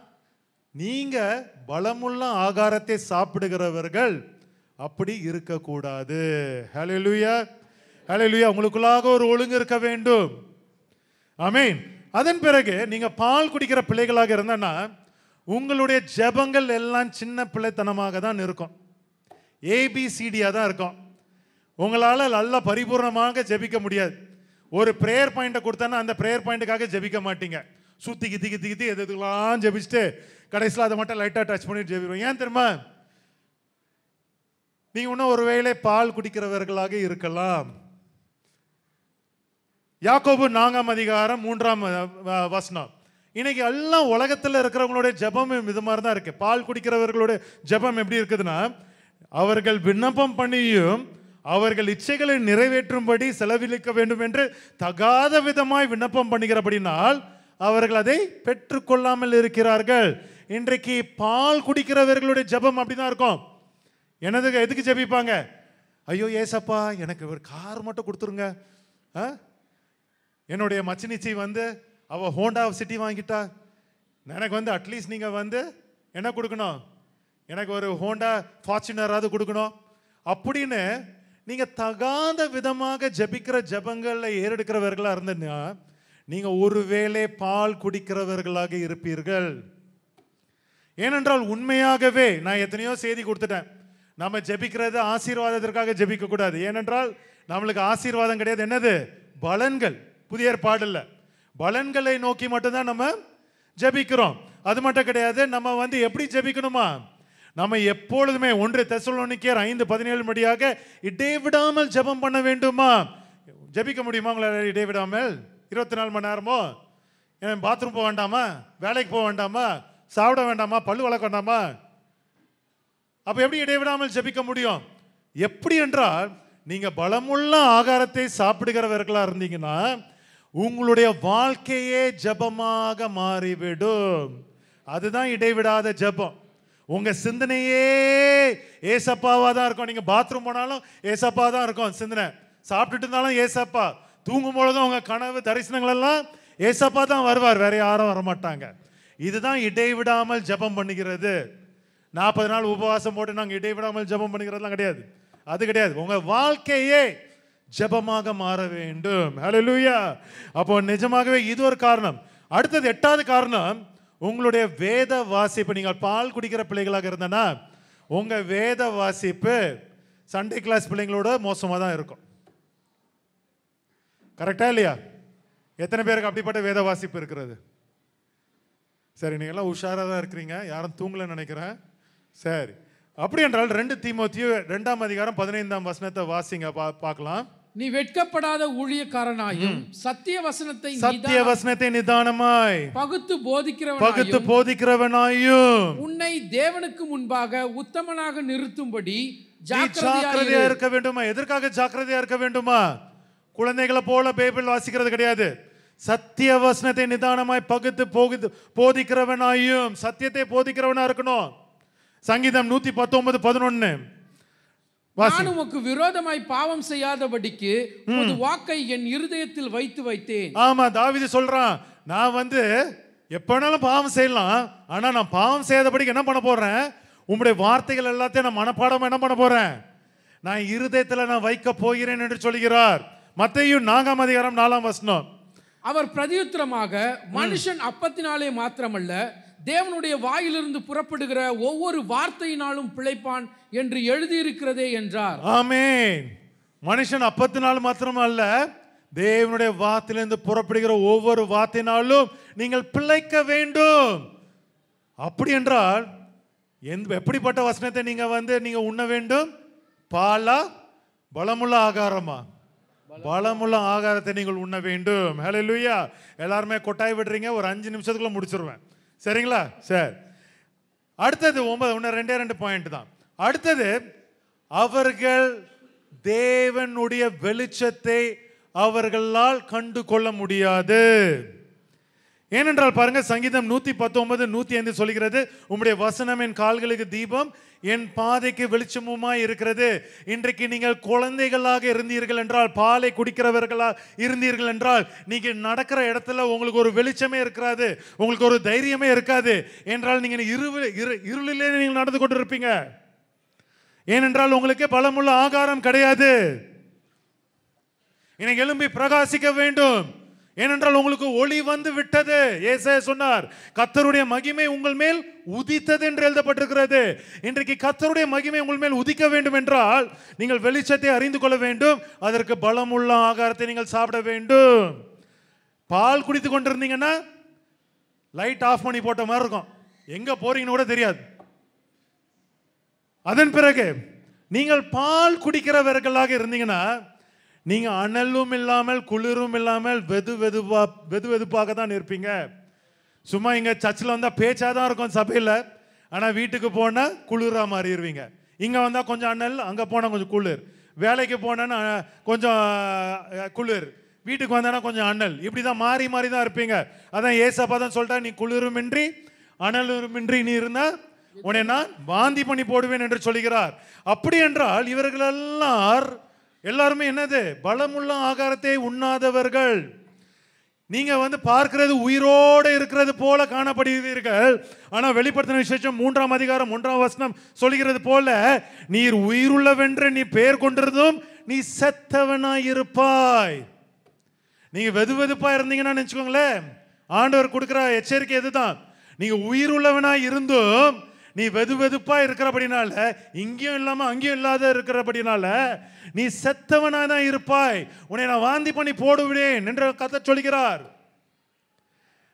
நீங்கள் பலமுள்ள ஆகாரத்தை சாப்பிடுகிறவர்கள் அப்படி இருக்கக்கூடாது. ஹல்லேலூயா, ஹல்லேலூயா. உங்களுக்குள்ளாக ஒரு ஒழுங்கு இருக்க வேண்டும். ஆமென். அதன் பிறகு நீங்க பால் குடிக்கிற பிள்ளைகளாக இருந்தா உங்களுடைய ஜெபங்கள் எல்லாம் சின்ன பிள்ளைத்தனமாக தான் இருக்கும், ஏபிசிடியா தான் இருக்கும். உங்களால் நல்லா பரிபூர்ணமாக ஜெபிக்க முடியாது. ஒரு ப்ரேயர் பாயிண்ட்டை கொடுத்தானா அந்த ப்ரேயர் பாயிண்ட்டுக்காக ஜெபிக்க மாட்டீங்க. சுத்தி கித்தி கித்தி கித்தி எதுக்கெல்லாம் ஜெபிச்சுட்டு கடைசியில் அதை மட்டும் லைட்டாக டச் பண்ணிட்டு ஜெபிடுவோம். ஏன் தெரியுமா? நீங்க இன்னும் ஒருவேளை பால் குடிக்கிறவர்களாக இருக்கலாம். யாக்கோபு 4ஆம் அதிகாரம் 3ஆம் வசனம். இன்னைக்கு எல்லாம் உலகத்தில் இருக்கிறவங்களுடைய ஜெபம் இது மாதிரி தான் இருக்கு. பால் குடிக்கிறவர்களுடைய ஜெபம் எப்படி இருக்குதுன்னா, அவர்கள் விண்ணப்பம் பண்ணியும் அவர்கள் இச்சைகளை நிறைவேற்றும்படி செலவழிக்க வேண்டும் என்று தகாத விதமாய் விண்ணப்பம் பண்ணுகிறபடினால் அவர்கள் அதை பெற்றுக்கொள்ளாமல் இருக்கிறார்கள். இன்றைக்கு பால் குடிக்கிறவர்களுடைய ஜெபம் அப்படிதான் இருக்கும். எதுக்கு ஜெபிப்பாங்க? ஐயோ ஏசப்பா, எனக்கு ஒரு கார் மட்டும் கொடுத்துருங்க. என்னுடைய மச்சினிச்சி வந்து அவள் ஹோண்டா சிட்டி வாங்கிட்டா, எனக்கு வந்து அட்லீஸ்ட் நீங்கள் வந்து என்ன கொடுக்கணும், எனக்கு ஒரு ஹோண்டா ஃபார்ச்சுனராவது கொடுக்கணும். அப்படின்னு நீங்க தகாத விதமாக ஜெபிக்கிற ஜெபங்கள்ல ஏறெடுக்கிறவர்களா இருந்தீங்கன்னா நீங்க ஒருவேளை பால் குடிக்கிறவர்களாக இருப்பீர்கள். ஏனென்றால் உண்மையாகவே நான் எத்தனையோ செய்தி கொடுத்துட்டேன், நம்ம ஜெபிக்கிறது ஆசீர்வாதத்திற்காக ஜெபிக்க கூடாது. ஏனென்றால் நம்மளுக்கு ஆசீர்வாதம் கிடையாது, என்னது? பலன்கள். புதிய ஏற்பாடு இல்ல, பலன்களை நோக்கி மட்டும்தான் நம்ம ஜெபிக்கிறோம். அது மட்டும் கிடையாது, நம்ம எப்படி ஜெபிக்கணுமா? நம்ம எப்பொழுதுமே 1 தெசலோனிக்கேயர் 5:17 படியாக இடைவிடாமல் ஜெபம் பண்ண வேண்டுமா? ஜெபிக்க முடியுமா உங்களால் இடைவிடாமல்? 24 மணி நேரமோ? பாத்ரூம் போக வேண்டாமா? வேலைக்கு போக வேண்டாமா? சாப்பிட வேண்டாமா? பல்லு வளர்க்க வேண்டாமா? அப்ப எப்படி இடைவிடாமல் ஜெபிக்க முடியும்? எப்படி என்றால், நீங்க பலமுள்ள ஆகாரத்தை சாப்பிடுகிறவர்களா இருந்தீங்கன்னா உங்களுடைய வாழ்க்கையே ஜெபமாக மாறிவிடும். அதுதான் இடைவிடாத ஜெபம். உங்க சிந்தனையே ஏசப்பாவா தான் இருக்கும். நீங்க பாத்ரூம் போனாலும் ஏசப்பா தான் இருக்கும் சிந்தனை, சாப்பிட்டுட்டு இருந்தாலும் ஏசப்பா, தூங்கும் பொழுதும் உங்க கனவு தரிசனங்கள் எல்லாம் ஏசப்பா தான் வருவார், வேற யாரும் வரமாட்டாங்க. இதுதான் இடைவிடாமல் ஜெபம் பண்ணுகிறது. 40 நாள் உபவாசம் போட்டு நாங்கள் இடைவிடாமல் ஜெபம் பண்ணுகிறதுலாம் கிடையாது, அது கிடையாது. உங்க வாழ்க்கையே ஜெபமாக மாற வேண்டும். ஹல்லேலூயா. அப்போ நிஜமாகவே இது ஒரு காரணம். அடுத்தது 8வது காரணம், உங்களுடைய வேத வாசிப்பு. நீங்கள் பால் குடிக்கிற பிள்ளைகளாக இருந்தனா உங்க வேத வாசிப்பு சண்டே கிளாஸ் பிள்ளைங்களோட மோசமாக தான் இருக்கும். கரெக்டா இல்லையா? எத்தனை பேருக்கு அப்படிப்பட்ட வேத வாசிப்பு இருக்கிறது? சரி, நீங்க எல்லாம் உஷாராக தான் இருக்கிறீங்க, யாரும் தூங்கலன்னு நினைக்கிறேன். சரி, அப்படி என்றால் 2 தீமோத்தேயு 2ஆம் அதிகாரம் 15ஆம் வசனத்தை வாசிங்க, பார்க்கலாம். நீ வெட்கப்படாத ஊழியக்காரனாயும் சத்திய வசனத்தை நிதானமாய் பகுத்து போதிக்கிறவனாயும் உன்னை தேவனுக்கு முன்பாக உத்தமனாக நிறுத்தும்படி ஜாக்கிரதையா இருக்க வேண்டுமா? எதற்காக ஜாக்கிரதையா இருக்க வேண்டுமா? குழந்தைகளை போல பைபிள் வாசிக்கிறது கிடையாது. சத்திய வசனத்தை நிதானமாய் பகுத்து போதிக்கிறவனாயும், சத்தியத்தை போதிக்கிறவனா இருக்கணும். சங்கீதம் 119:11. நான் உமக்கு விரோதமாய் பாவம் செய்யாதபடிக்கு உமது வாக்கை என் இருதயத்தில் வைத்தேன். ஆமா, தாவீது சொல்றான், நான் எப்ப வேணாலும் பாவம் செய்யலாம், ஆனா நான் பாவம் செய்யாதபடிக்கு என்ன பண்ண போறேன்? உம்முடைய வார்த்தைகள் எல்லாத்தையும் நான் மனப்பாடம் என்ன பண்ண போறேன்? நான் இருதயத்தில் நான் வைக்க போகிறேன் என்று சொல்கிறார். மத்தேயு 4ஆம் அதிகாரம் 4ஆம் வசனம். அவர் பிரதியுத்தரமாக, மனுஷன் அப்பத்தினாலே மாத்திரமல்ல தேவனுடைய வாயிலிருந்து புறப்படுகிற ஒவ்வொரு வார்த்தையினாலும் பிழைப்பான் என்று எழுதியிருக்கிறதே என்றார். ஆமென். மனுஷன் அப்பத்தினால் மாத்திரம் அல்ல, தேவனுடைய வாயிலிருந்து புறப்படுகிற ஒவ்வொரு வார்த்தையினாலும் நீங்கள் பிழைக்க வேண்டும். அப்படி என்றால் எப்படிப்பட்ட வசனத்தை நீங்க உண்ண வேண்டும்? பாலா, பலமுள்ள ஆகாரமா? பலமுள்ள ஆகாரத்தை நீங்கள் உண்ண வேண்டும். ஹல்லேலூயா. எல்லாருமே கொட்டாய் விடுறீங்க, ஒரு 5 நிமிஷத்துக்குள்ள முடிச்சிருவேன், சரிங்களா? சரி, அடுத்தது 2 பாயிண்ட் தான். அடுத்தது, அவர்கள் தேவனுடைய வெளிச்சத்தை அவர்களால் கண்டு கொள்ள முடியாது. ஏனென்றால் பாருங்க, சங்கீதம் 119:105 சொல்கிறது, உம்முடைய வசனம் என் கால்களுக்கு தீபம், என் பாதைக்கு வெளிச்சமுமாய் இருக்கிறது. இன்றைக்கு நீங்கள் குழந்தைகளாக இருந்தீர்கள் என்றால், பாலை குடிக்கிறவர்களா இருந்தீர்கள் என்றால், நீங்க நடக்கிற இடத்துல உங்களுக்கு ஒரு வெளிச்சமே இருக்காது, உங்களுக்கு ஒரு தைரியமே இருக்காது. என்றால் நீங்கள் இருளிலே நீங்கள் நடந்து கொண்டு இருப்பீங்க. ஏனென்றால் உங்களுக்கு பலமுள்ள ஆகாரம் கிடையாது. இன்னைக்கு எழும்பி பிரகாசிக்க வேண்டும். ஏனென்றால் உங்களுக்கு ஒளி வந்து விட்டது. ஏசாயா சொன்னார், கர்த்தருடைய மகிமை உங்கள் மேல் உதித்தது என்று எழுதப்பட்டிருக்கிறது. இன்றைக்கு கர்த்தருடைய மகிமை உங்கள் மேல் உதிக்க வேண்டும் என்றால் நீங்கள் வெளிச்சத்தை அறிந்து கொள்ள வேண்டும். அதற்கு பலமுள்ள ஆகாரத்தை நீங்கள் சாப்பிட வேண்டும். பால் குடித்து கொண்டிருந்தீங்கன்னா லைட் ஆஃப் பண்ணி போட்ட மாதிரி இருக்கும், எங்க போறீங்கன்னு கூட தெரியாது. அதன் பிறகு நீங்கள் பால் குடிக்கிறவர்களாக இருந்தீங்கன்னா நீங்க அனலும் இல்லாமல் குளிரும் இல்லாமல் வெதுவெதுப்பாக தான் இருப்பீங்க. சும்மா இங்க சர்ச்சில் வந்தா பேச்சாதான் இருக்கும் சபையில், ஆனா வீட்டுக்கு போனா குளிரா மாறிடுவீங்க. இங்க வந்தா கொஞ்சம் அனல், அங்க போனா கொஞ்சம் குளிர். வேலைக்கு போனா கொஞ்சம் குளிர், வீட்டுக்கு வந்தானா கொஞ்சம் அனல். இப்படிதான் மாறி மாறி தான் இருப்பீங்க. அதான் ஏசப்பா தான் சொல்லிட்டா, நீ குளிருமின்றி அனலுமின்றி நீ இருந்தா உன்னை நான் வாந்தி பண்ணி போடுவேன் என்று சொல்கிறார். அப்படி என்றால் இவர்கள் எல்லாருமே என்னது? பலமுள்ள ஆகாரத்தை உண்ணாதவர்கள். நீங்க பார்க்கிறது உயிரோடு இருக்கிறது போல காணப்படுவீர்கள். ஆனா வெளிப்படுத்தின விசேஷம் 3ஆம் அதிகாரம் 1ஆம் வசனம் சொல்கிறது போல, நீர் உயிருள்ளவென்று நீ பெயர் கொண்டிருந்தும் நீ செத்தவனாய் இருப்பாய். நீங்க வெதுவெதுப்பா இருந்தீங்கன்னா நினைச்சுக்கோங்களேன், ஆண்டவர் கொடுக்கிற எச்சரிக்கை எதுதான், நீங்க உயிருள்ளவனாய் இருந்தும் நீ வெதுவெதுப்பா இருக்கிறபடினால, இங்கேயும் இல்லாம அங்கேயும் இல்லாத இருக்கிறபடினால நீ செத்தவனா தான் இருப்பாய், உன்னை நான் வாந்தி பண்ணி போடுவிடேன் என்று கர்த்தர் சொல்கிறார்.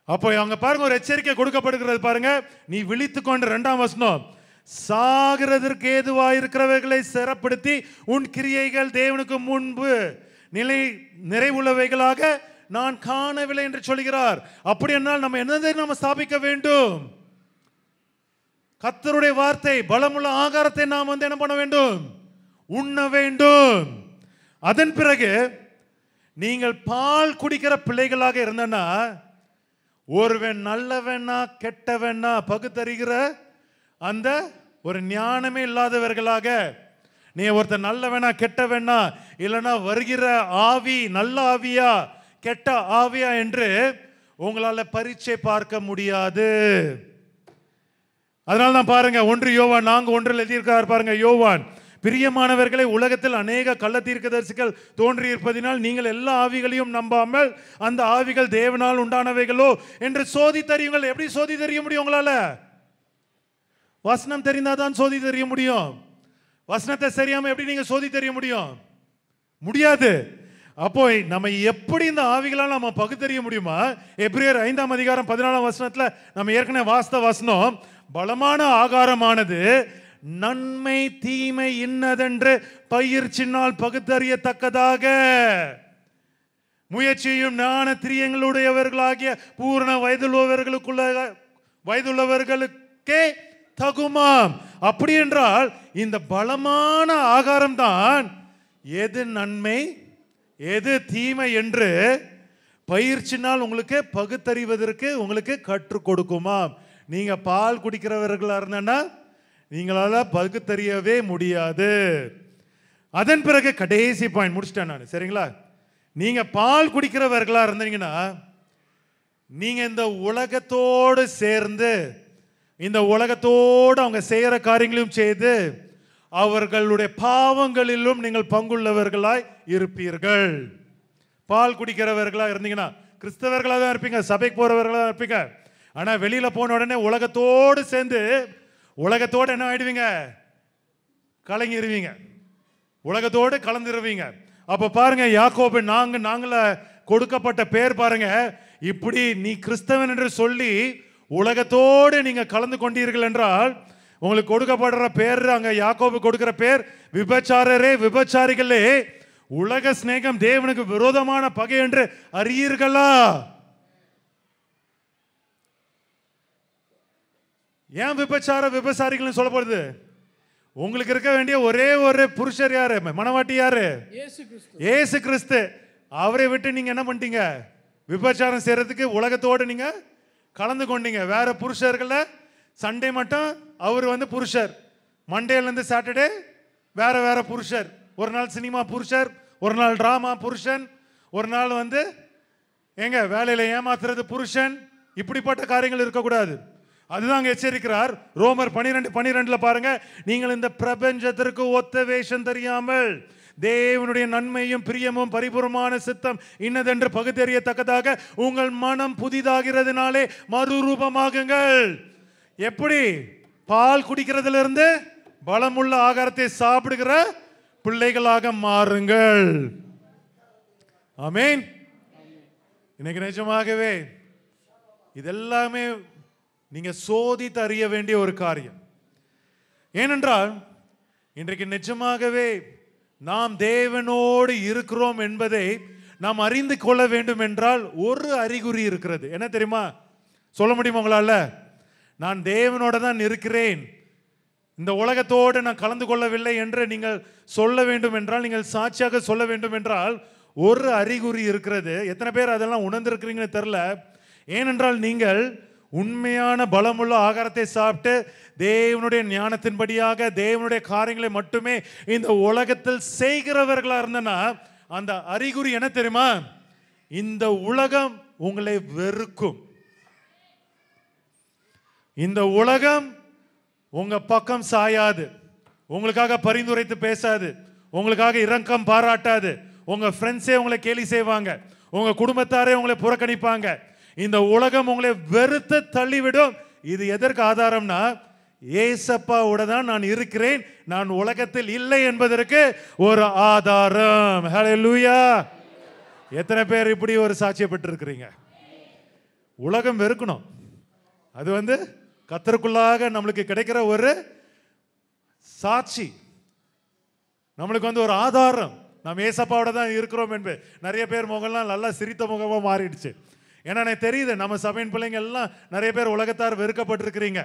அப்போ அங்க பாருங்க, ஒரு எச்சரிக்கை கொடுக்கப்படுகிறது பாருங்க. நீ விழித்துக் கொண்டு 2ஆம் வசனம், சாகிறதற்கு ஏதுவாயிருக்கிறவர்களை சிறப்படுத்தி உன் கிரியைகள் தேவனுக்கு முன்பு நிறைவுள்ளவைகளாக நான் காணவில்லை என்று சொல்கிறார். அப்படி என்றால் நம்ம என்னதை நம்ம ஸ்தாபிக்க வேண்டும்? கர்த்தருடைய வார்த்தை, பலமுள்ள ஆகாரத்தை நாம் என்ன பண்ண வேண்டும்? உண்ண வேண்டும். அதன் பிறகு நீங்கள் பால் குடிக்கிற பிள்ளைகளாக இருந்தனா, ஒருவன் நல்லவனா கெட்டவனா பகுத்தறிகிற அந்த ஒரு ஞானமே இல்லாதவர்களாக, நீ ஒருத்தர் நல்லவனா கெட்டவனா, இல்லைன்னா வருகிற ஆவி நல்ல ஆவியா கெட்ட ஆவியா என்று உங்களால பரீட்சை பார்க்க முடியாது. அதனால தான் பாருங்க, 1 யோவான் 4:1 எழுதியிருக்கார் பாருங்க. யோவான், பிரியமானவர்களை, உலகத்தில் அநேக கள்ள தீர்க்கதரிசிகள் தோன்றி இருப்பதினால் நீங்கள் எல்லா ஆவிகளையும் நம்பாமல் அந்த ஆவிகள் தேவனால் உண்டானவைகளோ என்று சோதி தெரியுங்கள். எப்படி சோதி தெரிய முடியும் உங்களால? வசனம் தெரிந்தாதான் சோதி தெரிய முடியும். வசனத்தை சரியாம எப்படி நீங்க சோதி தெரிய முடியும்? முடியாது. அப்போ நம்ம எப்படி இந்த ஆவிகளால் நம்ம பகுத்தறிய முடியுமா? எபிரேயர் 5ஆம் அதிகாரம் 14ஆம் வசனத்துல நம்ம ஏற்கனவே வாஸ்த வசனம், பலமான ஆகாரமானது நன்மை தீமை இன்னதென்று பயிற்சினால் பகுத்தறியத்தக்கதாக முயற்சியும் ஞான திரியங்களுடையவர்களாகிய பூரண வயதுள்ளவர்களுக்கே தகுமாம். அப்படி என்றால் இந்த பலமான ஆகாரம் தான் எது நன்மை எது தீமை என்று பயிற்சினால் உங்களுக்கு பகுத்தறிவதற்கு உங்களுக்கு கற்றுக் கொடுக்குமாம். நீங்க பால் குடிக்கிறவர்களா இருந்தனா நீங்களால பகுத்தறியவே முடியாது. அதன் பிறகு கடைசி பாயிண்ட் முடிச்சிட்டேன் நான், சரிங்களா? நீங்க பால் குடிக்கிறவர்களா இருந்தீங்கன்னா, நீங்க இந்த உலகத்தோடு சேர்ந்து இந்த உலகத்தோடு அவங்க செய்யற காரியங்களையும் செய்து அவர்களுடைய பாவங்களிலும் நீங்கள் பங்குள்ளவர்களாய் இருப்பீர்கள். பால் குடிக்கிறவர்களா இருந்தீங்கன்னா கிறிஸ்தவர்களாக தான் இருப்பீங்க, சபைக்கு போறவர்களாக இருப்பீங்க. ஆனா வெளியில போன உடனே உலகத்தோடு சேர்ந்து உலகத்தோடு என்ன ஆயிடுவீங்க? கலங்கிடுவீங்க, உலகத்தோடு கலந்துருவீங்க. அப்ப பாருங்க, யாக்கோபு நாங்கள கொடுக்கப்பட்ட பேர் பாருங்க. இப்படி நீ கிறிஸ்தவன் என்று சொல்லி உலகத்தோடு நீங்க கலந்து கொண்டீர்கள் என்றால் உங்களுக்கு கொடுக்கப்படுற பேர், அங்க யாக்கோபு கொடுக்கிற பேர், விபச்சாரரே விபச்சாரிகளே, உலக சிநேகம் தேவனுக்கு விரோதமான பகை என்று அறியீர்களா? ஏன் விபச்சாரிகள் சொல்லப்படுது? உங்களுக்கு இருக்க வேண்டிய ஒரே ஒரு புருஷர் யாரு? மணவாட்டி யாரு? இயேசு கிறிஸ்து. அவரை விட்டு நீங்க என்ன பண்ணிட்டீங்க? விபச்சாரம் செய்யறதுக்கு உலகத்தோடு நீங்க கலந்து கொண்டீங்க. வேற புருஷர்கள சண்டே மட்டும் அவர் புருஷர், மண்டேல இருந்து சாட்டர்டே வேற வேற புருஷர். ஒரு நாள் சினிமா புருஷர், ஒரு நாள் டிராமா புருஷன், ஒரு நாள் எங்க வேலையில ஏமாத்துறது புருஷன். இப்படிப்பட்ட காரியங்கள் இருக்கக்கூடாது. அதுதான் எச்சரிக்கிறார். ரோமர் 12:12 பாருங்க, நீங்கள் இந்த பிரபஞ்சத்திற்கு ஒத்த வேஷம் தெரியாமல் தேவனுடைய நன்மையும் பிரியமும் பரிபூர்ணமான சித்தம் இன்னதென்று பகுத்தறியத்தக்கதாக உங்கள் மனம் புதிதாகிறதுனாலே மறுரூபமாகுங்கள். எப்படி? பால் குடிக்கிறதுல இருந்து பலமுள்ள ஆகாரத்தை சாப்பிடுகிற பிள்ளைகளாக மாறுங்கள். ஆமென். இன்னைக்கு நிஜமாகவே இதெல்லாமே நீங்க சோதித்து அறிய வேண்டிய ஒரு காரியம். ஏனென்றால் இன்றைக்கு நிஜமாகவே நாம் தேவனோடு இருக்கிறோம் என்பதை நாம் அறிந்து கொள்ள வேண்டும் என்றால் ஒரு அறிகுறி இருக்கிறது. என்ன தெரியுமா? சொல்ல முடியுமா உங்களால? நான் தேவனோட தான் இருக்கிறேன், இந்த உலகத்தோடு நான் கலந்து கொள்ளவில்லை என்று நீங்கள் சொல்ல வேண்டும் என்றால், நீங்கள் சாட்சியாக சொல்ல வேண்டும் என்றால் ஒரு அறிகுறி இருக்கிறது. எத்தனை பேர் அதெல்லாம் உணர்ந்திருக்கிறீங்கன்னு தெரியல. ஏனென்றால் நீங்கள் உண்மையான பலமுள்ள ஆகாரத்தை சாப்பிட்டு தேவனுடைய ஞானத்தின்படியாக தேவனுடைய காரியங்களை மட்டுமே இந்த உலகத்தில் செய்கிறவர்களா இருந்தனா, அந்த அறிகுறி என்ன தெரியுமா? இந்த உலகம் உங்களை வெறுக்கும். இந்த உலகம் உங்க பக்கம் சாயாது, உங்களுக்காக பரிந்துரைத்து பேசாது, உங்களுக்காக இரக்கம் பாராட்டாது. உங்க ஃப்ரெண்ட்ஸே உங்களை கேலி செய்வாங்க, உங்க குடும்பத்தாரே உங்களை புறக்கணிப்பாங்க. இந்த உலகம் உங்களை வெறுத்து தள்ளிவிடும். இது எதற்கு ஆதாரம்னா, ஏசப்பாவோட தான் நான் இருக்கிறேன், நான் உலகத்தில் இல்லை என்பதற்கு ஒரு ஆதாரம். ஹல்லேலூயா. எத்தனை பேர் இப்படி ஒரு சாட்சியை பெற்றிருக்கிறீங்க? உலகம் வெறுக்கணும், அது கர்த்தருக்குள்ளாக நம்மளுக்கு கிடைக்கிற ஒரு சாட்சி, நம்மளுக்கு ஒரு ஆதாரம். நம்ம ஏசப்பாவோட தான் இருக்கிறோம் என்பது. நிறைய பேர் முகம்லாம் நல்லா சிரித்த முகமா மாறிடுச்சு. ஏன்னா எனக்கு தெரியுது, நம்ம சபையின் பிள்ளைங்க எல்லாம் நிறைய பேர் உலகத்தார் வெறுக்கப்பட்டிருக்கிறீங்க.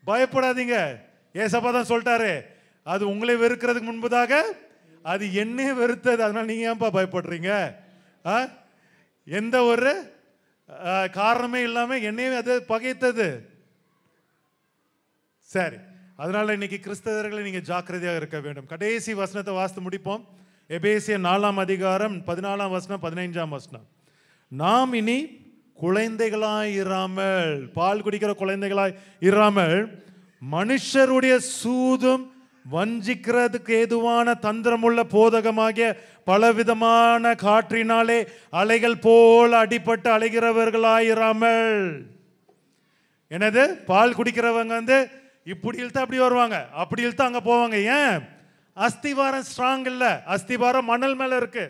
பயப்படாதீங்க, ஏசப்பா தான் சொல்லிட்டாரு, அது உங்களை வெறுக்கிறதுக்கு முன்பதாக அது என்னே வெறுத்தது. அதனால நீங்க ஏன்பா பயப்படுறீங்க? எந்த ஒரு காரணமே இல்லாம என்னையே அது பகைத்தது. சரி, அதனால இன்னைக்கு கிறிஸ்தவர்களை நீங்க ஜாக்கிரதையாக இருக்க வேண்டும். கடைசி வசனத்தை வாசித்து முடிப்போம். எபேசியர் 4ஆம் அதிகாரம் 14ஆம் வசனம் 15ஆம் வசனம். நாம் இனி குழந்தைகளாய் இராமல், பால் குடிக்கிற குழந்தைகளாய் இராமல், மனுஷருடைய சூதும் வஞ்சிக்கிறதுக்கு ஏதுவான தந்திரமுள்ள போதகமாகிய பலவிதமான காற்றினாலே அலைகள் போல அடிபட்டு அலைகிறவர்களாயிராமல். என்னது? பால் குடிக்கிறவங்க இப்படி இழுத்தா அப்படி வருவாங்க, அப்படி இழுத்தா அங்க போவாங்க. ஏன்? அஸ்திவாரம் ஸ்ட்ராங் இல்ல, அஸ்திவாரம் மணல் மேல இருக்கு.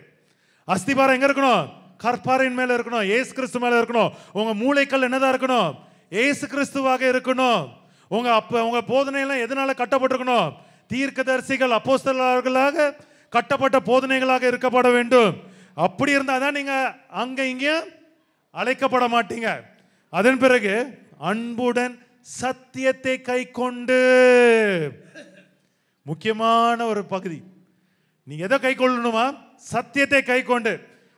அஸ்திவாரம் எங்க இருக்கணும்? கற்பாறையின் மேல இருக்கணும், ஏசு கிறிஸ்து மேல இருக்கணும். உங்க மூளைக்கல் என்னதான் இருக்கணும்? ஏசு கிறிஸ்துவாக இருக்கணும். உங்க போதனை எல்லாம் எதனால கட்டப்பட்டிருக்கணும்? தீர்க்கதரிசிகள் அப்போஸ்தலர்களாக கட்டப்பட்ட போதனைகளாக இருக்கப்பட வேண்டும். அப்படி இருந்தாதான் நீங்க அங்க இங்க அழைக்கப்பட மாட்டீங்க. அதன் பிறகு அன்புடன் சத்தியத்தை கை கொண்டு, முக்கியமான ஒரு பகுதி, நீங்க எதை கை கொள்ளணுமா? சத்தியத்தை கை கொண்டு.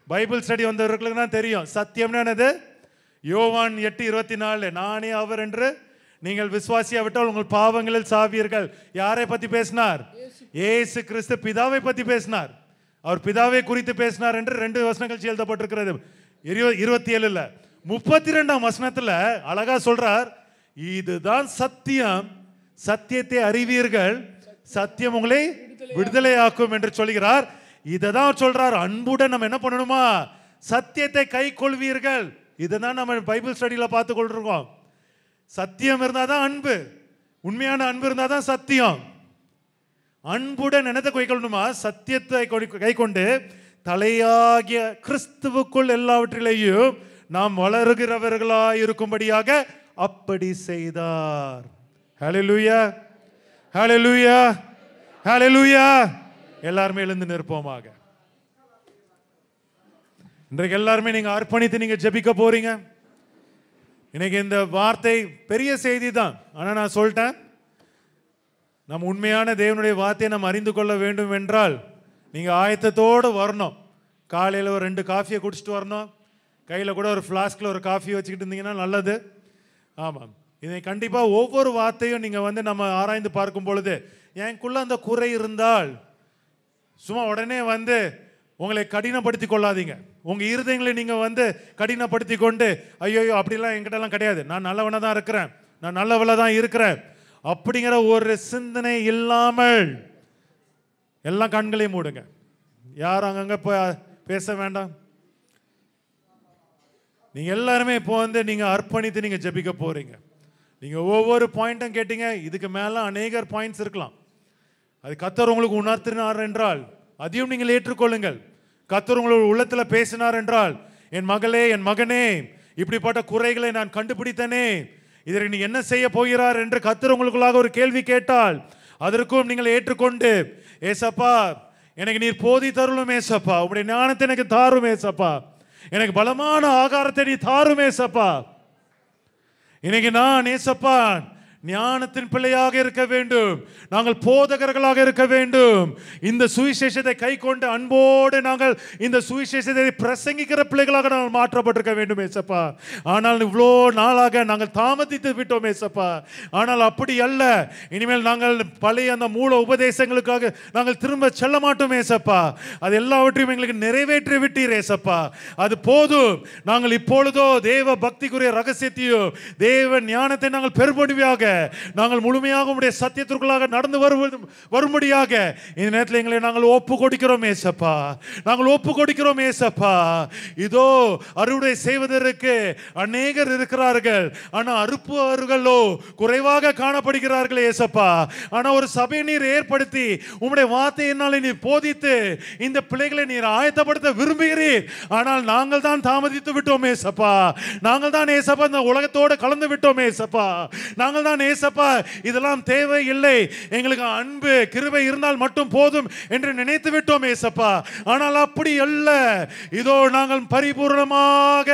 பைபிள் ஸ்டடி வந்தவர்களுக்கு தான் தெரியும் சத்தியம்னா என்னது. யோவான் 8:24, நானே அவர் என்று நீங்கள் விசுவாசியாவிட்டால் உங்கள் பாவங்களில் சாவீர்கள். யாரை பத்தி பேசினார்? ஏசு கிறிஸ்து பிதாவை பத்தி பேசினார். அவர் பிதாவை குறித்து பேசினார் என்று 2 வசனங்கள் எழுதப்பட்டிருக்கிறது. 27ல 32ஆம் வசனத்துல அழகா சொல்றார், இதுதான் சத்தியம், சத்தியத்தை அறிவீர்கள், சத்தியம் உங்களை விடுதலையாக்கும் என்று சொல்கிறார். இதான் சொல்றார், அன்புடன் நம்ம என்ன பண்ணணுமா? சத்தியத்தை கை கொள்வீர்கள். இதுதான் நம்ம பைபிள் ஸ்டடியில பார்த்து கொண்டிருக்கோம். சத்தியம் இருந்தாதான் அன்பு, உண்மையான அன்பு இருந்தாதான் சத்தியம். அன்புடன் என்னத்தை கை கொள்ளணுமா? சத்தியத்தை கை கொண்டு தலையாகிய கிறிஸ்துவுக்குள் எல்லாவற்றிலேயும் நாம் வளருகிறவர்களாய் இருக்கும்படியாக அப்படி செய்தார். ஹல்லேலூயா, ஹல்லேலூயா, ஹல்லேலூயா. எல்லாருமே எழுந்து நிற்போமாக. இன்றைக்கு எல்லாருமே நீங்க அர்ப்பணித்து நீங்க ஜெபிக்க போறீங்க. இன்னைக்கு இந்த வார்த்தை பெரிய செய்தி தான். ஆனா நான் சொல்லிட்டேன், நம்ம உண்மையான தேவனுடைய வார்த்தையை நம்ம அறிந்து கொள்ள வேண்டும் என்றால் நீங்க ஆயத்தத்தோடு வரணும். காலையில் ஒரு 2 காஃபியை குடிச்சிட்டு வரணும். கையில் கூட ஒரு ஃப்ளாஸ்கில் ஒரு காஃபி வச்சுக்கிட்டு இருந்தீங்கன்னா நல்லது. ஆமாம், இதை கண்டிப்பாக ஒவ்வொரு வார்த்தையும் நீங்கள் நம்ம ஆராய்ந்து பார்க்கும் பொழுது, எனக்குள்ள அந்த குறை இருந்தால் சும்மா உடனே உங்களை கடினப்படுத்தி கொள்ளாதீங்க. உங்கள் இருதயங்களை நீங்கள் கடினப்படுத்தி கொண்டு, ஐயோ அப்படிலாம் என்கிட்டலாம் கிடையாது, நான் நல்லவனாக தான் இருக்கிறேன், நான் நல்லவள தான் இருக்கிறேன் அப்படிங்கிற ஒரு சிந்தனை இல்லாமல் எல்லாம் கண்களையும் மூடுங்க. யாரும் அங்கங்கே பேச வேண்டாம். நீங்கள் எல்லாருமே இப்போ நீங்கள் அர்ப்பணித்து நீங்கள் ஜெபிக்க போகிறீங்க. நீங்கள் ஒவ்வொரு பாயிண்ட்டும் கேட்டீங்க, இதுக்கு மேலே அநேகர் பாயிண்ட்ஸ் இருக்கலாம். அது கர்த்தர் உங்களுக்கு உணர்த்தினார் என்றால் அதையும் நீங்கள் ஏற்றுக்கொள்ளுங்கள். கர்த்தர் உங்களோட உள்ளத்தில் பேசினார் என்றால், என் மகளே, என் மகனே, இப்படிப்பட்ட குறைகளை நான் கண்டுபிடித்தனே, இதற்கு நீ என்ன செய்ய போகிறார் என்று கர்த்தர் உங்களுக்குள்ளாக ஒரு கேள்வி கேட்டால் அதற்கும் நீங்கள் ஏற்றுக்கொண்டு, ஏசப்பா எனக்கு நீர் போதி தருளும் ஏசப்பா, உங்களுடைய ஞானத்தை எனக்கு தாரும் ஏசப்பா, எனக்கு பலமான ஆகாரத்தை நீ தாரும் ஏசப்பா, இன்னைக்கு நான் ஏசப்பா ஞானத்தின் பிள்ளையாக இருக்க வேண்டும். நாங்கள் போதகர்களாக இருக்க வேண்டும். இந்த சுவிசேஷத்தை கை கொண்டு அன்போடு நாங்கள் இந்த சுவிசேஷத்தை பிரசங்கிக்கிற பிள்ளைகளாக நாங்கள் மாற்றப்பட்டிருக்க வேண்டும் ஏசப்பா. ஆனால் இவ்வளோ நாளாக நாங்கள் தாமதித்து விட்டோம் ஏசப்பா. ஆனால் அப்படி அல்ல. இனிமேல் நாங்கள் பழைய அந்த மூல உபதேசங்களுக்காக நாங்கள் திரும்ப செல்ல மாட்டோம் ஏசப்பா. அது எல்லாவற்றையும் எங்களுக்கு நிறைவேற்றி விட்டீர் ஏசப்பா. அது போதும். நாங்கள் இப்பொழுதோ தேவ பக்திக்குரிய ரகசியத்தையும் தேவ ஞானத்தை நாங்கள் பெறும்படியாக நாங்கள் முழுமையாக உம்முடைய சத்தியத்திற்குள்ளாக நடந்து வரும்படியாக இந்த நேரத்தில் எங்களை நாங்கள் ஒப்பு கொடுக்கிறோம் ஏசப்பா. நாங்கள் ஒப்பு கொடுக்கிறோம் ஏசப்பா. இதோ அறுவடை செய்வதற்கு அநேகர் இருக்கிறார்கள், ஆனால் அறுப்பவர்களோ குறைவாக காணப்படுகிறார்கள் ஏசப்பா. ஆனால் ஒரு சபை நீர் ஏற்படுத்தி உம்முடைய வார்த்தையினால் நீர் போதித்து இந்த பிள்ளைகளை நீர் ஆயத்தப்படுத்த விரும்புகிறீர். ஆனால் நாங்கள் தான் தாமதித்து விட்டோம் ஏசப்பா. நாங்கள் தான் ஏசப்பா இந்த உலகத்தோடு கலந்து விட்டோம் ஏசப்பா. நாங்கள் தான் ஏசப்பா இதெல்லாம் தேவை இல்லை, எங்களுக்கு அன்பு கிருபை இருந்தால் மட்டும் போதும் என்று நினைத்து விட்டோம் ஏசப்பா. ஆனால் அப்படி அல்ல. இதோ நாங்கள் பரிபூர்ணமாக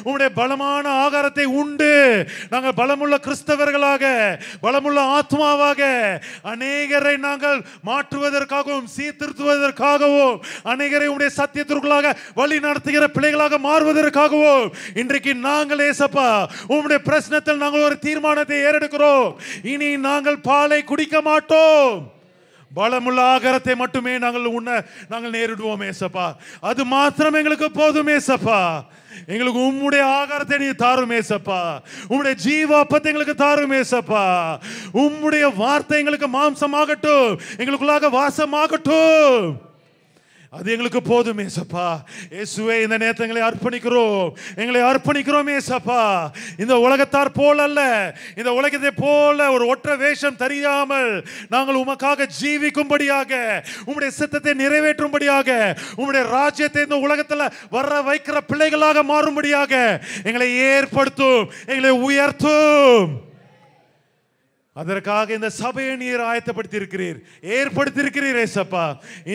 உம்முடைய பலமான ஆகாரத்தை உண்டு நாங்கள் பலமுள்ள கிறிஸ்தவர்களாக பலமுள்ள ஆத்மாவாக அநேகரை நாங்கள் மாற்றுவதற்காகவும் சீர்திருத்துவதற்காகவும் அநேகரை உம்முடைய சத்தியத்திற்குள்ளாக வழி நடத்துகிற பிள்ளைகளாக மாறுவதற்காகவும் இன்றைக்கு நாங்கள் ஏசப்பா உம்முடைய பிரச்சனத்தில் நாங்கள் ஒரு தீர்மானத்தை ஏறெடுக்கிறோம். இனி நாங்கள் பாலை குடிக்க மாட்டோம், பலமுள்ள ஆகாரத்தை மட்டுமே நாங்கள் நேரிடுவோம் ஏசப்பா. அது மாத்திரம் எங்களுக்கு போதும் ஏசப்பா. எங்களுக்கு உம்முடைய ஆகாரத்தை நீ தாரும் ஏசப்பா. உம்முடைய ஜீவ அப்பத்தை எங்களுக்கு தாரும் ஏசப்பா. உம்முடைய வார்த்தை எங்களுக்கு மாம்சமாகட்டும், எங்களுக்குள்ளாக வாசமாகட்டும். அது எங்களுக்கு போதும் ஏசப்பா. இயேசுவே இந்த நேரத்தை எங்களை அர்ப்பணிக்கிறோம் ஏசப்பா. இந்த உலகத்தார் போல அல்ல, இந்த உலகத்தை போல ஒரு ஒற்றை வேஷம் தெரியாமல் நாங்கள் உமக்காக ஜீவிக்கும்படியாக உம்முடைய சித்தத்தை நிறைவேற்றும்படியாக உம்முடைய ராஜ்யத்தை இந்த உலகத்தில் வர வைக்கிற பிள்ளைகளாக மாறும்படியாக எங்களை ஏற்படுத்தும், எங்களை உயர்த்தும். அதற்காக இந்த சபையை நீர் ஆயத்தப்படுத்தி ஏற்படுத்தியிருக்கிறீர் ஏசப்பா.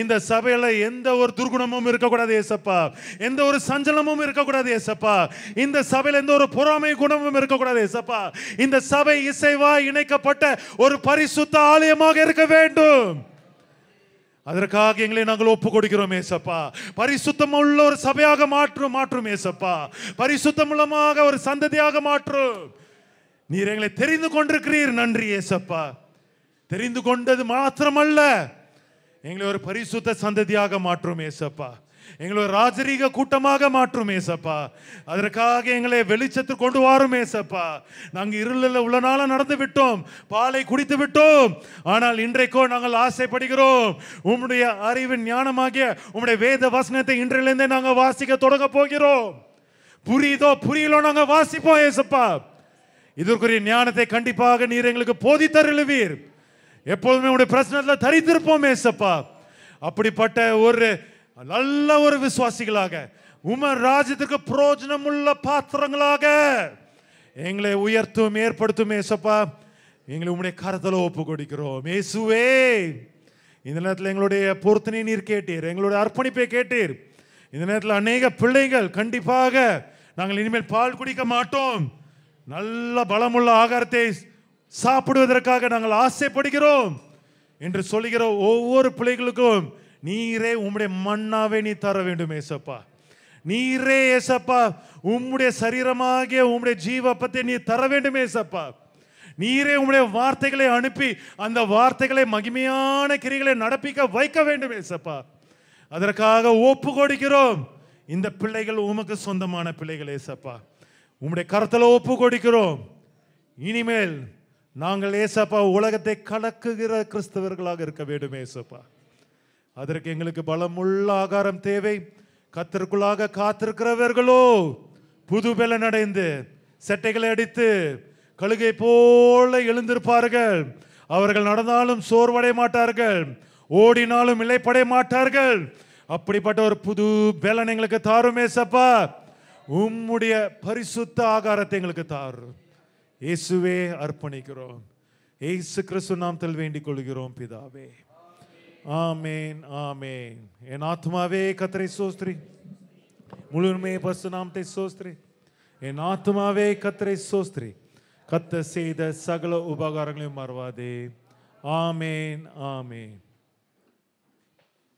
இந்த சபையில எந்த ஒரு துர்குணமும் இருக்கக்கூடாது ஏசப்பா, எந்த ஒரு சஞ்சலமும் இருக்கக்கூடாது ஏசப்பா. இந்த சபையில எந்த ஒரு பொறாமை குணமும் இருக்கக்கூடாது ஏசப்பா. இந்த சபை இசைவா இணைக்கப்பட்ட ஒரு பரிசுத்த ஆலயமாக இருக்க வேண்டும். அதற்காக எங்களை நாங்கள் ஒப்பு கொடுக்கிறோம் ஏசப்பா. பரிசுத்தம் உள்ள ஒரு சபையாக மாற்றும் ஏசப்பா. பரிசுத்தமுள்ளமாக ஒரு சந்ததியாக மாற்றும். நீர் எங்களை தெரிந்து கொண்டிருக்கிறீர். நன்றி ஏசப்பா. தெரிந்து கொண்டது மாத்திரமல்ல, எங்களை ஒரு பரிசுத்த சந்ததியாக மாற்றும் ஏசப்பா. எங்களை ஒரு ராஜரீக கூட்டமாக மாற்றும் ஏசப்பா. அதற்காக எங்களை வெளிச்சத்துக்கு கொண்டு வரும் ஏசப்பா. நாங்கள் இருளில் உள்ள நாள நடந்து விட்டோம், பாலை குடித்து விட்டோம். ஆனால் இன்றைக்கோ நாங்கள் ஆசைப்படுகிறோம், உம்முடைய அறிவின் ஞானமாகிய உம்முடைய வேத வசனத்தை இன்றிலிருந்தே நாங்கள் வாசிக்க தொடங்க போகிறோம். புரியலோ நாங்கள் வாசிப்போம் ஏசப்பா. இதற்குரிய ஞானத்தை கண்டிப்பாக நீர் எங்களுக்கு போதித்தருளுவீர். எப்போதுமே உடைய பிரச்சனையில் தரித்திருப்போம் ஏசப்பா. அப்படிப்பட்ட ஒரு நல்ல ஒரு விசுவாசிகளாக உமர் ராஜ்யத்திற்கு பிரயோஜனம் உள்ள பாத்திரங்களாக எங்களை உயர்த்தும் ஏற்படுத்தும் ஏசப்பா. எங்களை உம்முடைய கரத்தில் ஒப்பு கொடுக்கிறோம் இயேசுவே. இந்த நேரத்தில் எங்களுடைய பொருத்தனை நீர் கேட்டீர், எங்களுடைய அர்ப்பணிப்பை கேட்டீர். இந்த நேரத்தில் அநேக பிள்ளைகள் கண்டிப்பாக நாங்கள் இனிமேல் பால் குடிக்க மாட்டோம், நல்ல பலமுள்ள ஆகாரத்தை சாப்பிடுவதற்காக நாங்கள் ஆசைப்படுகிறோம் என்று சொல்லுகிற ஒவ்வொரு பிள்ளைகளுக்கும் நீரே உம்முடைய மன்னாவை நீ தர வேண்டும் ஏசப்பா. நீரே ஏசப்பா உம்முடைய சரீரமாகிய உம்முடைய ஜீவப்பத்தை நீ தர வேண்டும் ஏசப்பா. நீரே உம்முடைய வார்த்தைகளை அனுப்பி அந்த வார்த்தைகளை மகிமையான கிரிகளை நடப்பிக்க வைக்க வேண்டும் ஏசப்பா. அதற்காக ஒப்பு கொடுக்கிறோம். இந்த பிள்ளைகள் உமக்கு சொந்தமான பிள்ளைகள் ஏசப்பா. உம்முடைய கரத்தில் ஒப்பு கொடுக்கிறோம். இனிமேல் நாங்கள் ஏசப்பா உலகத்தை கலக்குகிற கிறிஸ்தவர்களாக இருக்க வேண்டும் ஏசப்பா. அதற்கு எங்களுக்கு பலமுள்ள ஆகாரம் தேவை. கர்த்தருக்குள்ளாக காத்திருக்கிறவர்களோ புது பலன் அடைந்து செட்டைகளை அடித்து கழுகை போல எழுந்திருப்பார்கள். அவர்கள் நடந்தாலும் சோர்வடைய மாட்டார்கள், ஓடினாலும் இளைப்படைய மாட்டார்கள். அப்படிப்பட்ட ஒரு புது பலன் எங்களுக்கு தாரும் ஏசப்பா. உம்முடைய பரிசுத்த ஆகாரத்தை எங்களுக்கு தாரும் இயேசுவே. அர்ப்பணிக்கிறோம் இயேசு கிறிஸ்து நாமத்தில் வேண்டிக் கொள்கிறோம் பிதாவே. ஆமேன் ஆமேன். என் ஆத்மாவே கர்த்தரை ஸ்தோத்திரி, முழுமையே பரிசுத்த நாமத்தை ஸ்தோத்திரி. என் ஆத்மாவே கர்த்தரை ஸ்தோத்திரி, கர்த்தர் செய்த சகல உபகாரங்களையும் மறவாதே. ஆமேன், ஆமேன்.